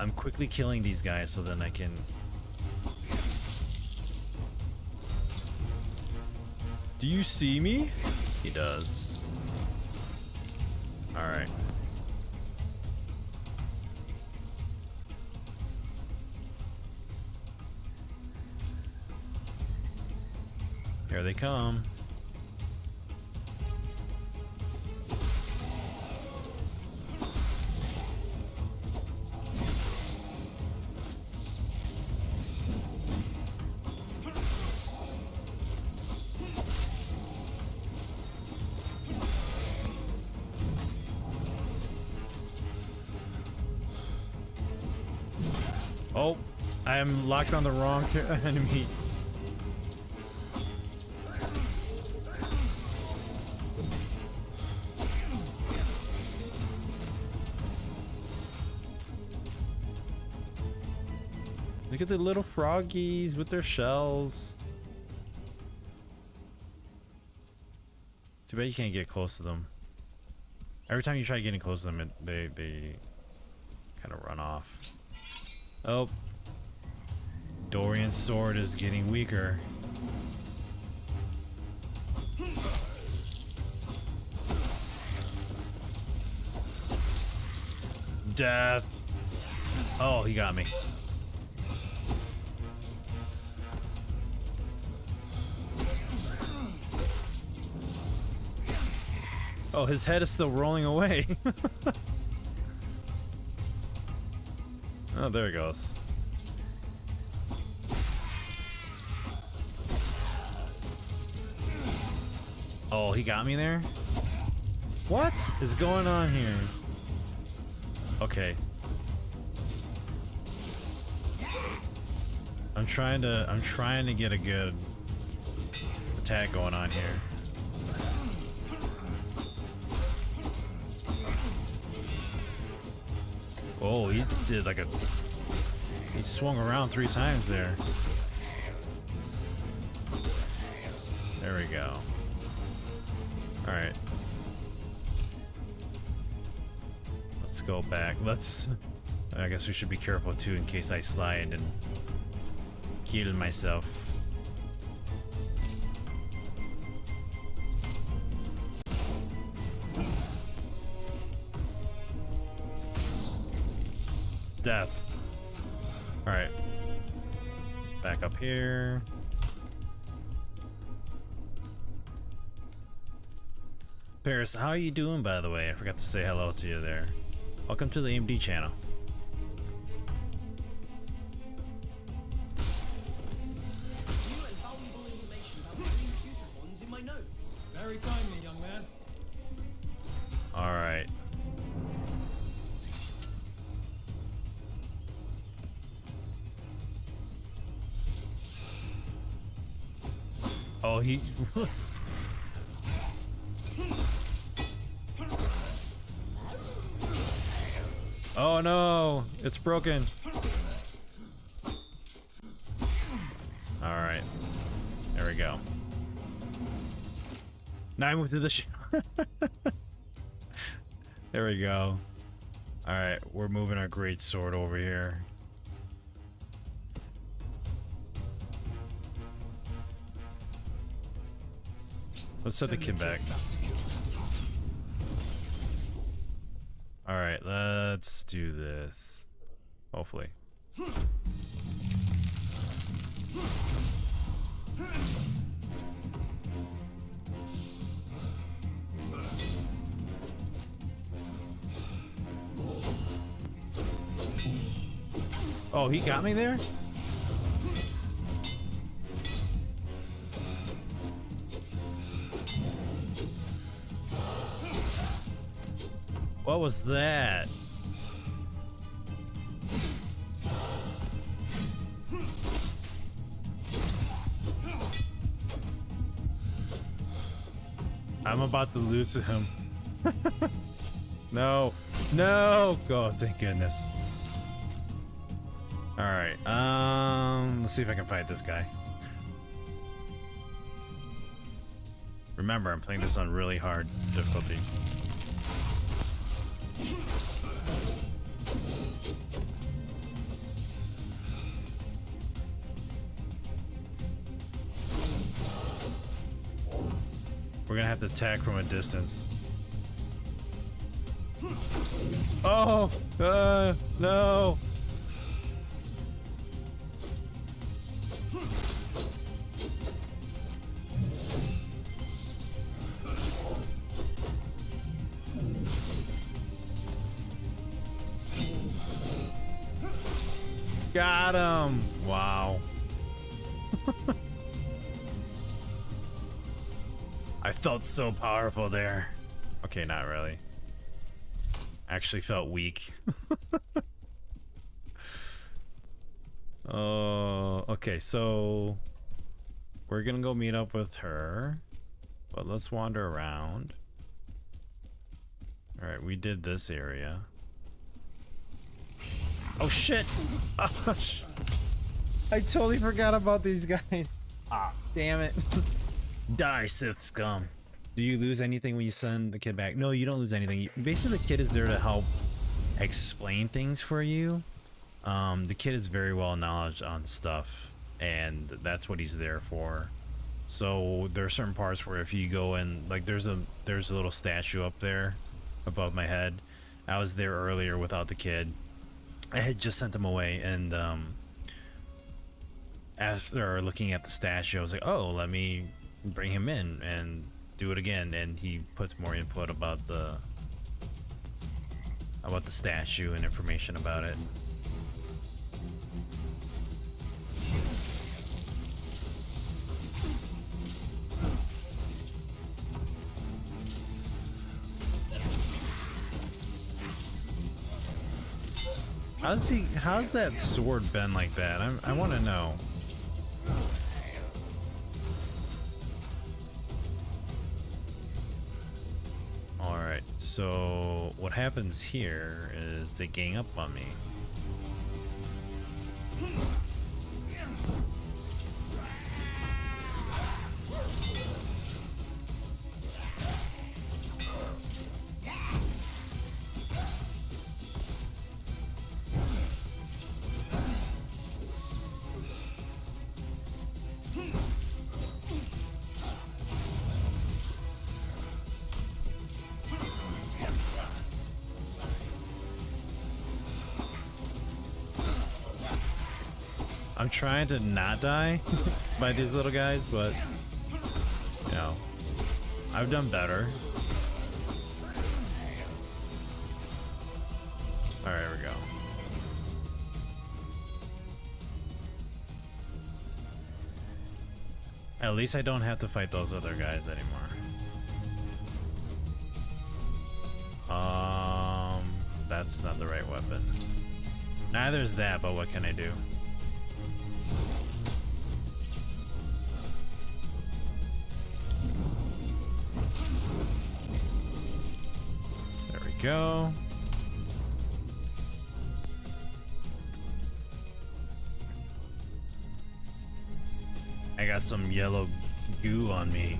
I'm quickly killing these guys so then I can... Do you see me? He does. Alright. Here they come. Oh, I am locked on the wrong enemy. Look at the little froggies with their shells. Too bad you can't get close to them. Every time you try getting close to them, they kind of run off. Oh, Dorian's sword is getting weaker. Death. Oh, he got me. Oh, his head is still rolling away. Oh, there it goes. Oh, he got me there? What is going on here? Okay. I'm trying to get a good attack going on here. Oh, he did like he swung around 3 times there. There we go. All right. Let's go back. I guess we should be careful too in case I slide and kill myself. Death. All right. Back up here. Paris, how are you doing, by the way? I forgot to say hello to you there. Welcome to the AMD channel. New and valuable information about the green putrid ones in my notes. Very timely, young man. All right. Oh, he... Oh no, it's broken. All right, there we go. Now I move to the there we go. Alright, we're moving our great sword over here. Let's set the kid back. Alright, let's do this. Hopefully. Oh, he got me there? What was that? I'm about to lose to him. No. No! Oh, thank goodness. Alright, let's see if I can fight this guy. Remember, I'm playing this on really hard difficulty. We're gonna have to attack from a distance. Oh! No! Got him! Wow. I felt so powerful there. Okay, not really. Actually felt weak. Oh, okay, so we're gonna go meet up with her, but let's wander around. All right, we did this area. Oh shit! I totally forgot about these guys. Ah, damn it. Die, Sith scum. Do you lose anything when you send the kid back? No, you don't lose anything. Basically, the kid is there to help explain things for you. The kid is very well knowledge on stuff, and that's what he's there for. So there are certain parts where if you go in, like there's a little statue up there above my head. I was there earlier without the kid. I had just sent him away, and after looking at the statue, I was like, oh, let me bring him in and do it again. And he puts more input about the statue and information about it. How's that sword been like that? I want to know. All right, so what happens here is they gang up on me. I'm trying to not die by these little guys, but you know, I've done better. All right, here we go. At least I don't have to fight those other guys anymore. That's not the right weapon. Neither is that, but what can I do? There we go. I got some yellow goo on me.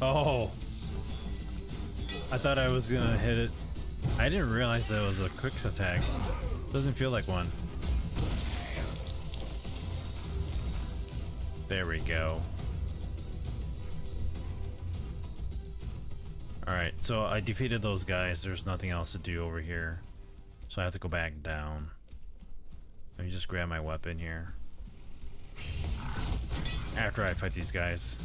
Oh. I thought I was gonna hit it. I didn't realize that was a quick attack. Doesn't feel like one. There we go. Alright, so I defeated those guys. There's nothing else to do over here. So I have to go back down. Let me just grab my weapon here. After I fight these guys.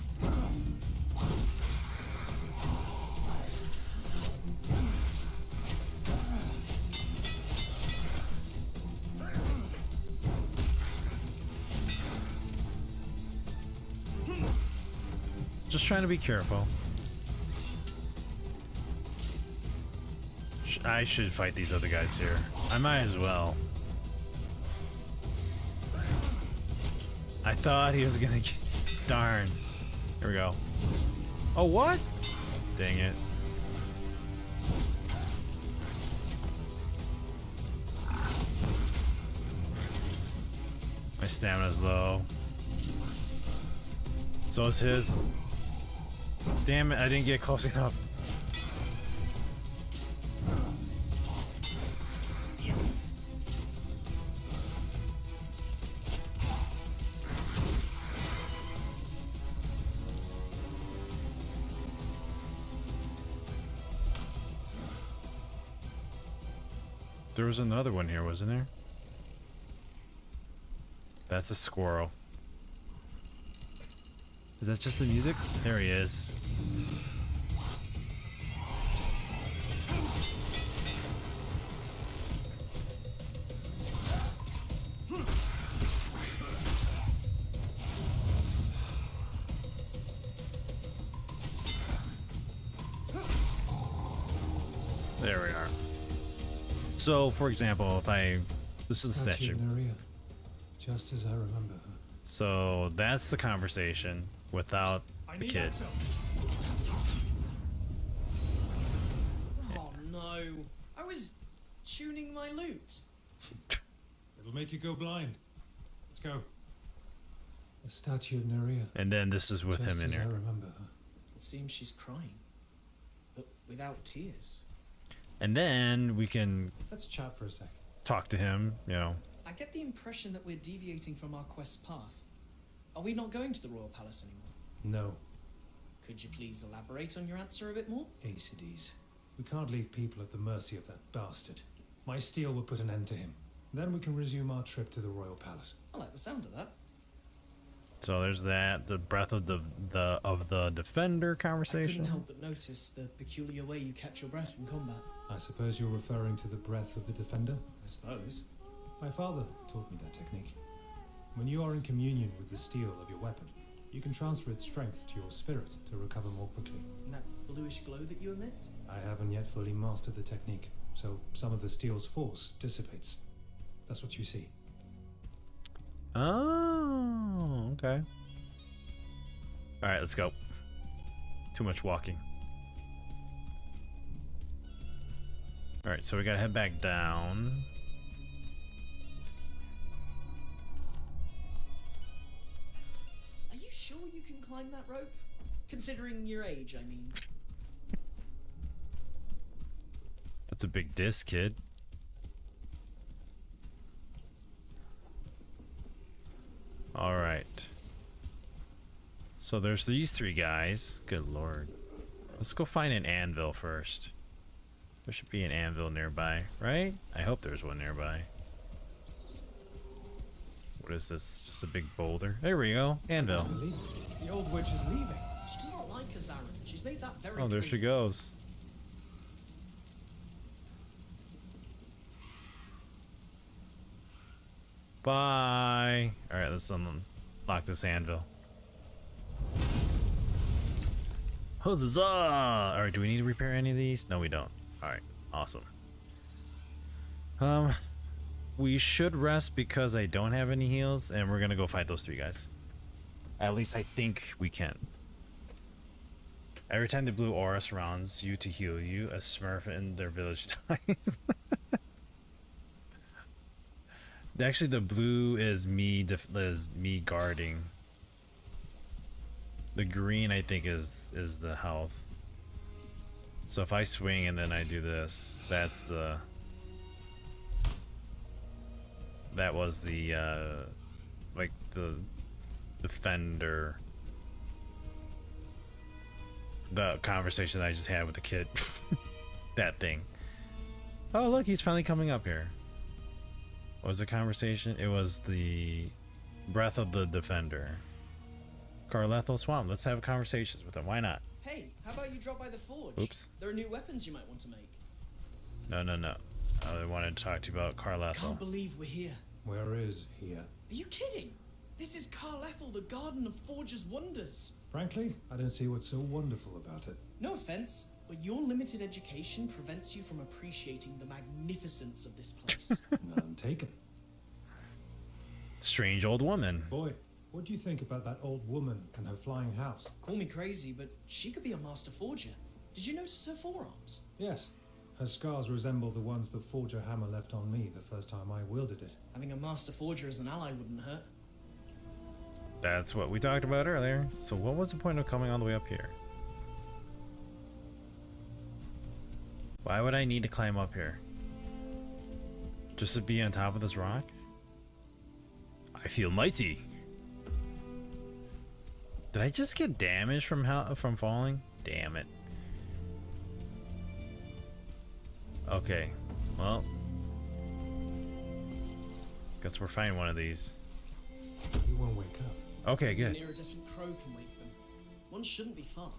Just trying to be careful. I should fight these other guys here. I might as well. I thought he was gonna get... Darn. Here we go. Oh, what? Dang it. My stamina's low. So is his. Damn it, I didn't get close enough. There was another one here, wasn't there? That's a squirrel. Is that just the music? There he is. There we are. So, for example, if I... This is the statue. Neria, just as I remember her. So, that's the conversation without the kid. Oh no. I was tuning my lute. It'll make you go blind. Let's go. The statue of Neria. And then this is with him in I here. remember her. It seems she's crying, but without tears. And then we can Let's chat for a sec. talk to him, you know. I get the impression that we're deviating from our quest path. Are we not going to the Royal Palace anymore? No, Could you please elaborate on your answer a bit more? Acides. We can't leave people at the mercy of that bastard. My steel will put an end to him. Then we can resume our trip to the Royal Palace. I like the sound of that. So there's that, the breath of the defender I conversation. couldn't help but notice the peculiar way you catch your breath in combat. I suppose you're referring to the breath of the defender? I suppose. My father taught me that technique. When you are in communion with the steel of your weapon, you can transfer its strength to your spirit to recover more quickly. And that bluish glow that you emit? I haven't yet fully mastered the technique, so some of the steel's force dissipates. That's what you see. Oh, okay. All right, let's go. Too much walking. All right, so we gotta head back down. Are you sure you can climb that rope? Considering your age, I mean. That's a big disc, kid. All right. So there's these three guys. Good lord. Let's go find an anvil first. There should be an anvil nearby, right? I hope there's one nearby. What is this? Just a big boulder? There we go. Anvil. Believe it. The old witch is leaving. She doesn't like us, Aaron. She's made that very Oh, there clear. she goes. Bye. All right, let's unlock this anvil. Huzzah! All right, do we need to repair any of these? No, we don't. All right, awesome. We should rest because I don't have any heals, and we're gonna go fight those three guys. At least I think we can. Every time the blue aura surrounds you to heal you, a Smurf in their village dies. Actually, the blue is me guarding. The green, I think, is the health. So if I swing and then I do this, that's the... That was the, like, the defender. The conversation that I just had with the kid. That thing. Oh, look, he's finally coming up here. What was the conversation? It was the breath of the defender. Carlethal Swamp. Let's have conversations with him. Why not? Hey, how about you drop by the forge? Oops. There are new weapons you might want to make. No, no, no. I wanted to talk to you about Carlethal. Can't believe we're here. Where is here? Are you kidding? This is Carlethal, the Garden of Forge's Wonders. Frankly, I don't see what's so wonderful about it. No offense, but your limited education prevents you from appreciating the magnificence of this place. None taken. Strange old woman. Boy, what do you think about that old woman and her flying house? Call me crazy, but she could be a master forger. Did you notice her forearms? Yes. Her scars resemble the ones the forger hammer left on me the first time I wielded it. Having a master forger as an ally wouldn't hurt. That's what we talked about earlier. So what was the point of coming all the way up here? Why would I need to climb up here? Just to be on top of this rock? I feel mighty. Did I just get damaged from falling? Damn it. Okay, well, guess we're finding one of these. He won't wake up. Okay, good. An iridescent crow can wake them. One shouldn't be far.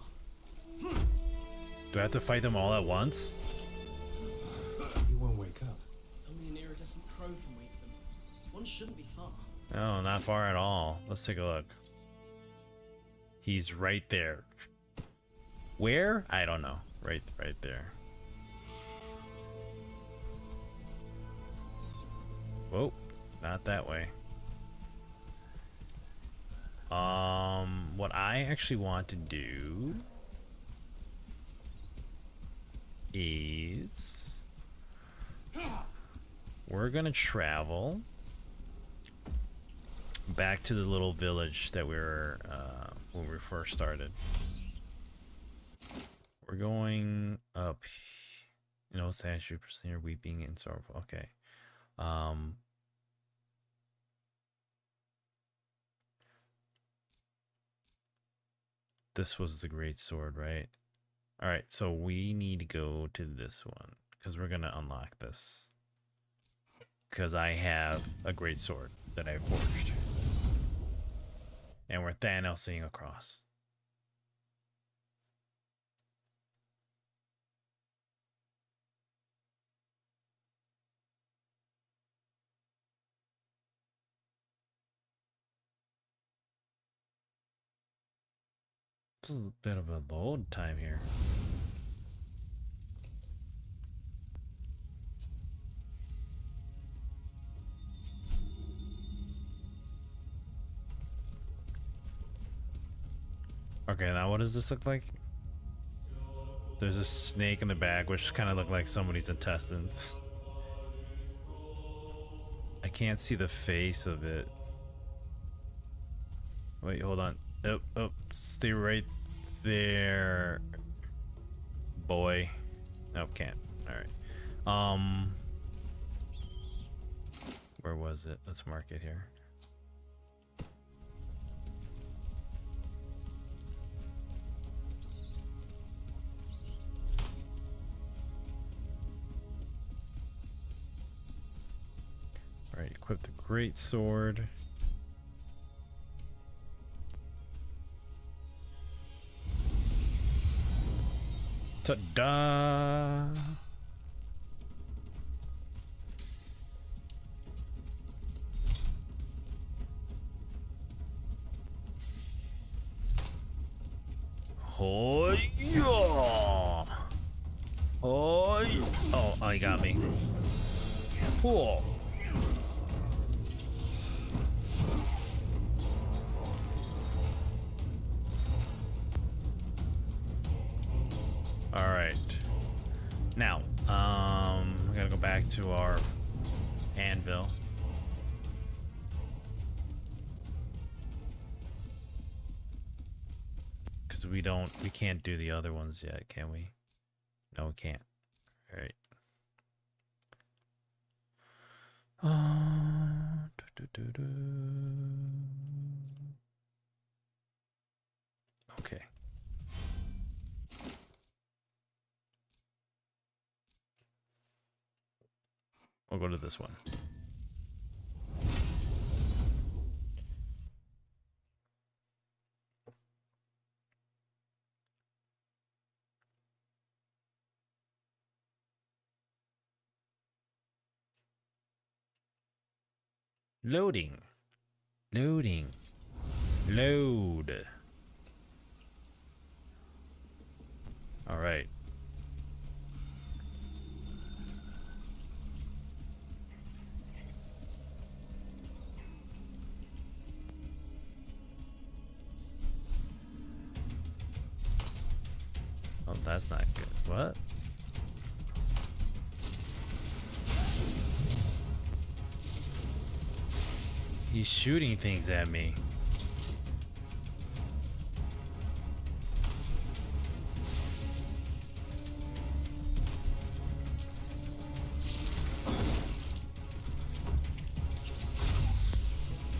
Do I have to fight them all at once? He won't wake up. Only an iridescent crow can wake them. One shouldn't be far. No, not far at all. Let's take a look. He's right there. Where? I don't know. Right there. Whoa, not that way. What I actually want to do is we're gonna travel back to the little village that we were when we first started. We're going up, you know, statue, near weeping and sorrowful. Okay. This was the great sword, right? All right, so we need to go to this one because we're gonna unlock this because I have a great sword that I forged, and we're Thanosing across. It's a bit of a load time here. Okay, now what does this look like? There's a snake in the back, which kind of look like somebody's intestines. I can't see the face of it. Wait, hold on. Oh, stay right there, boy. Nope, can't. All right. Where was it? Let's mark it here. All right, equip the great sword. Ta-da! Hoi-ya! Hoi! Oh, he got me. Cool. All right. Now, we gotta go back to our anvil. because we can't do the other ones yet, can we? No, we can't. All right. Okay. We'll go to this one. Loading. Loading. Load. All right. Oh, that's not good. What? He's shooting things at me.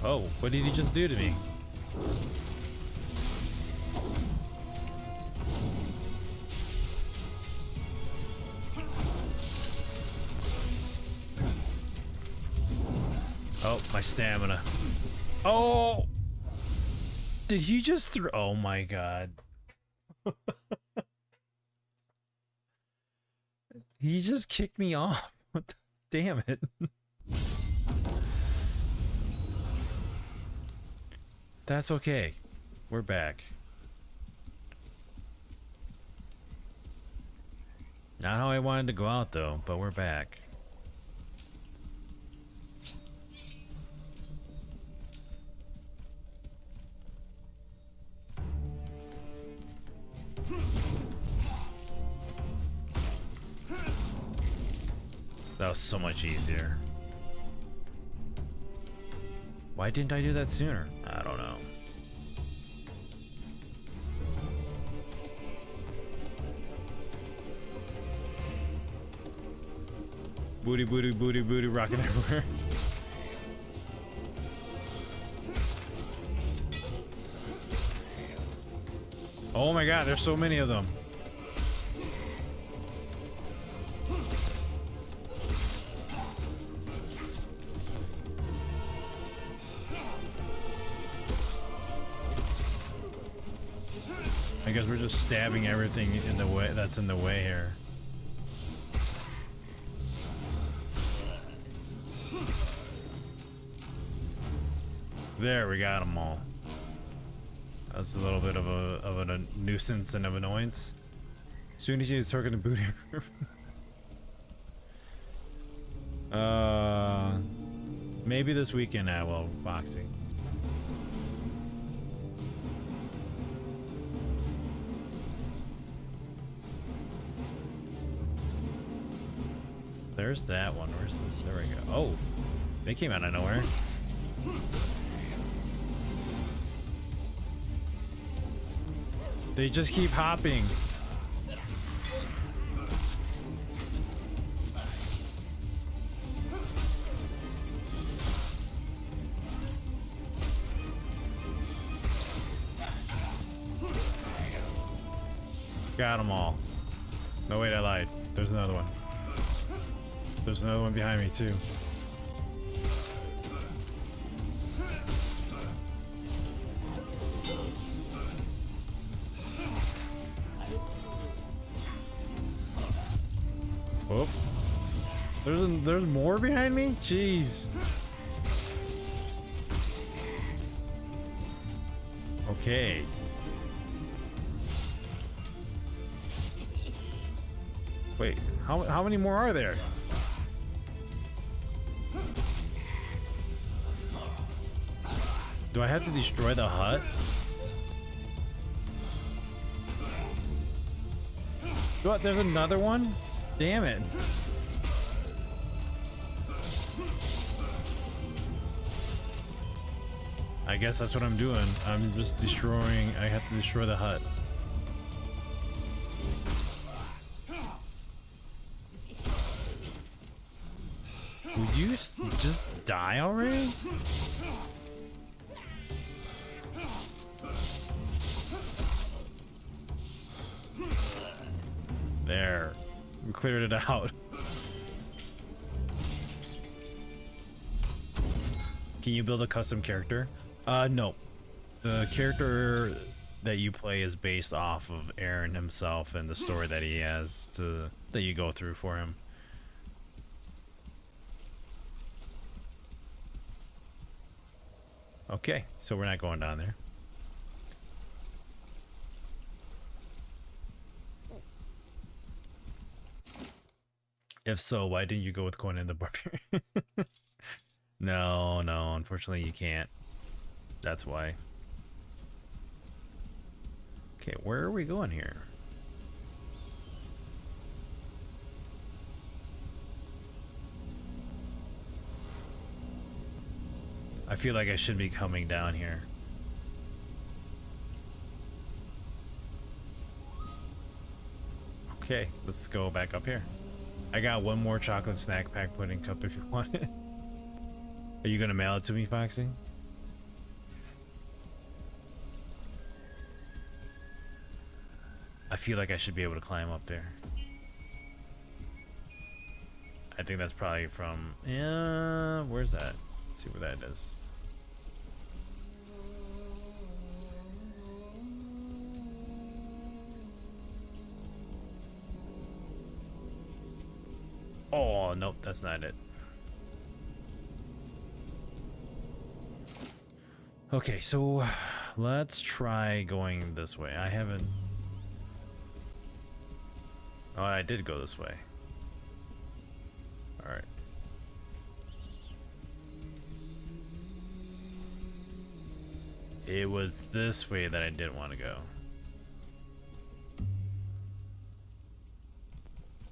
Oh, what did he just do to me? Oh, my stamina. Oh! Did he just throw? Oh my god. He just kicked me off. What the? Damn it. That's okay. We're back. Not how I wanted to go out though, but we're back. That was so much easier. Why didn't I do that sooner? I don't know. Booty, booty, booty, booty, rocking everywhere. Oh my god, there's so many of them. I guess we're just stabbing everything in the way that's in the way here. There, we got them all. That's a little bit of a nuisance and of annoyance. Soon as you start gonna boot maybe this weekend I will, Foxy. There's that one. Where's this? There we go. Oh, they came out of nowhere. They just keep hopping. Got them all. No, wait, I lied. There's another one. There's another one behind me, too. Oh. There's more behind me? Jeez. Okay. Wait, how many more are there? Do I have to destroy the hut? What, there's another one? Damn it. I guess that's what I'm doing. I'm just destroying. I have to destroy the hut. die already? There. We cleared it out. Can you build a custom character? No. The character that you play is based off of Aaron himself and the story that he has that you go through for him. Okay, so we're not going down there. If so, why didn't you go with Conan the Barbarian? No, unfortunately you can't. That's why. Okay, where are we going here? I feel like I should be coming down here. Okay, let's go back up here. I got one more chocolate snack pack pudding cup if you want it. Are you gonna mail it to me, Foxy? I feel like I should be able to climb up there. I think that's probably from... Yeah, where's that? Let's see where that is. Oh, nope, that's not it. Okay, so let's try going this way. I haven't... Oh, I did go this way. Alright. It was this way that I didn't want to go.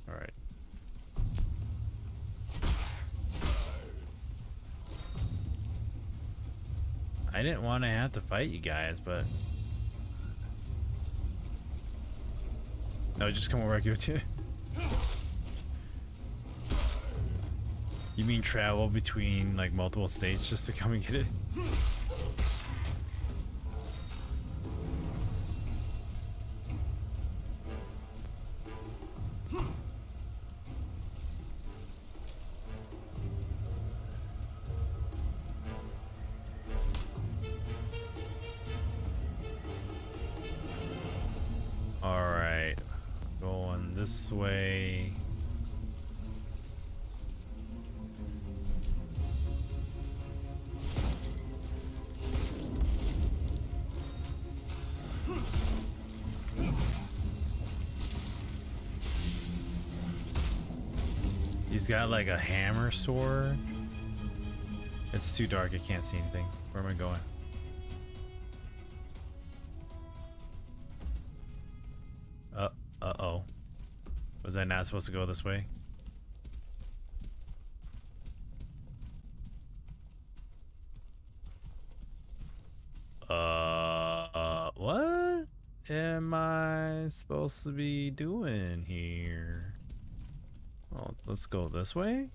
Alright. I didn't want to have to fight you guys, but... No, just come over, I give it to you. You mean travel between, like, multiple states just to come and get it? Alright. Going this way. He's got like a hammer sword. It's too dark, I can't see anything. Where am I going? Uh-oh. Was I not supposed to go this way? What am I supposed to be doing here? Well, let's go this way.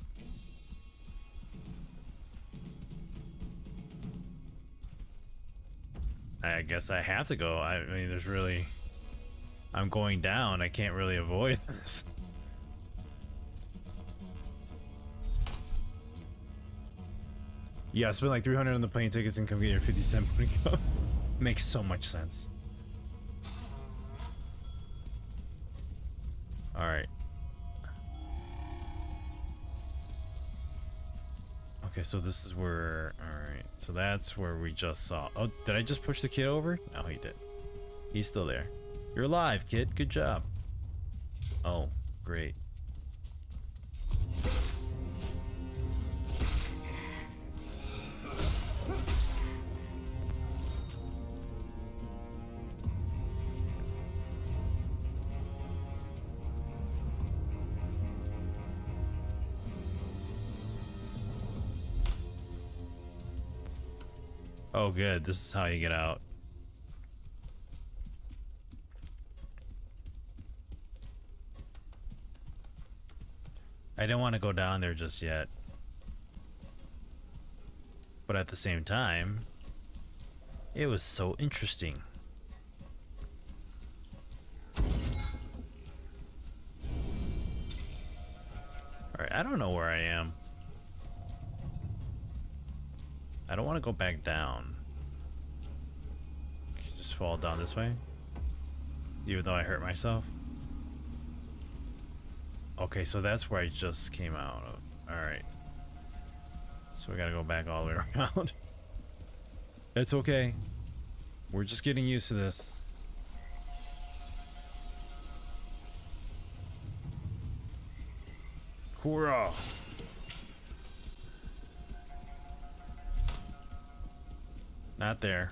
I guess I have to go. I mean, there's really... I'm going down. I can't really avoid this. Yeah, spend like 300 on the plane tickets and come get your 50-cent money cup. Makes so much sense. All right. Okay, so this is where... Alright, so that's where we just saw... Oh, did I just push the kid over? No, he did. He's still there. You're alive, kid. Good job. Oh, great. Oh, good. This is how you get out. I didn't want to go down there just yet. But at the same time, it was so interesting. Alright, I don't know where I am. I don't want to go back down. Just fall down this way. Even though I hurt myself. Okay, so that's where I just came out of. Alright. So we gotta go back all the way around. It's okay. We're just getting used to this. Hoorah! Not there.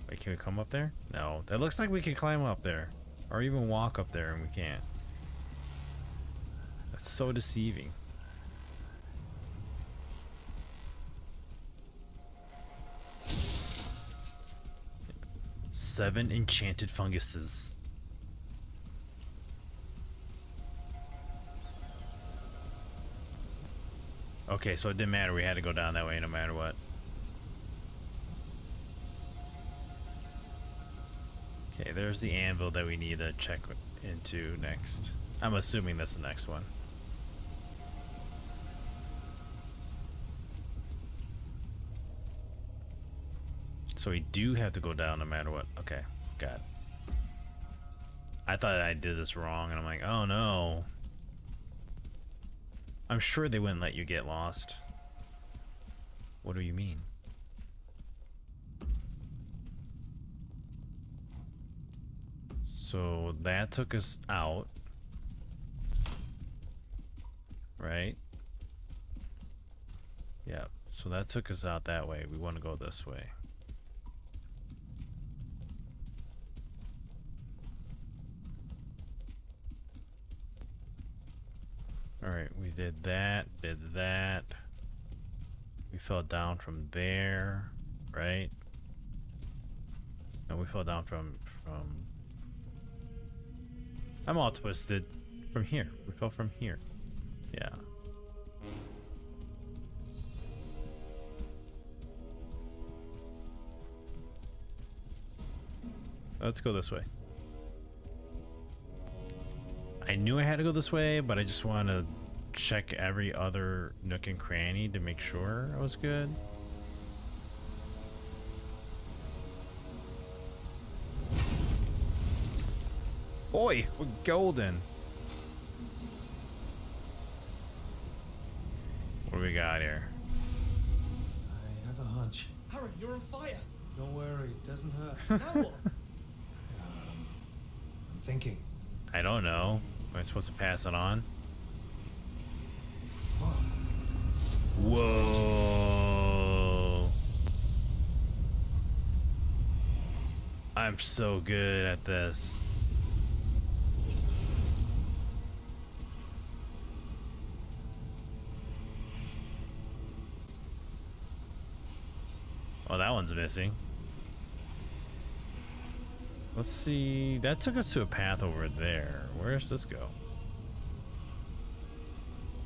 Wait, can we come up there? No. That looks like we can climb up there. Or even walk up there, and we can't. That's so deceiving. Seven enchanted funguses. Okay, so it didn't matter. We had to go down that way no matter what. Okay, there's the anvil that we need to check into next. I'm assuming that's the next one. So we do have to go down no matter what. Okay, got it. I thought I did this wrong, and I'm like, oh no. I'm sure they wouldn't let you get lost. What do you mean? So that took us out. Right? Yeah, so that took us out that way. We want to go this way. Alright, we did that, We fell down from there, right? No, we fell down from... I'm all twisted. From here. We fell from here. Yeah. Let's go this way. I knew I had to go this way, but I just want to check every other nook and cranny to make sure I was good. Oi, we're golden. What do we got here? I have a hunch. Harry, you're on fire. Don't worry, it doesn't hurt. Now what? I'm thinking. I don't know. Am I supposed to pass it on? Whoa. I'm so good at this. Oh, that one's missing. Let's see. That took us to a path over there. Where does this go?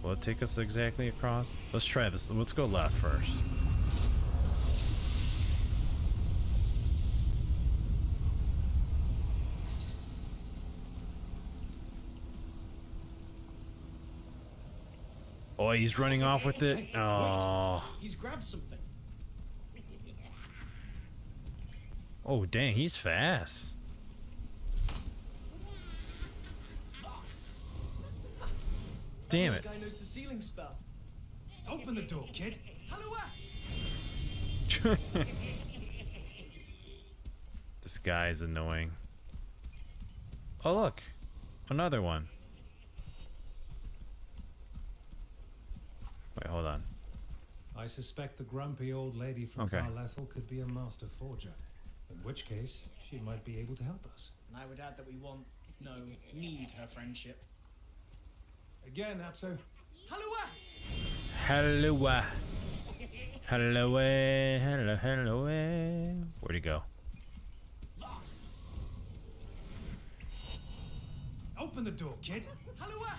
Will it take us exactly across? Let's try this. Let's go left first. Oh, he's running off with it. Oh. He's grabbed something. Oh, dang, he's fast. Damn it. The guy knows the ceiling spell. Open the door, kid. Halloa! This guy is annoying. Oh, look. Another one. Wait, hold on. I suspect the grumpy old lady from Okay. Carlethel could be a master forger. In which case, she might be able to help us. And I would add that we need her friendship. Again, Atso. Halloa! Hello. Hello. Hello. Where'd he go? Open the door, kid. Halloa!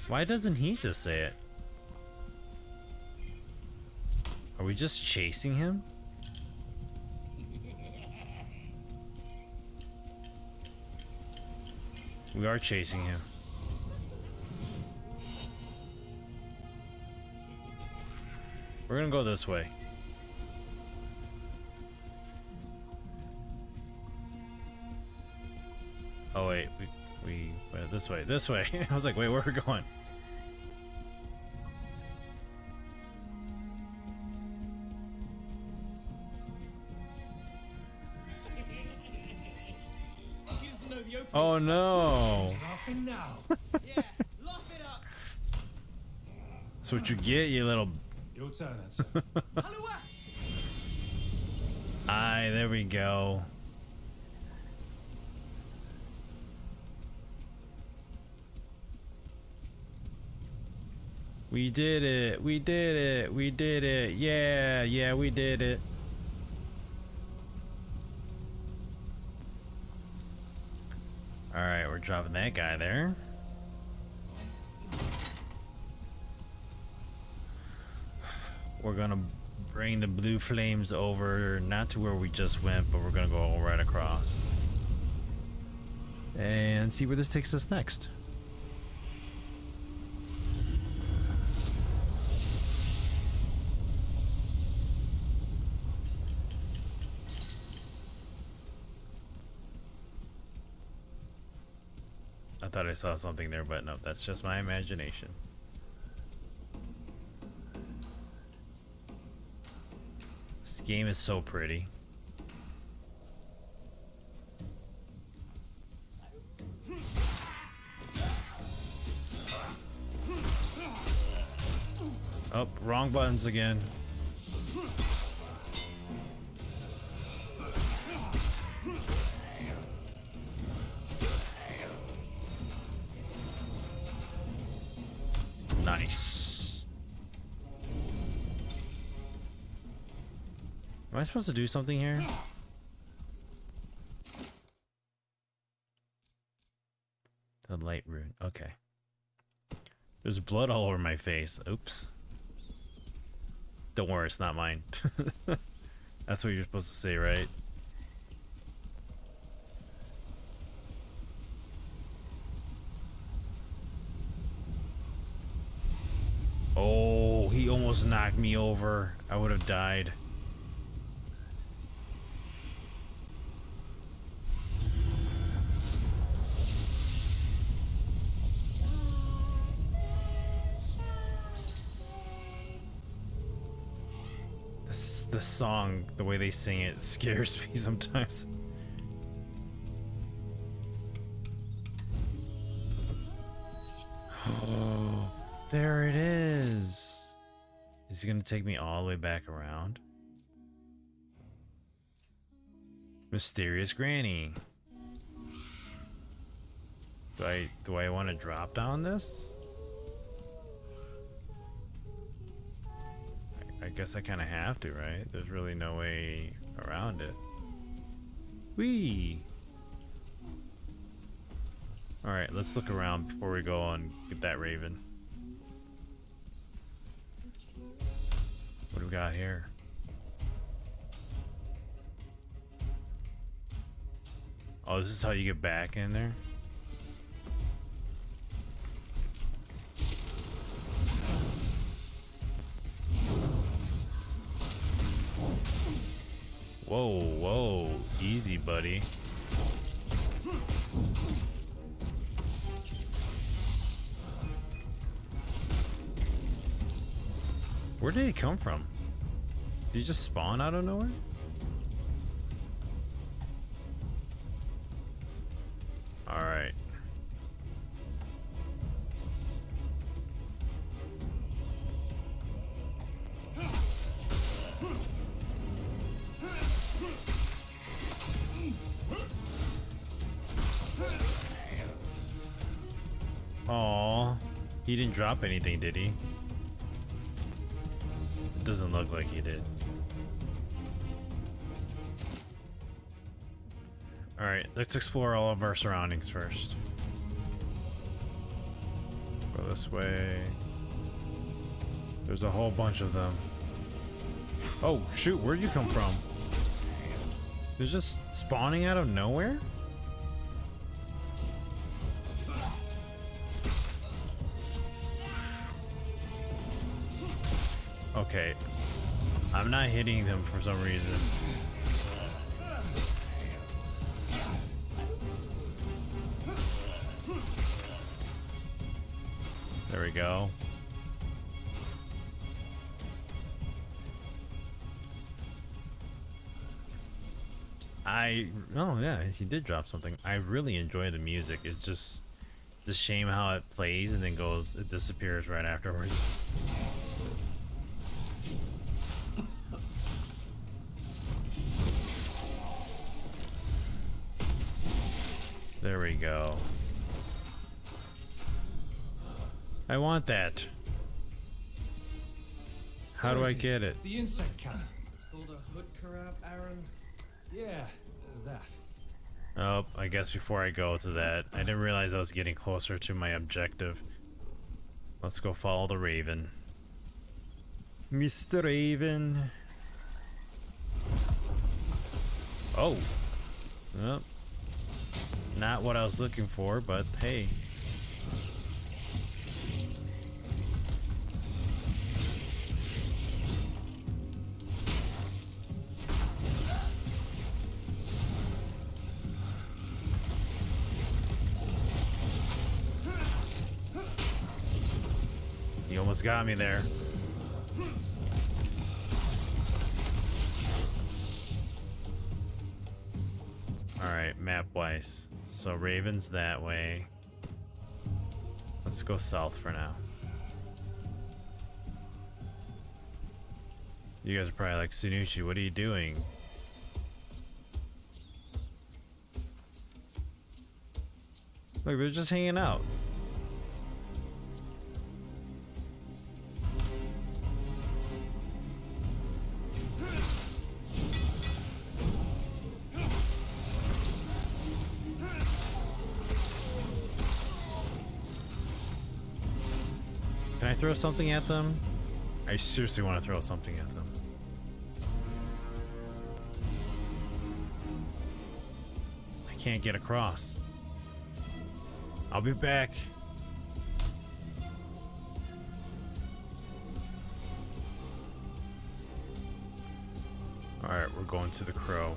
Why doesn't he just say it? Are we just chasing him? We are chasing him. We're gonna go this way. Oh wait, we went this way. This way. I was like, wait, where are we going? He doesn't know the opening. Oh no. Laughing now. Yeah, laugh it up. That's what you get, you little. Your turn, Ansel. Hello, Aye, there we go. We did it. We did it. We did it. Yeah, yeah, we did it. All right, we're dropping that guy there. We're gonna bring the blue flames over, not to where we just went, but we're gonna go right across and see where this takes us next. I thought I saw something there, but no, that's just my imagination. This game is so pretty. Oh, wrong buttons again. Nice. Am I supposed to do something here? The light rune. Okay. There's blood all over my face. Oops. Don't worry, it's not mine. That's what you're supposed to say, right? Oh, he almost knocked me over. I would have died. The song, the way they sing it, scares me sometimes. Oh, there it is. Is he gonna take me all the way back around? Mysterious Granny. Do I want to drop down this? I guess I kind of have to, right? There's really no way around it. Whee! Alright, let's look around before we go and get that raven. What do we got here? Oh, this is how you get back in there? Whoa, whoa, easy, buddy. Where did he come from? Did he just spawn out of nowhere? All right. Aw, he didn't drop anything, did he? It doesn't look like he did. Alright, let's explore all of our surroundings first. Go this way. There's a whole bunch of them. Oh, shoot, where'd you come from? They're just spawning out of nowhere? Okay. I'm not hitting them for some reason. There we go. Oh yeah, he did drop something. I really enjoy the music. It's just the shame how it plays and then it disappears right afterwards. There we go. I want that. How do I get it? The insect cannon. It's called a hood crab, Aaron. Yeah, that. Oh, I guess before I go to that, I didn't realize I was getting closer to my objective. Let's go follow the Raven. Mr. Raven. Oh. Well, not what I was looking for, but hey. You almost got me there. Alright, map-wise. So Raven's that way. Let's go south for now. You guys are probably like, Sunuchi, what are you doing? Look, they're just hanging out. Can I throw something at them? I seriously want to throw something at them. I can't get across. I'll be back. Alright, we're going to the crow.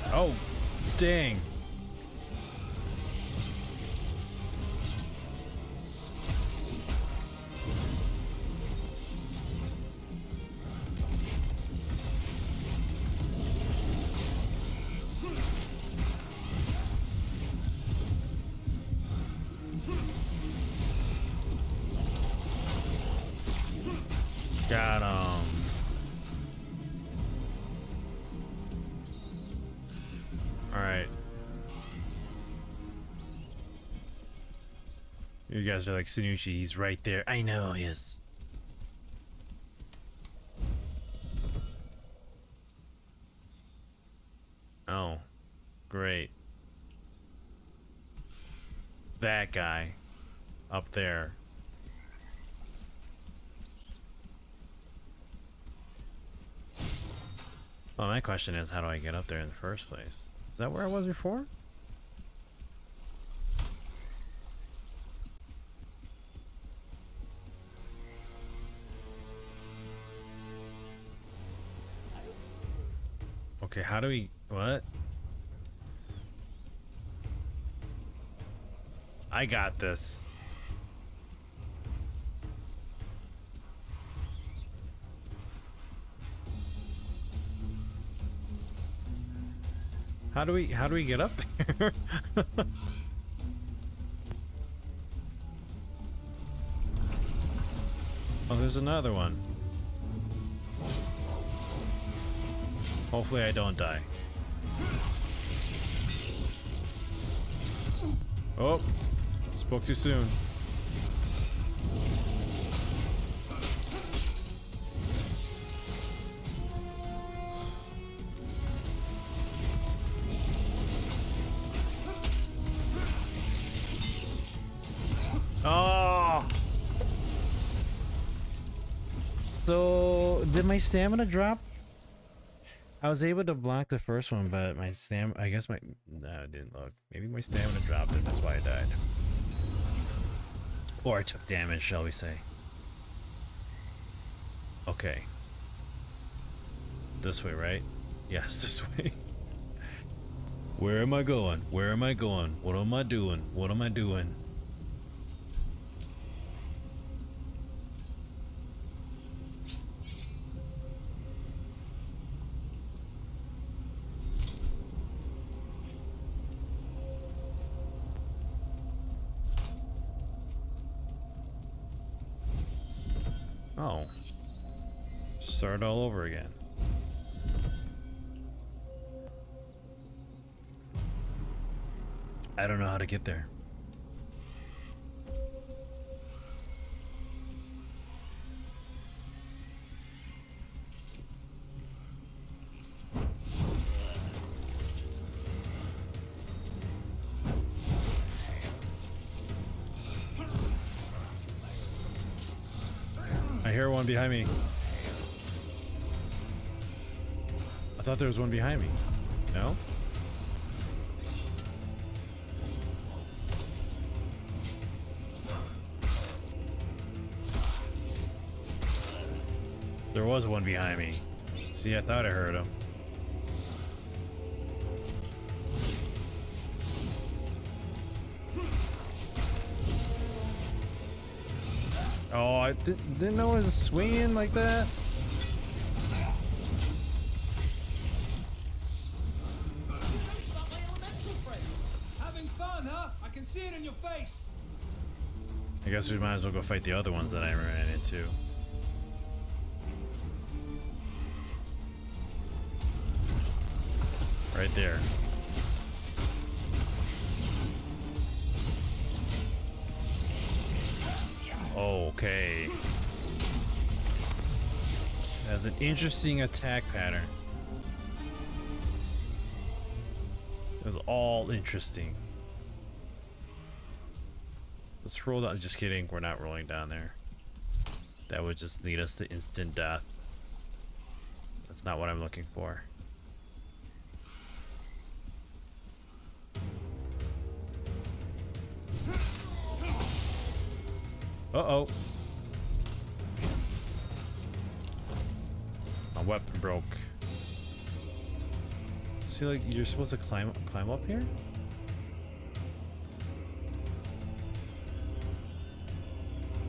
Oh, dang. Got him. All right. You guys are like, Sunuchi, he's right there. I know he is. Oh, great. That guy up there. Well, my question is, how do I get up there in the first place? Is that where I was before? Okay, how do we... What? I got this. How do we get up there? Oh, there's another one. Hopefully I don't die. Oh, spoke too soon. Oh! So, did my stamina drop? I was able to block the first one, but my I guess my... No, it didn't look. Maybe my stamina dropped and that's why I died. Or I took damage, shall we say. Okay. This way, right? Yes, this way. Where am I going? Where am I going? What am I doing? What am I doing? Oh. Start all over again. I don't know how to get there. I hear one behind me. I thought there was one behind me. No? There was one behind me. See, I thought I heard him. Oh, I didn't know it was swinging like that. Jokes about my elemental friends. Having fun, huh? I can see it in your face. I guess we might as well go fight the other ones that I ran into. Right there. Okay. That's an interesting attack pattern. It was all interesting. Let's roll down. Just kidding. We're not rolling down there. That would just lead us to instant death. That's not what I'm looking for. Uh-oh. My weapon broke. See, like, you're supposed to climb up here?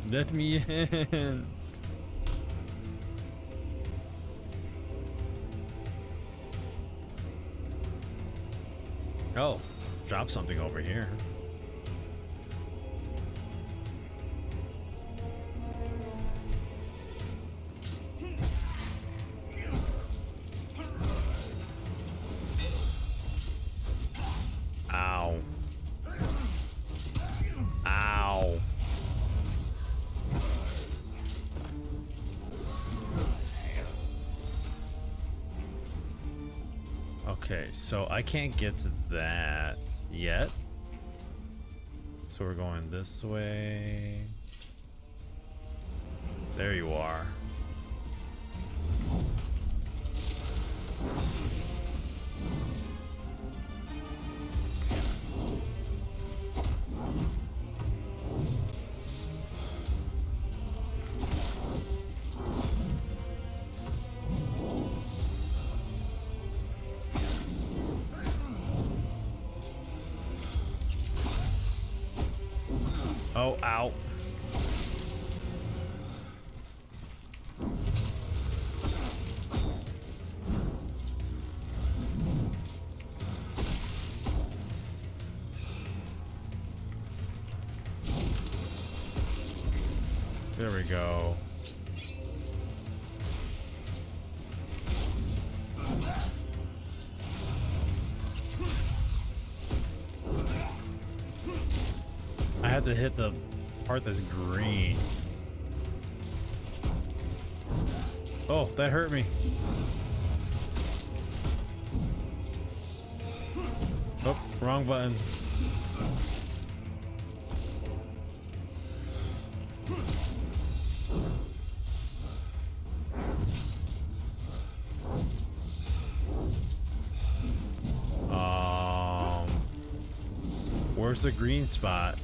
Let me in. Oh, drop something over here. Ow. Ow. Okay, so I can't get to that yet. So we're going this way. There you are. Oh, ow. There we go. I had to hit the part that's green. Oh, that hurt me. Oh, wrong button. Where's the green spot?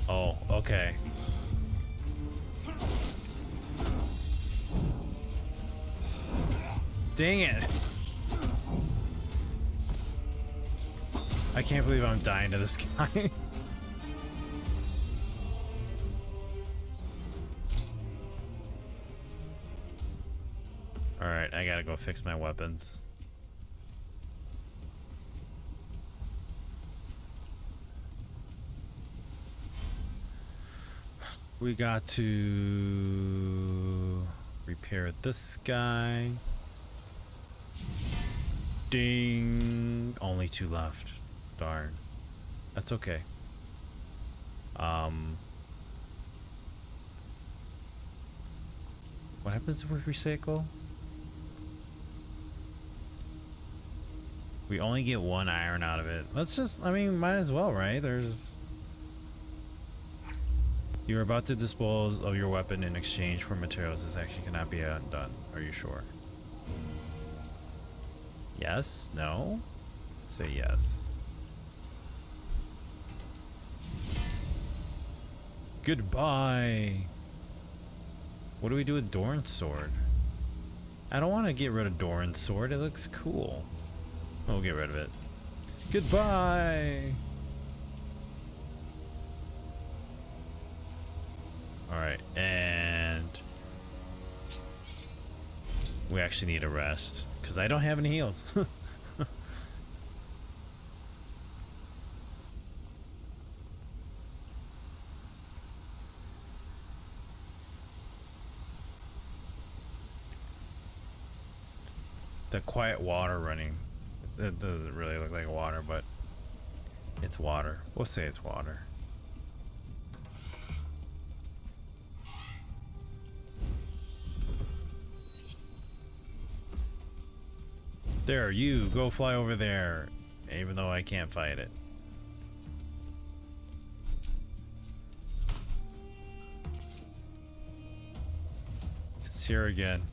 Oh, okay. Dang it. I can't believe I'm dying to this guy. Alright, I gotta go fix my weapons. We got to repair this guy. Ding! Only 2 left. Darn. That's okay. What happens if we recycle? We only get 1 iron out of it. Let's just, I mean, might as well, right? There's... You're about to dispose of your weapon in exchange for materials. This action cannot be undone. Are you sure? Yes? No? Say yes. Goodbye. What do we do with Doran's sword? I don't want to get rid of Doran's sword. It looks cool. We'll get rid of it. Goodbye. Alright, and we actually need a rest because I don't have any heals. The quiet water running. It doesn't really look like water, but it's water. We'll say it's water. There, you go fly over there, even though I can't fight it. It's here again.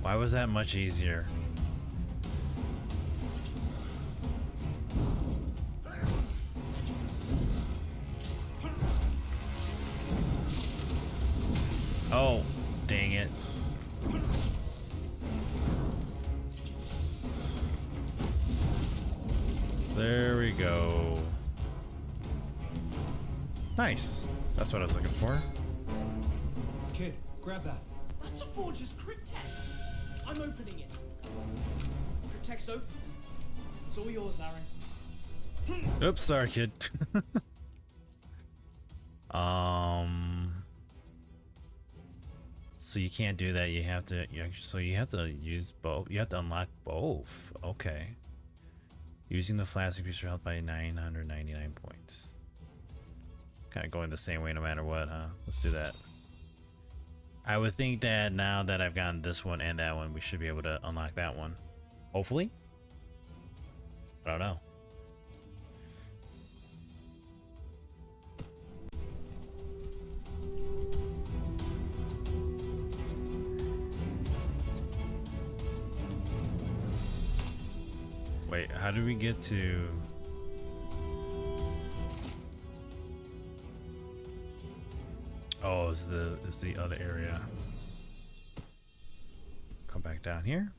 Why was that much easier? Oh, dang it. There we go. Nice. That's what I was looking for. Kid, grab that. That's a forger's cryptex. I'm opening it. Cryptex opened. It's all yours, Aaron. Oops, sorry, kid. So you can't do that. You have to. So you have to use both. You have to unlock both. Okay. Using the flask increases your health by 999 points. Kind of going the same way no matter what, huh? Let's do that. I would think that now that I've gotten this one and that one, we should be able to unlock that one. Hopefully. I don't know. Wait, how do we get to... Oh, it's the other area. Come back down here.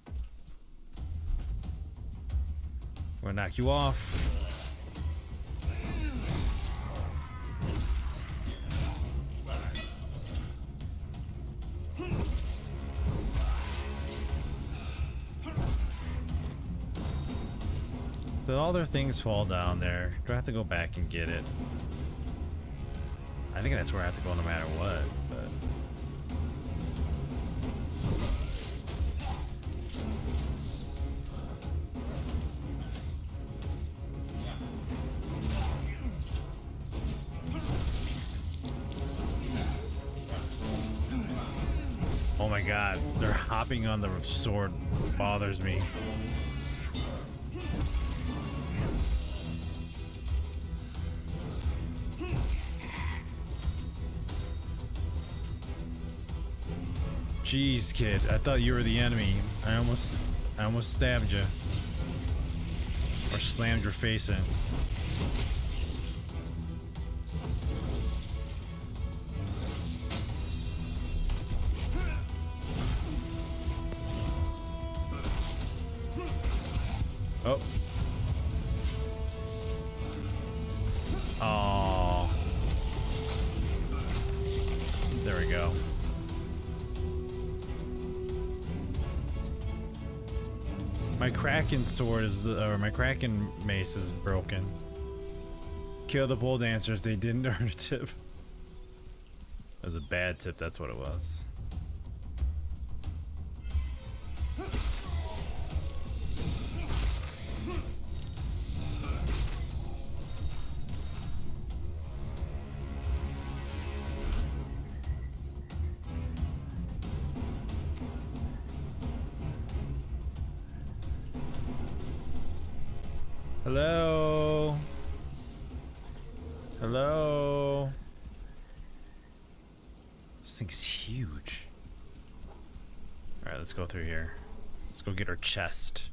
We'll knock you off. So all their things fall down there. Do I have to go back and get it? I think that's where I have to go no matter what, but... Oh my god, they're hopping on the sword. Bothers me. Jeez, kid, I thought you were the enemy. I almost stabbed you. Or slammed your face in. Oh. Oh. There we go. My Kraken sword is, or my Kraken mace is broken. Kill the pole dancers, they didn't earn a tip. It was a bad tip, that's what it was. Hello? Hello? This thing's huge. Alright, let's go through here. Let's go get our chest.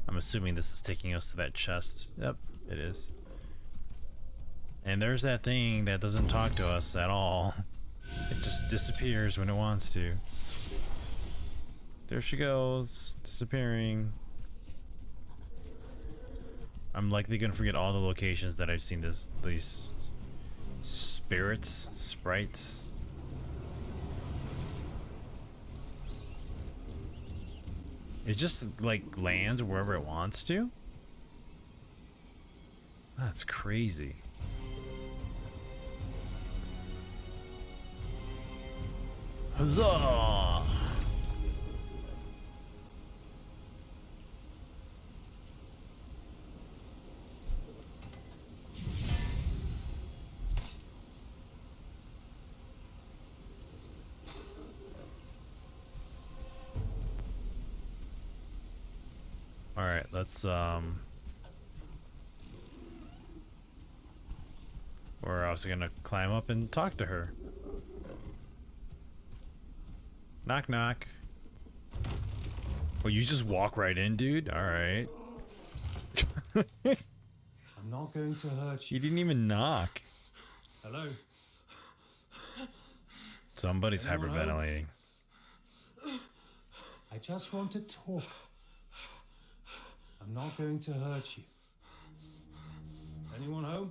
I'm assuming this is taking us to that chest. Yep, it is. And there's that thing that doesn't talk to us at all. It just disappears when it wants to. There she goes, disappearing. I'm likely gonna forget all the locations that I've seen these sprites. It just like lands wherever it wants to. That's crazy. Huzzah! Alright, let's we're also gonna climb up and talk to her. Knock knock. Well, you just walk right in, dude? Alright. I'm not going to hurt you. You didn't even knock. Hello? Somebody's Anyone home? hyperventilating. I just want to talk. I'm not going to hurt you. Anyone home?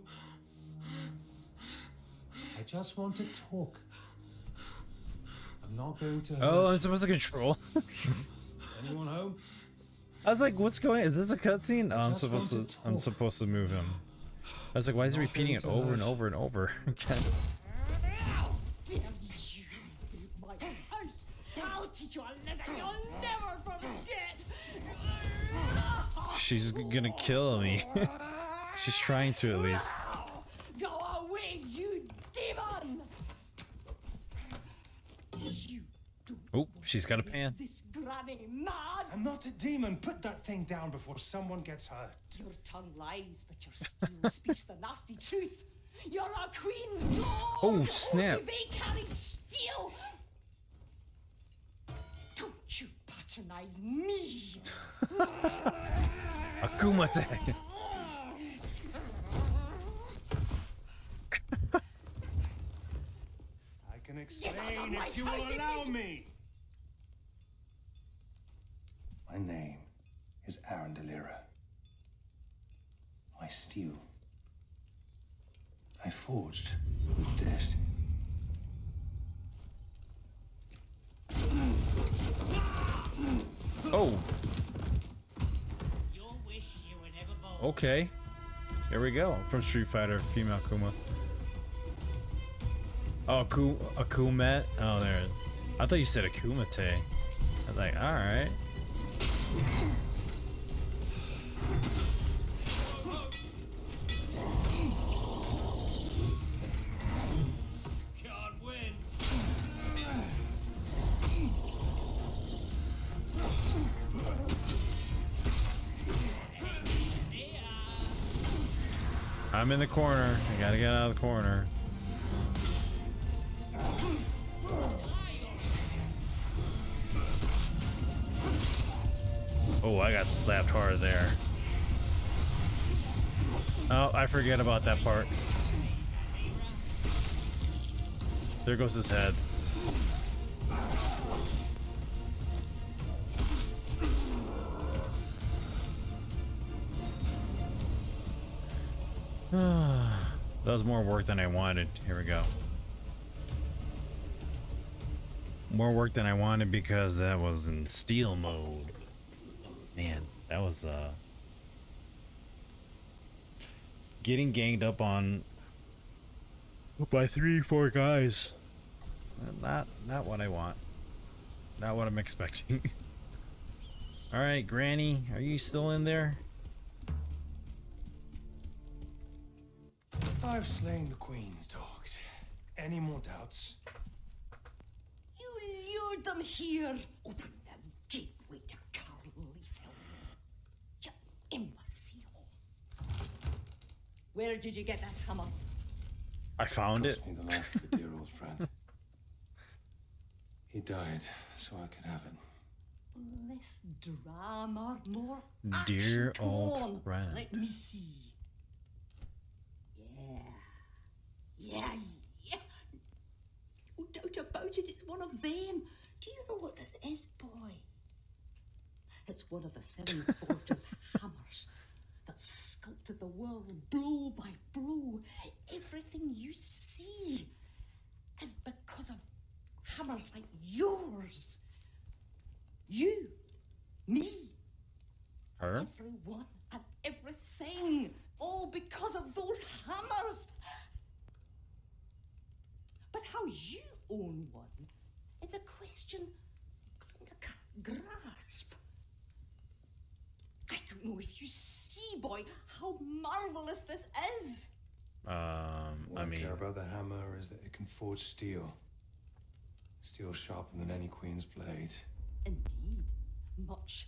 I just want to talk. I'm not going to hurt Oh, I'm you. supposed to control. Anyone home? I was like, what's going? Is this a cutscene? Oh, I'm Just supposed to. want to I'm talk. supposed to move him. I was like, why is he Not repeating it going to over and hurt. over and over? Okay. How dare you leave my house? I'll teach you a lesson you'll never forget. She's gonna kill me. She's trying to at least. Go away, you demon! You do Oh, she's got a pan. this granny mad. I'm not a demon. Put that thing down before someone gets hurt. Your tongue lies, but your steel speaks the nasty truth. You're a queen's dog. Oh, snap. Only they carry steel. Don't you patronize me. Akumate. I can out of explain my if you will house, allow Ignis. me. My name is Aaron Delira. I steal. I forged with this. Oh. Okay. Here we go. From Street Fighter, female Kuma. Oh, Akumet. Oh, there. I thought you said Akumate. I was like, all right. Can't win. I'm in the corner. I gotta get out of the corner. Oh, I got slapped hard there. Oh, I forget about that part. There goes his head. That was more work than I wanted. Here we go. More work than I wanted because that was in steel mode. Man, that was getting ganged up on by 3-4 guys. Not what I want. Not what I'm expecting. All right, Granny, are you still in there? I've slain the Queen's dogs. Any more doubts? You lured them here. Open the gateway to Carlethel. You imbecile. Where did you get that hammer? I found it. Cost me the life of a dear old friend. He died so I could have it. Less drama, more Dear action. Come old on, friend. let me see. Yeah. No doubt about it, it's one of them. Do you know what this is, boy? It's one of the seven forges' hammers that sculpted the world blow by blow. Everything you see is because of hammers like yours. You, me, Her? everyone and everything, all because of those hammers. But how you own one is a question I can't grasp. I don't know if you see, boy, how marvelous this is. What I I mean, care about the hammer is that it can forge steel. Steel sharper than any queen's blade. Indeed, much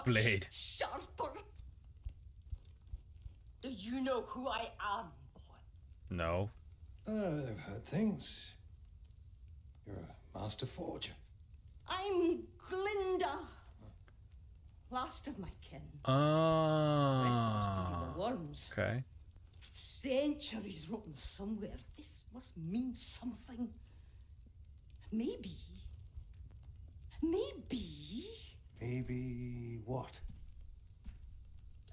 Blade. sharper. Do you know who I am, boy? no. I've heard things. You're a master forger. I'm Glinda, last of my kin. Rest must feed the worms. Okay. Centuries rotten somewhere. This must mean something. Maybe. Maybe what?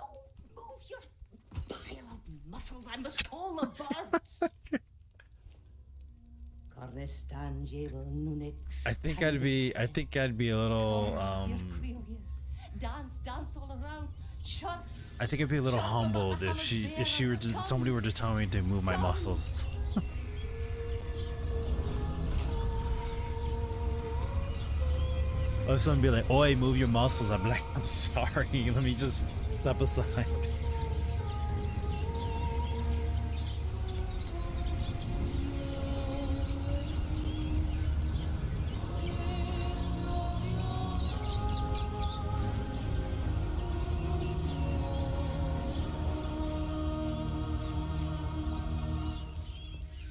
Oh, move your pile of muscles. I must call the birds. I think I'd be a little Dance all around. Chirp. I think I'd be a little humbled if she were to, somebody were to tell me to move my muscles. Or someone be like, "Oi, move your muscles." I'm like, "I'm sorry. Let me just step aside."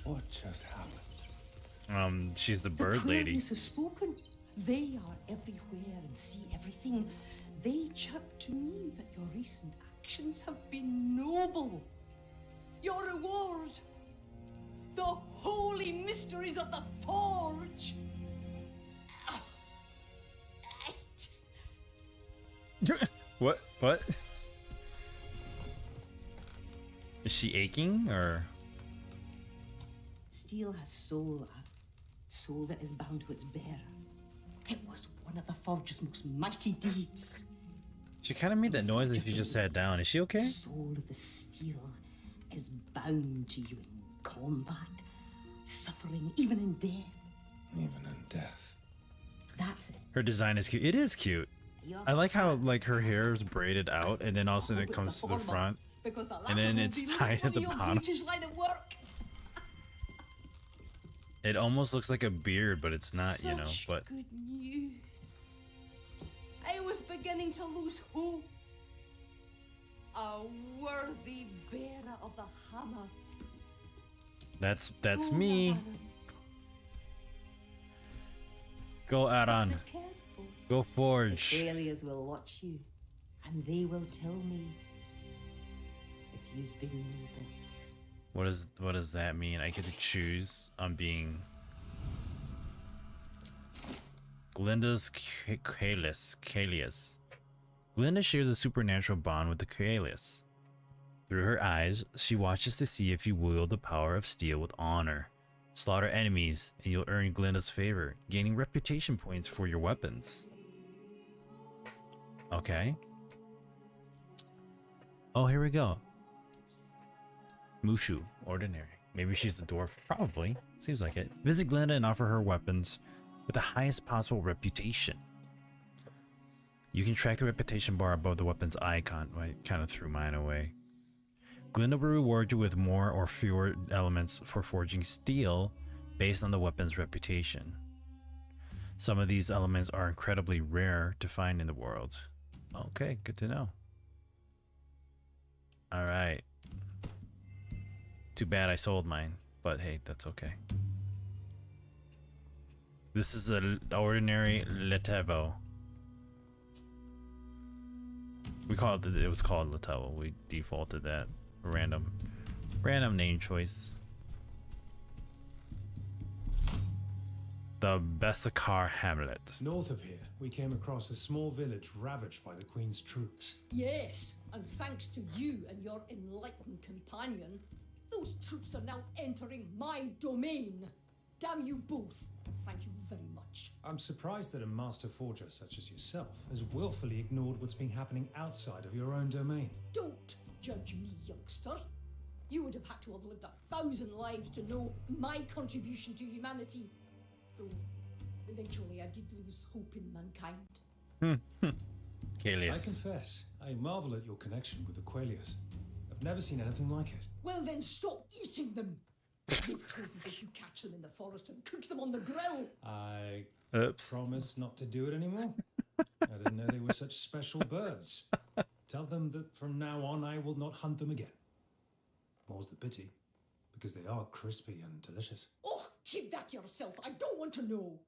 What just happened? She's the The bird lady. Quillies have spoken. They are everywhere and see everything. They chirp to me that your recent actions have been noble. Your reward, the holy mysteries of the Forge. What? What? Is she aching or? Steel has soul, a soul that is bound to its bearer. It was one of the Forge's most mighty deeds. She kind of made that noise as she just sat down. Is she okay? The soul of the steel is bound to you in combat, suffering, even in death. Even in death. That's it. Her design is cute. It is cute. You're I like how correct. like her hair is braided out and then all of a sudden it comes to the front. Because the and then latter will it's be tied more at the your bottom. British line of work. It almost looks like a beard, but it's not, you know. Such But good news. I was beginning to lose hope. A worthy bearer of the hammer. that's Go, me. Aaron. Go out Be on. careful. Go forge. Alias will watch you. And they will tell me if you've been noble. What does that mean? I get to choose on being Glinda's Kaelius. Glinda shares a supernatural bond with the Kaelius. Through her eyes, she watches to see if you wield the power of steel with honor. Slaughter enemies, and you'll earn Glinda's favor, gaining reputation points for your weapons. Okay. Oh, here we go. Mushu, ordinary. Maybe she's the dwarf. Probably. Seems like it. Visit Glinda and offer her weapons with the highest possible reputation. You can track the reputation bar above the weapon's icon. I kind of threw mine away. Glinda will reward you with more or fewer elements for forging steel based on the weapon's reputation. Some of these elements are incredibly rare to find in the world. Okay, good to know. Alright. Too bad I sold mine, but hey, that's okay. This is an ordinary Letevo. We called it was called Letevo. We defaulted that. Random name choice. The Besakar Hamlet. North of here, we came across a small village ravaged by the Queen's troops. Yes, and thanks to you and your enlightened companion, those troops are now entering my domain. Damn you both. Thank you very much. I'm surprised that a master forger such as yourself has willfully ignored what's been happening outside of your own domain. Don't judge me, youngster. You would have had to have lived 1,000 lives to know my contribution to humanity. Though, eventually I did lose hope in mankind. I Kaelius. confess, I marvel at your connection with the Quelius. I've never seen anything like it. Well then stop eating them. They've told me that you catch them in the forest and cook them on the grill. I Oops. promise not to do it anymore. I didn't know they were such special birds. Tell them that from now on I will not hunt them again. More's the pity, because they are crispy and delicious. Oh, keep that yourself. I don't want to know.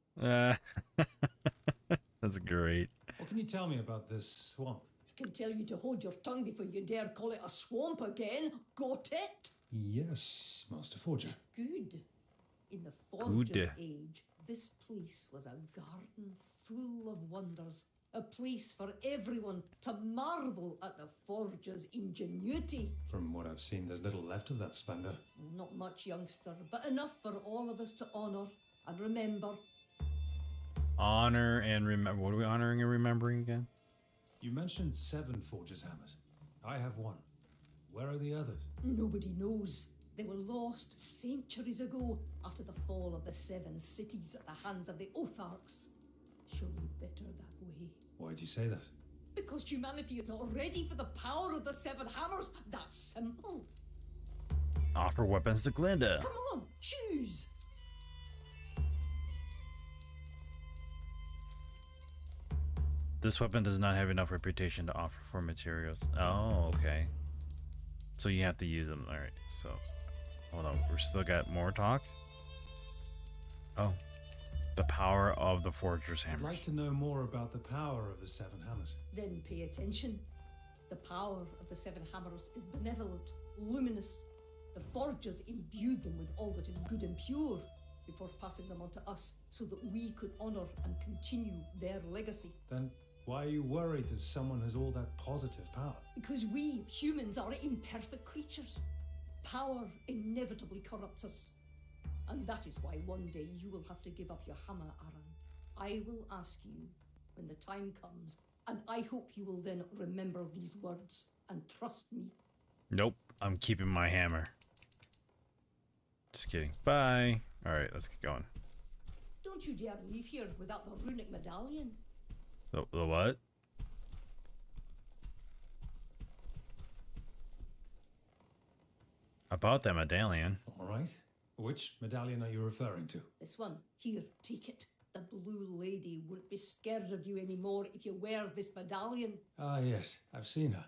That's great. What can you tell me about this swamp? I can tell you to hold your tongue before you dare call it a swamp again. Got it? Yes, Master Forger. Good. In the Forger's Good. age, this place was a garden full of wonders. A place for everyone to marvel at the Forger's ingenuity. From what I've seen, there's little left of that splendor. Not much, youngster, but enough for all of us to honour and remember. Honor and remember. What are we honoring and remembering again? You mentioned 7 Forger's hammers. I have 1. Where are the others? Nobody knows. They were lost centuries ago after the fall of the 7 cities at the hands of the Otharks. Surely better that way. Why'd you say that? Because humanity is not ready for the power of the 7 hammers. That's simple. Offer weapons to Glinda. Come on, choose. This weapon does not have enough reputation to offer for materials. Oh, okay. So you have to use them. Alright, so hold on. We're still got more talk. Oh. The power of the Forger's I'd hammer. like to know more about the power of the 7 hammers. Then pay attention. The power of the 7 hammers is benevolent, luminous. The Forgers imbued them with all that is good and pure before passing them on to us so that we could honour and continue their legacy. Then why are you worried that someone has all that positive power? Because we, humans, are imperfect creatures. Power inevitably corrupts us. And that is why one day you will have to give up your hammer, Aaron. I will ask you when the time comes, and I hope you will then remember these words and trust me. Nope. I'm keeping my hammer. Just kidding. Bye. Alright, let's get going. Don't you dare leave here without the runic medallion. The what? About that medallion. All right. Which medallion are you referring to? This one, here, take it. The Blue Lady wouldn't be scared of you anymore if you wear this medallion. Ah, yes. I've seen her.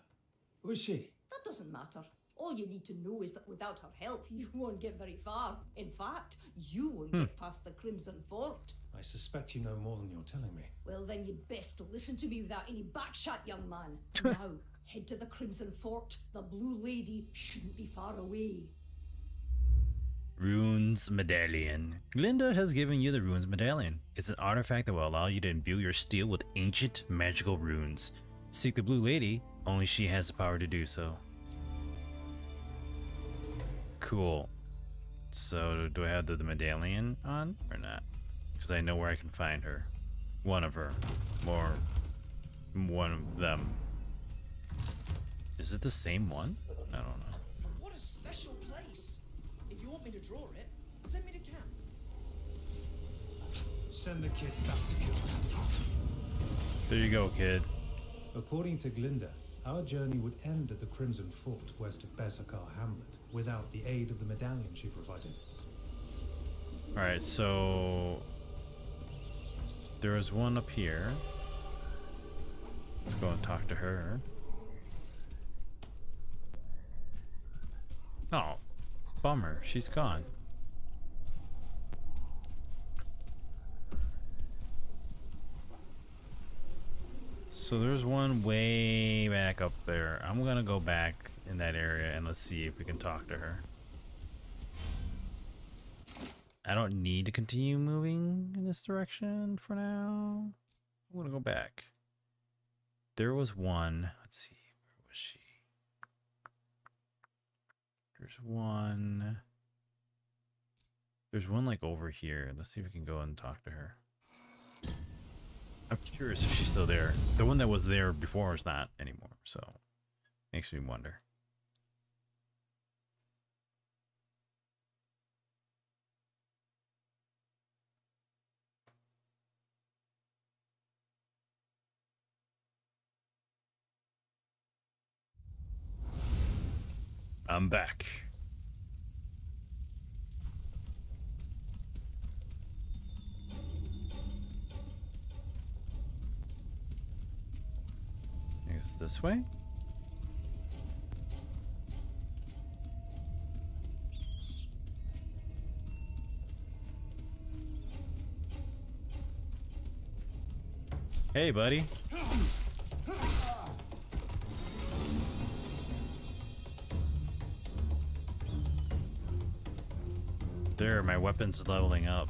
Who is she? That doesn't matter. All you need to know is that without her help, you won't get very far. In fact, you won't get past the Crimson Fort. I suspect you know more than you're telling me. Well, then you'd best listen to me without any backshot, young man. Now, head to the Crimson Fort. The Blue Lady shouldn't be far away. Runes Medallion. Glinda has given you the Runes Medallion. It's an artifact that will allow you to imbue your steel with ancient magical runes. Seek the Blue Lady, only she has the power to do so. Cool. So, do I have the medallion on or not? Because I know where I can find her. One of her. Or one of them. Is it the same one? I don't know. What a special place! If you want me to draw it, send me to camp. Send the kid back to camp. There you go, kid. According to Glinda, our journey would end at the Crimson Fort west of Besakar Hamlet without the aid of the medallion she provided. Alright, so there is one up here. Let's go and talk to her. Oh, bummer. She's gone. So there's one way back up there. I'm gonna go back in that area and let's see if we can talk to her. I don't need to continue moving in this direction for now. I'm gonna go back. There was one. Let's see. Where was she? There's one. There's one like over here. Let's see if we can go and talk to her. I'm curious if she's still there. The one that was there before is not anymore, so makes me wonder. I'm back. I guess this way. Hey, buddy. There, my weapon's leveling up.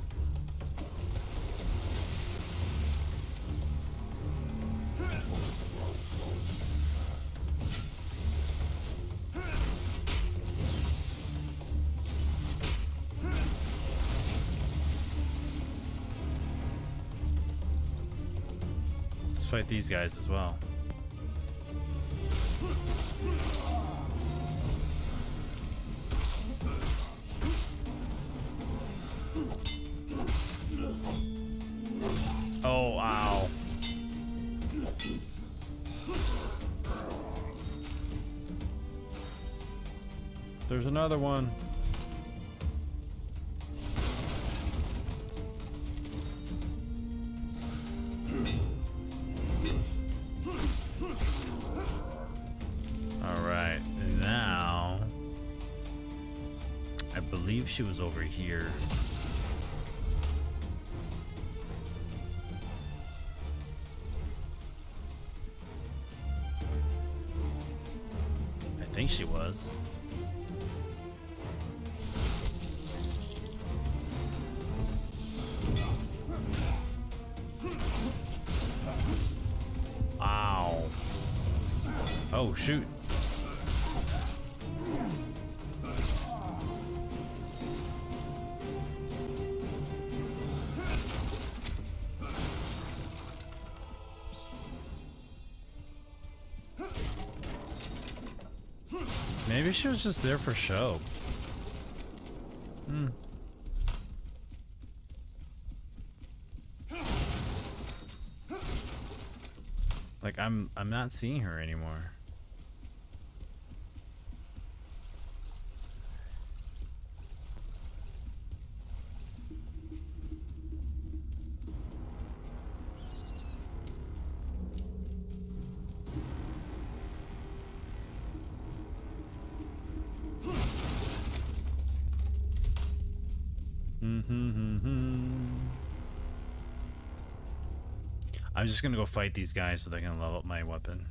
Let's fight these guys as well. Oh, ow. There's another one. All right, now I believe she was over here. I think she was. Ow. Oh, shoot. Maybe she was just there for show. Like I'm not seeing her anymore. I'm just gonna go fight these guys so they can level up my weapon.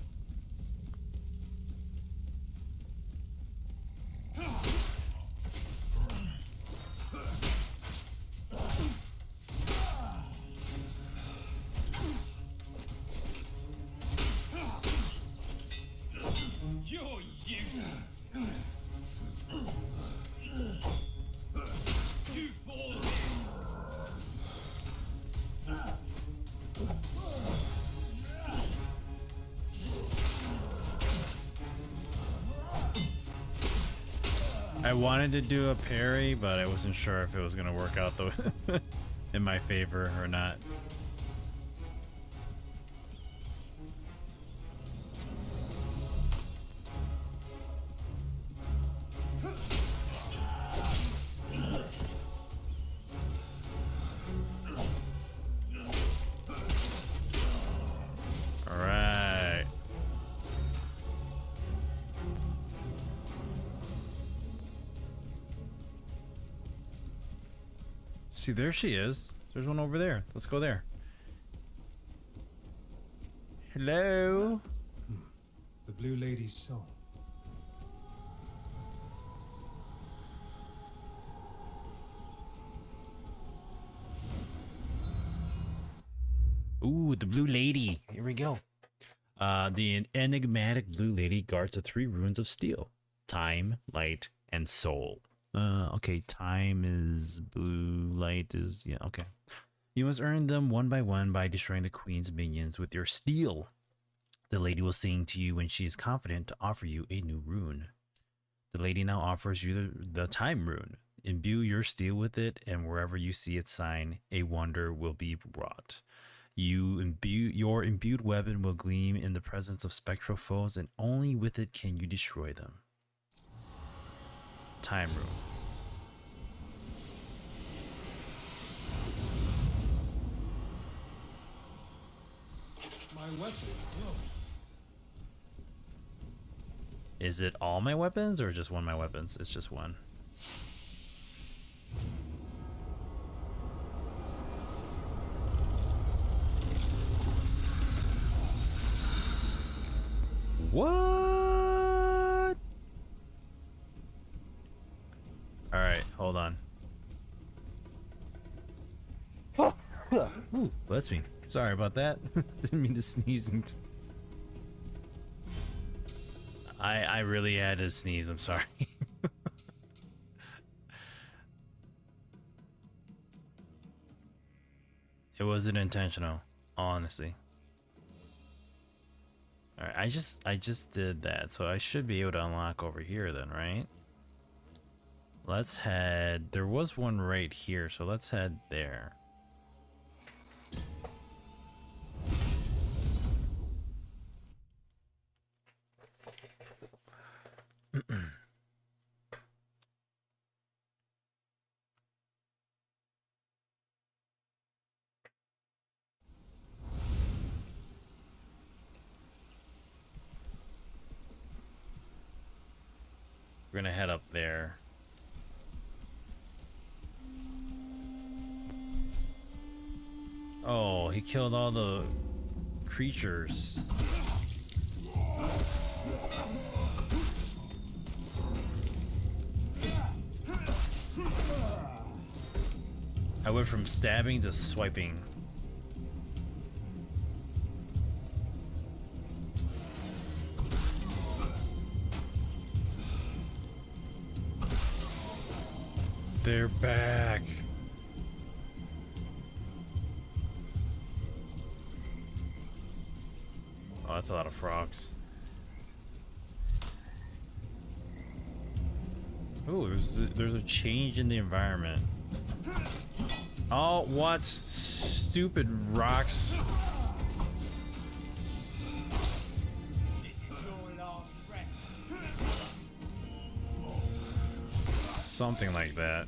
I wanted to do a parry, but I wasn't sure if it was gonna work out the in my favor or not. All right. See, there she is. There's one over there. Let's go there. Hello? The Blue Lady's soul. Ooh, the Blue Lady. Here we go. The enigmatic Blue Lady guards the 3 runes of steel: time, light, and soul. Okay, time is blue, light is, yeah, okay. You must earn them one by destroying the queen's minions with your steel. The lady will sing to you when she is confident to offer you a new rune. The lady now offers you the time rune. Imbue your steel with it, and wherever you see its sign, a wonder will be wrought. Your imbued weapon will gleam in the presence of spectral foes, and only with it can you destroy them. Time rune. My weapon. Whoa. Is it all my weapons or just one of my weapons? It's just one. What? All right, hold on. Ooh, bless me. Sorry about that. Didn't mean to sneeze. I really had to sneeze. I'm sorry. It wasn't intentional, honestly. All right, I just did that, so I should be able to unlock over here then, right? Let's head. There was one right here, so let's head there. We're gonna head up there. Oh, he killed all the creatures. I went from stabbing to swiping. They're back. Oh, that's a lot of frogs. Ooh, there's a change in the environment. Oh, what? Stupid rocks. Something like that.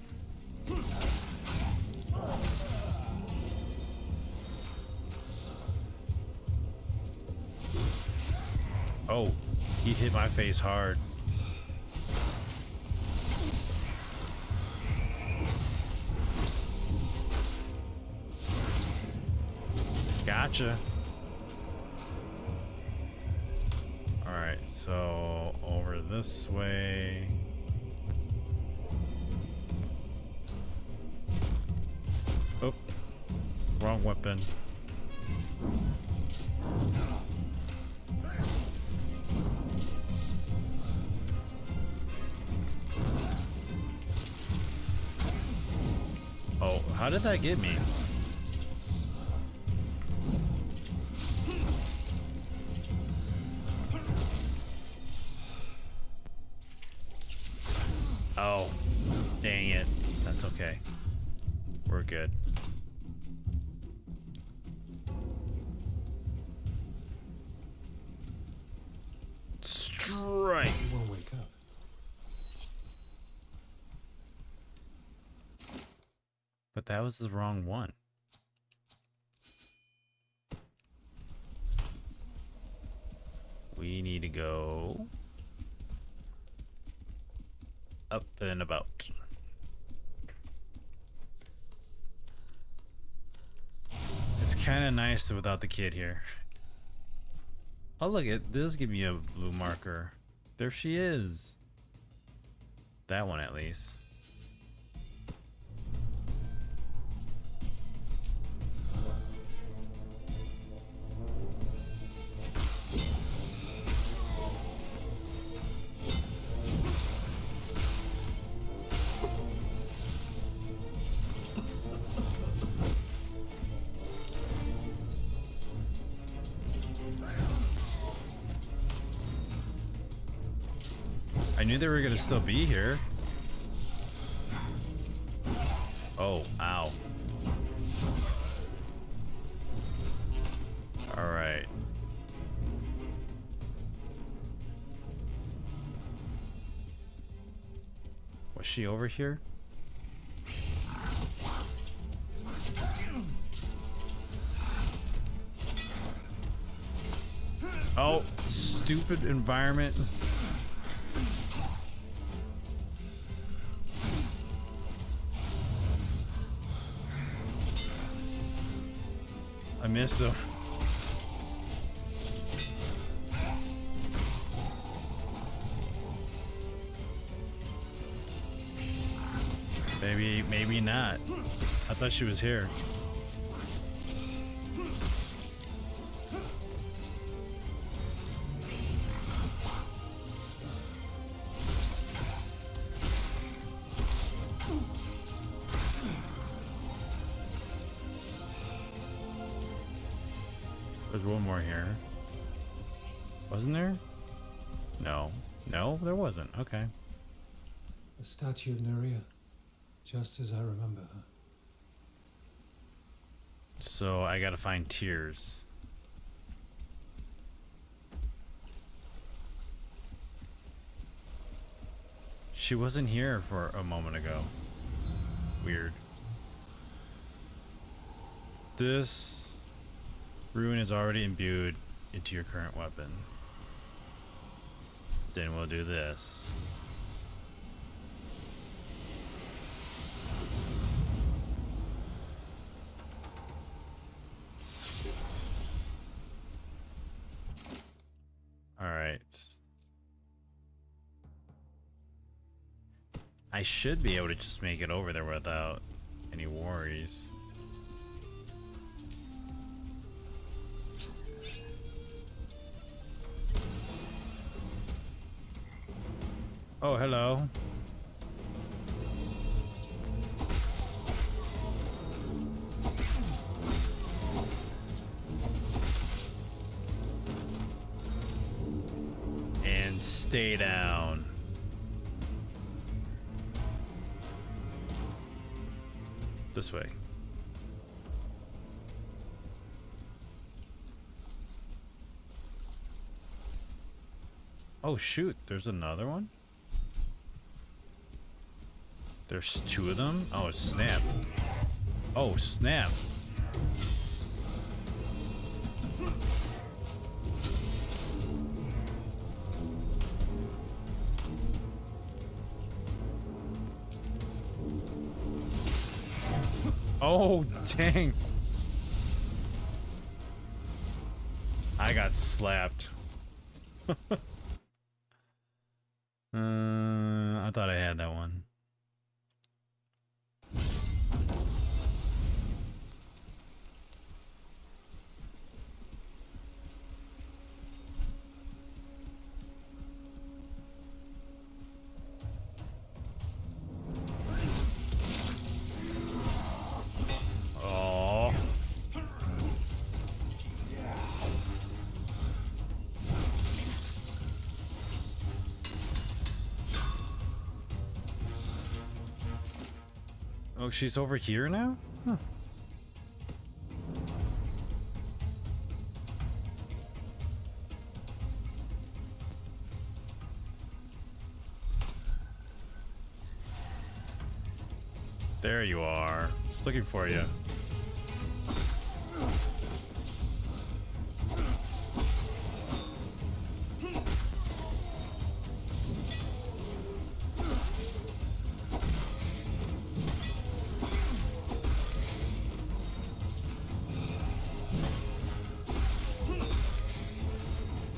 Oh, he hit my face hard. Gotcha. Alright, so over this way. Oh, wrong weapon. Oh, how did that get me? Oh, dang it. That's okay. We're good. Strike. You won't wake up. But that was the wrong one. We need to go up and about. It's kind of nice without the kid here. Oh look, it does give me a blue marker. There she is. That one at least. I knew they were gonna still be here. Oh, ow. All right. Was she over here? Oh, stupid environment. I missed them. Maybe not. I thought she was here. There's one more here. Wasn't there? No. No, there wasn't. Okay. The statue of Nerea, just as I remember her. So I gotta find Tears. She wasn't here for a moment ago. Weird. This rune is already imbued into your current weapon. Then we'll do this. All right. I should be able to just make it over there without any worries. Oh, hello. And stay down. This way. Oh shoot, there's another one? There's two of them? Oh snap. Oh snap. Oh, dang. I got slapped. I thought I had that one. Oh. Oh, she's over here now? Huh. There you are. Just looking for you.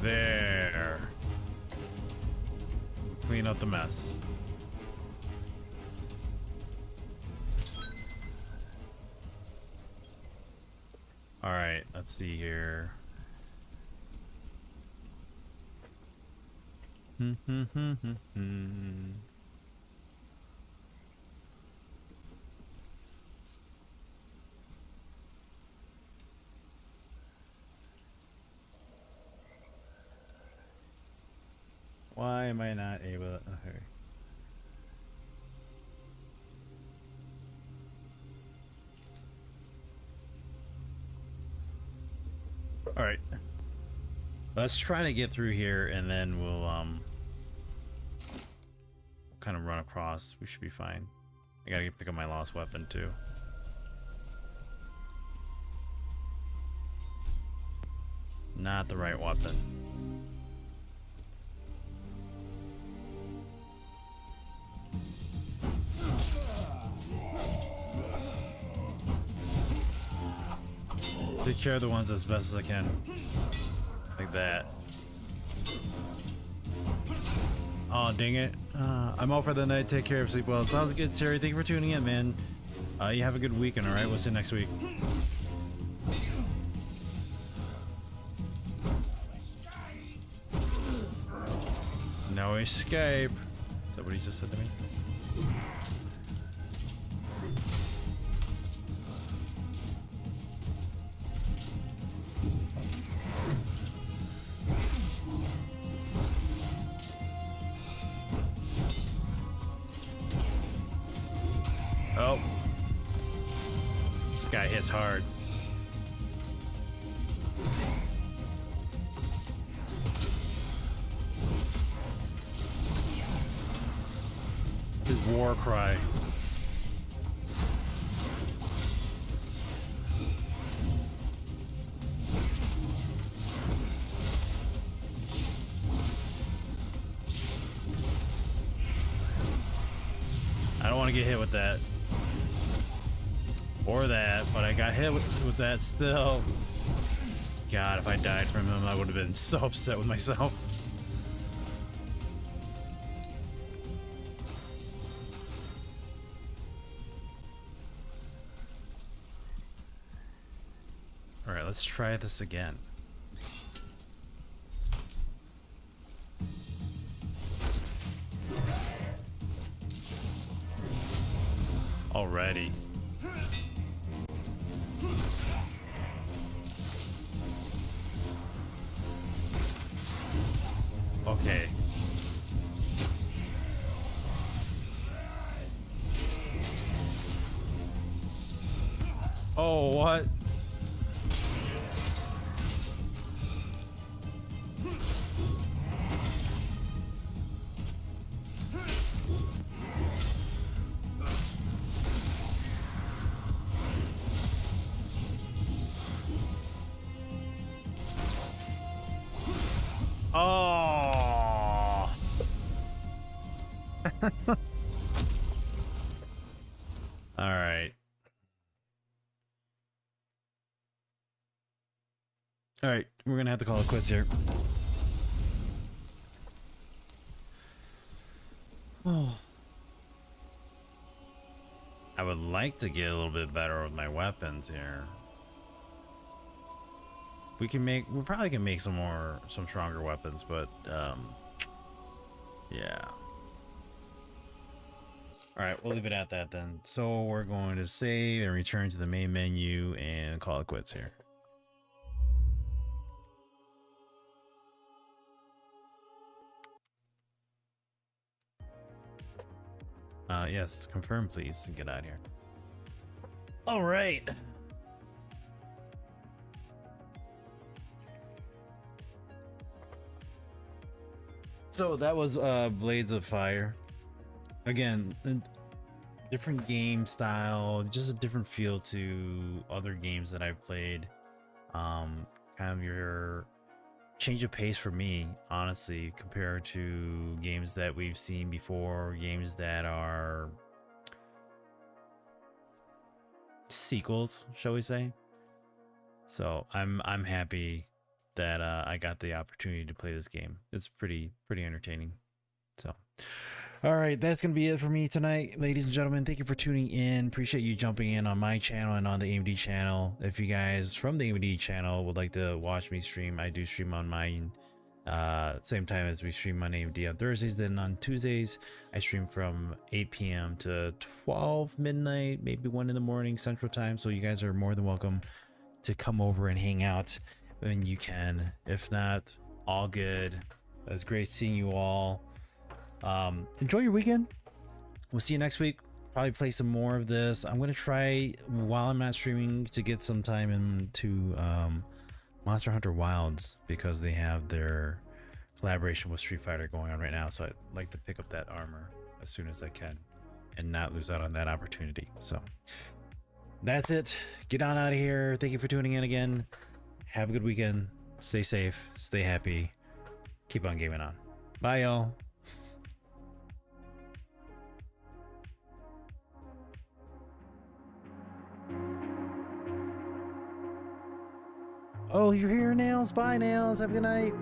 There. Clean up the mess. All right, let's see here. Why am I not able to? Okay. All right. Let's try to get through here and then we'll kind of run across. We should be fine. I gotta pick up my lost weapon too. Not the right weapon. Take care of the ones as best as I can. Like that. Oh, dang it. I'm out for the night. Take care of sleep well. Sounds good, Terry. Thank you for tuning in, man. You have a good weekend, alright? We'll see you next week. No escape. Is that what he just said to me? Oh. This guy hits hard. His war cry. I don't want to get hit with that. Or that, but I got hit with that still. God, if I died from him, I would have been so upset with myself. Alright, let's try this again. Alrighty. Okay. Oh, what? Oh. All right. All right, we're gonna have to call it quits here. Oh. I would like to get a little bit better with my weapons here. We probably can make some stronger weapons, but yeah. All right, we'll leave it at that then. So we're going to save and return to the main menu and call it quits here. Yes, confirm please and get out of here. All right. So that was Blades of Fire. Again, a different game style, just a different feel to other games that I've played. Kind of your change of pace for me, honestly, compared to games that we've seen before, games that are sequels, shall we say. So I'm happy that I got the opportunity to play this game. It's pretty entertaining. So all right, that's gonna be it for me tonight, ladies and gentlemen. Thank you for tuning in. Appreciate you jumping in on my channel and on the AMD channel. If you guys from the AMD channel would like to watch me stream, I do stream on mine same time as we stream on AMD on Thursdays. Then on Tuesdays I stream from 8 p.m. to 12 midnight, maybe 1 in the morning Central Time. So you guys are more than welcome to come over and hang out when you can. If not, all good. It was great seeing you all. Enjoy your weekend. We'll see you next week. Probably play some more of this. I'm gonna try while I'm not streaming to get some time into Monster Hunter Wilds, because they have their collaboration with Street Fighter going on right now. So I'd like to pick up that armor as soon as I can and not lose out on that opportunity. So that's it. Get on out of here. Thank you for tuning in again. Have a good weekend. Stay safe. Stay happy. Keep on gaming on. Bye, y'all. Oh, you're here, Nails. Bye, Nails. Have a good night.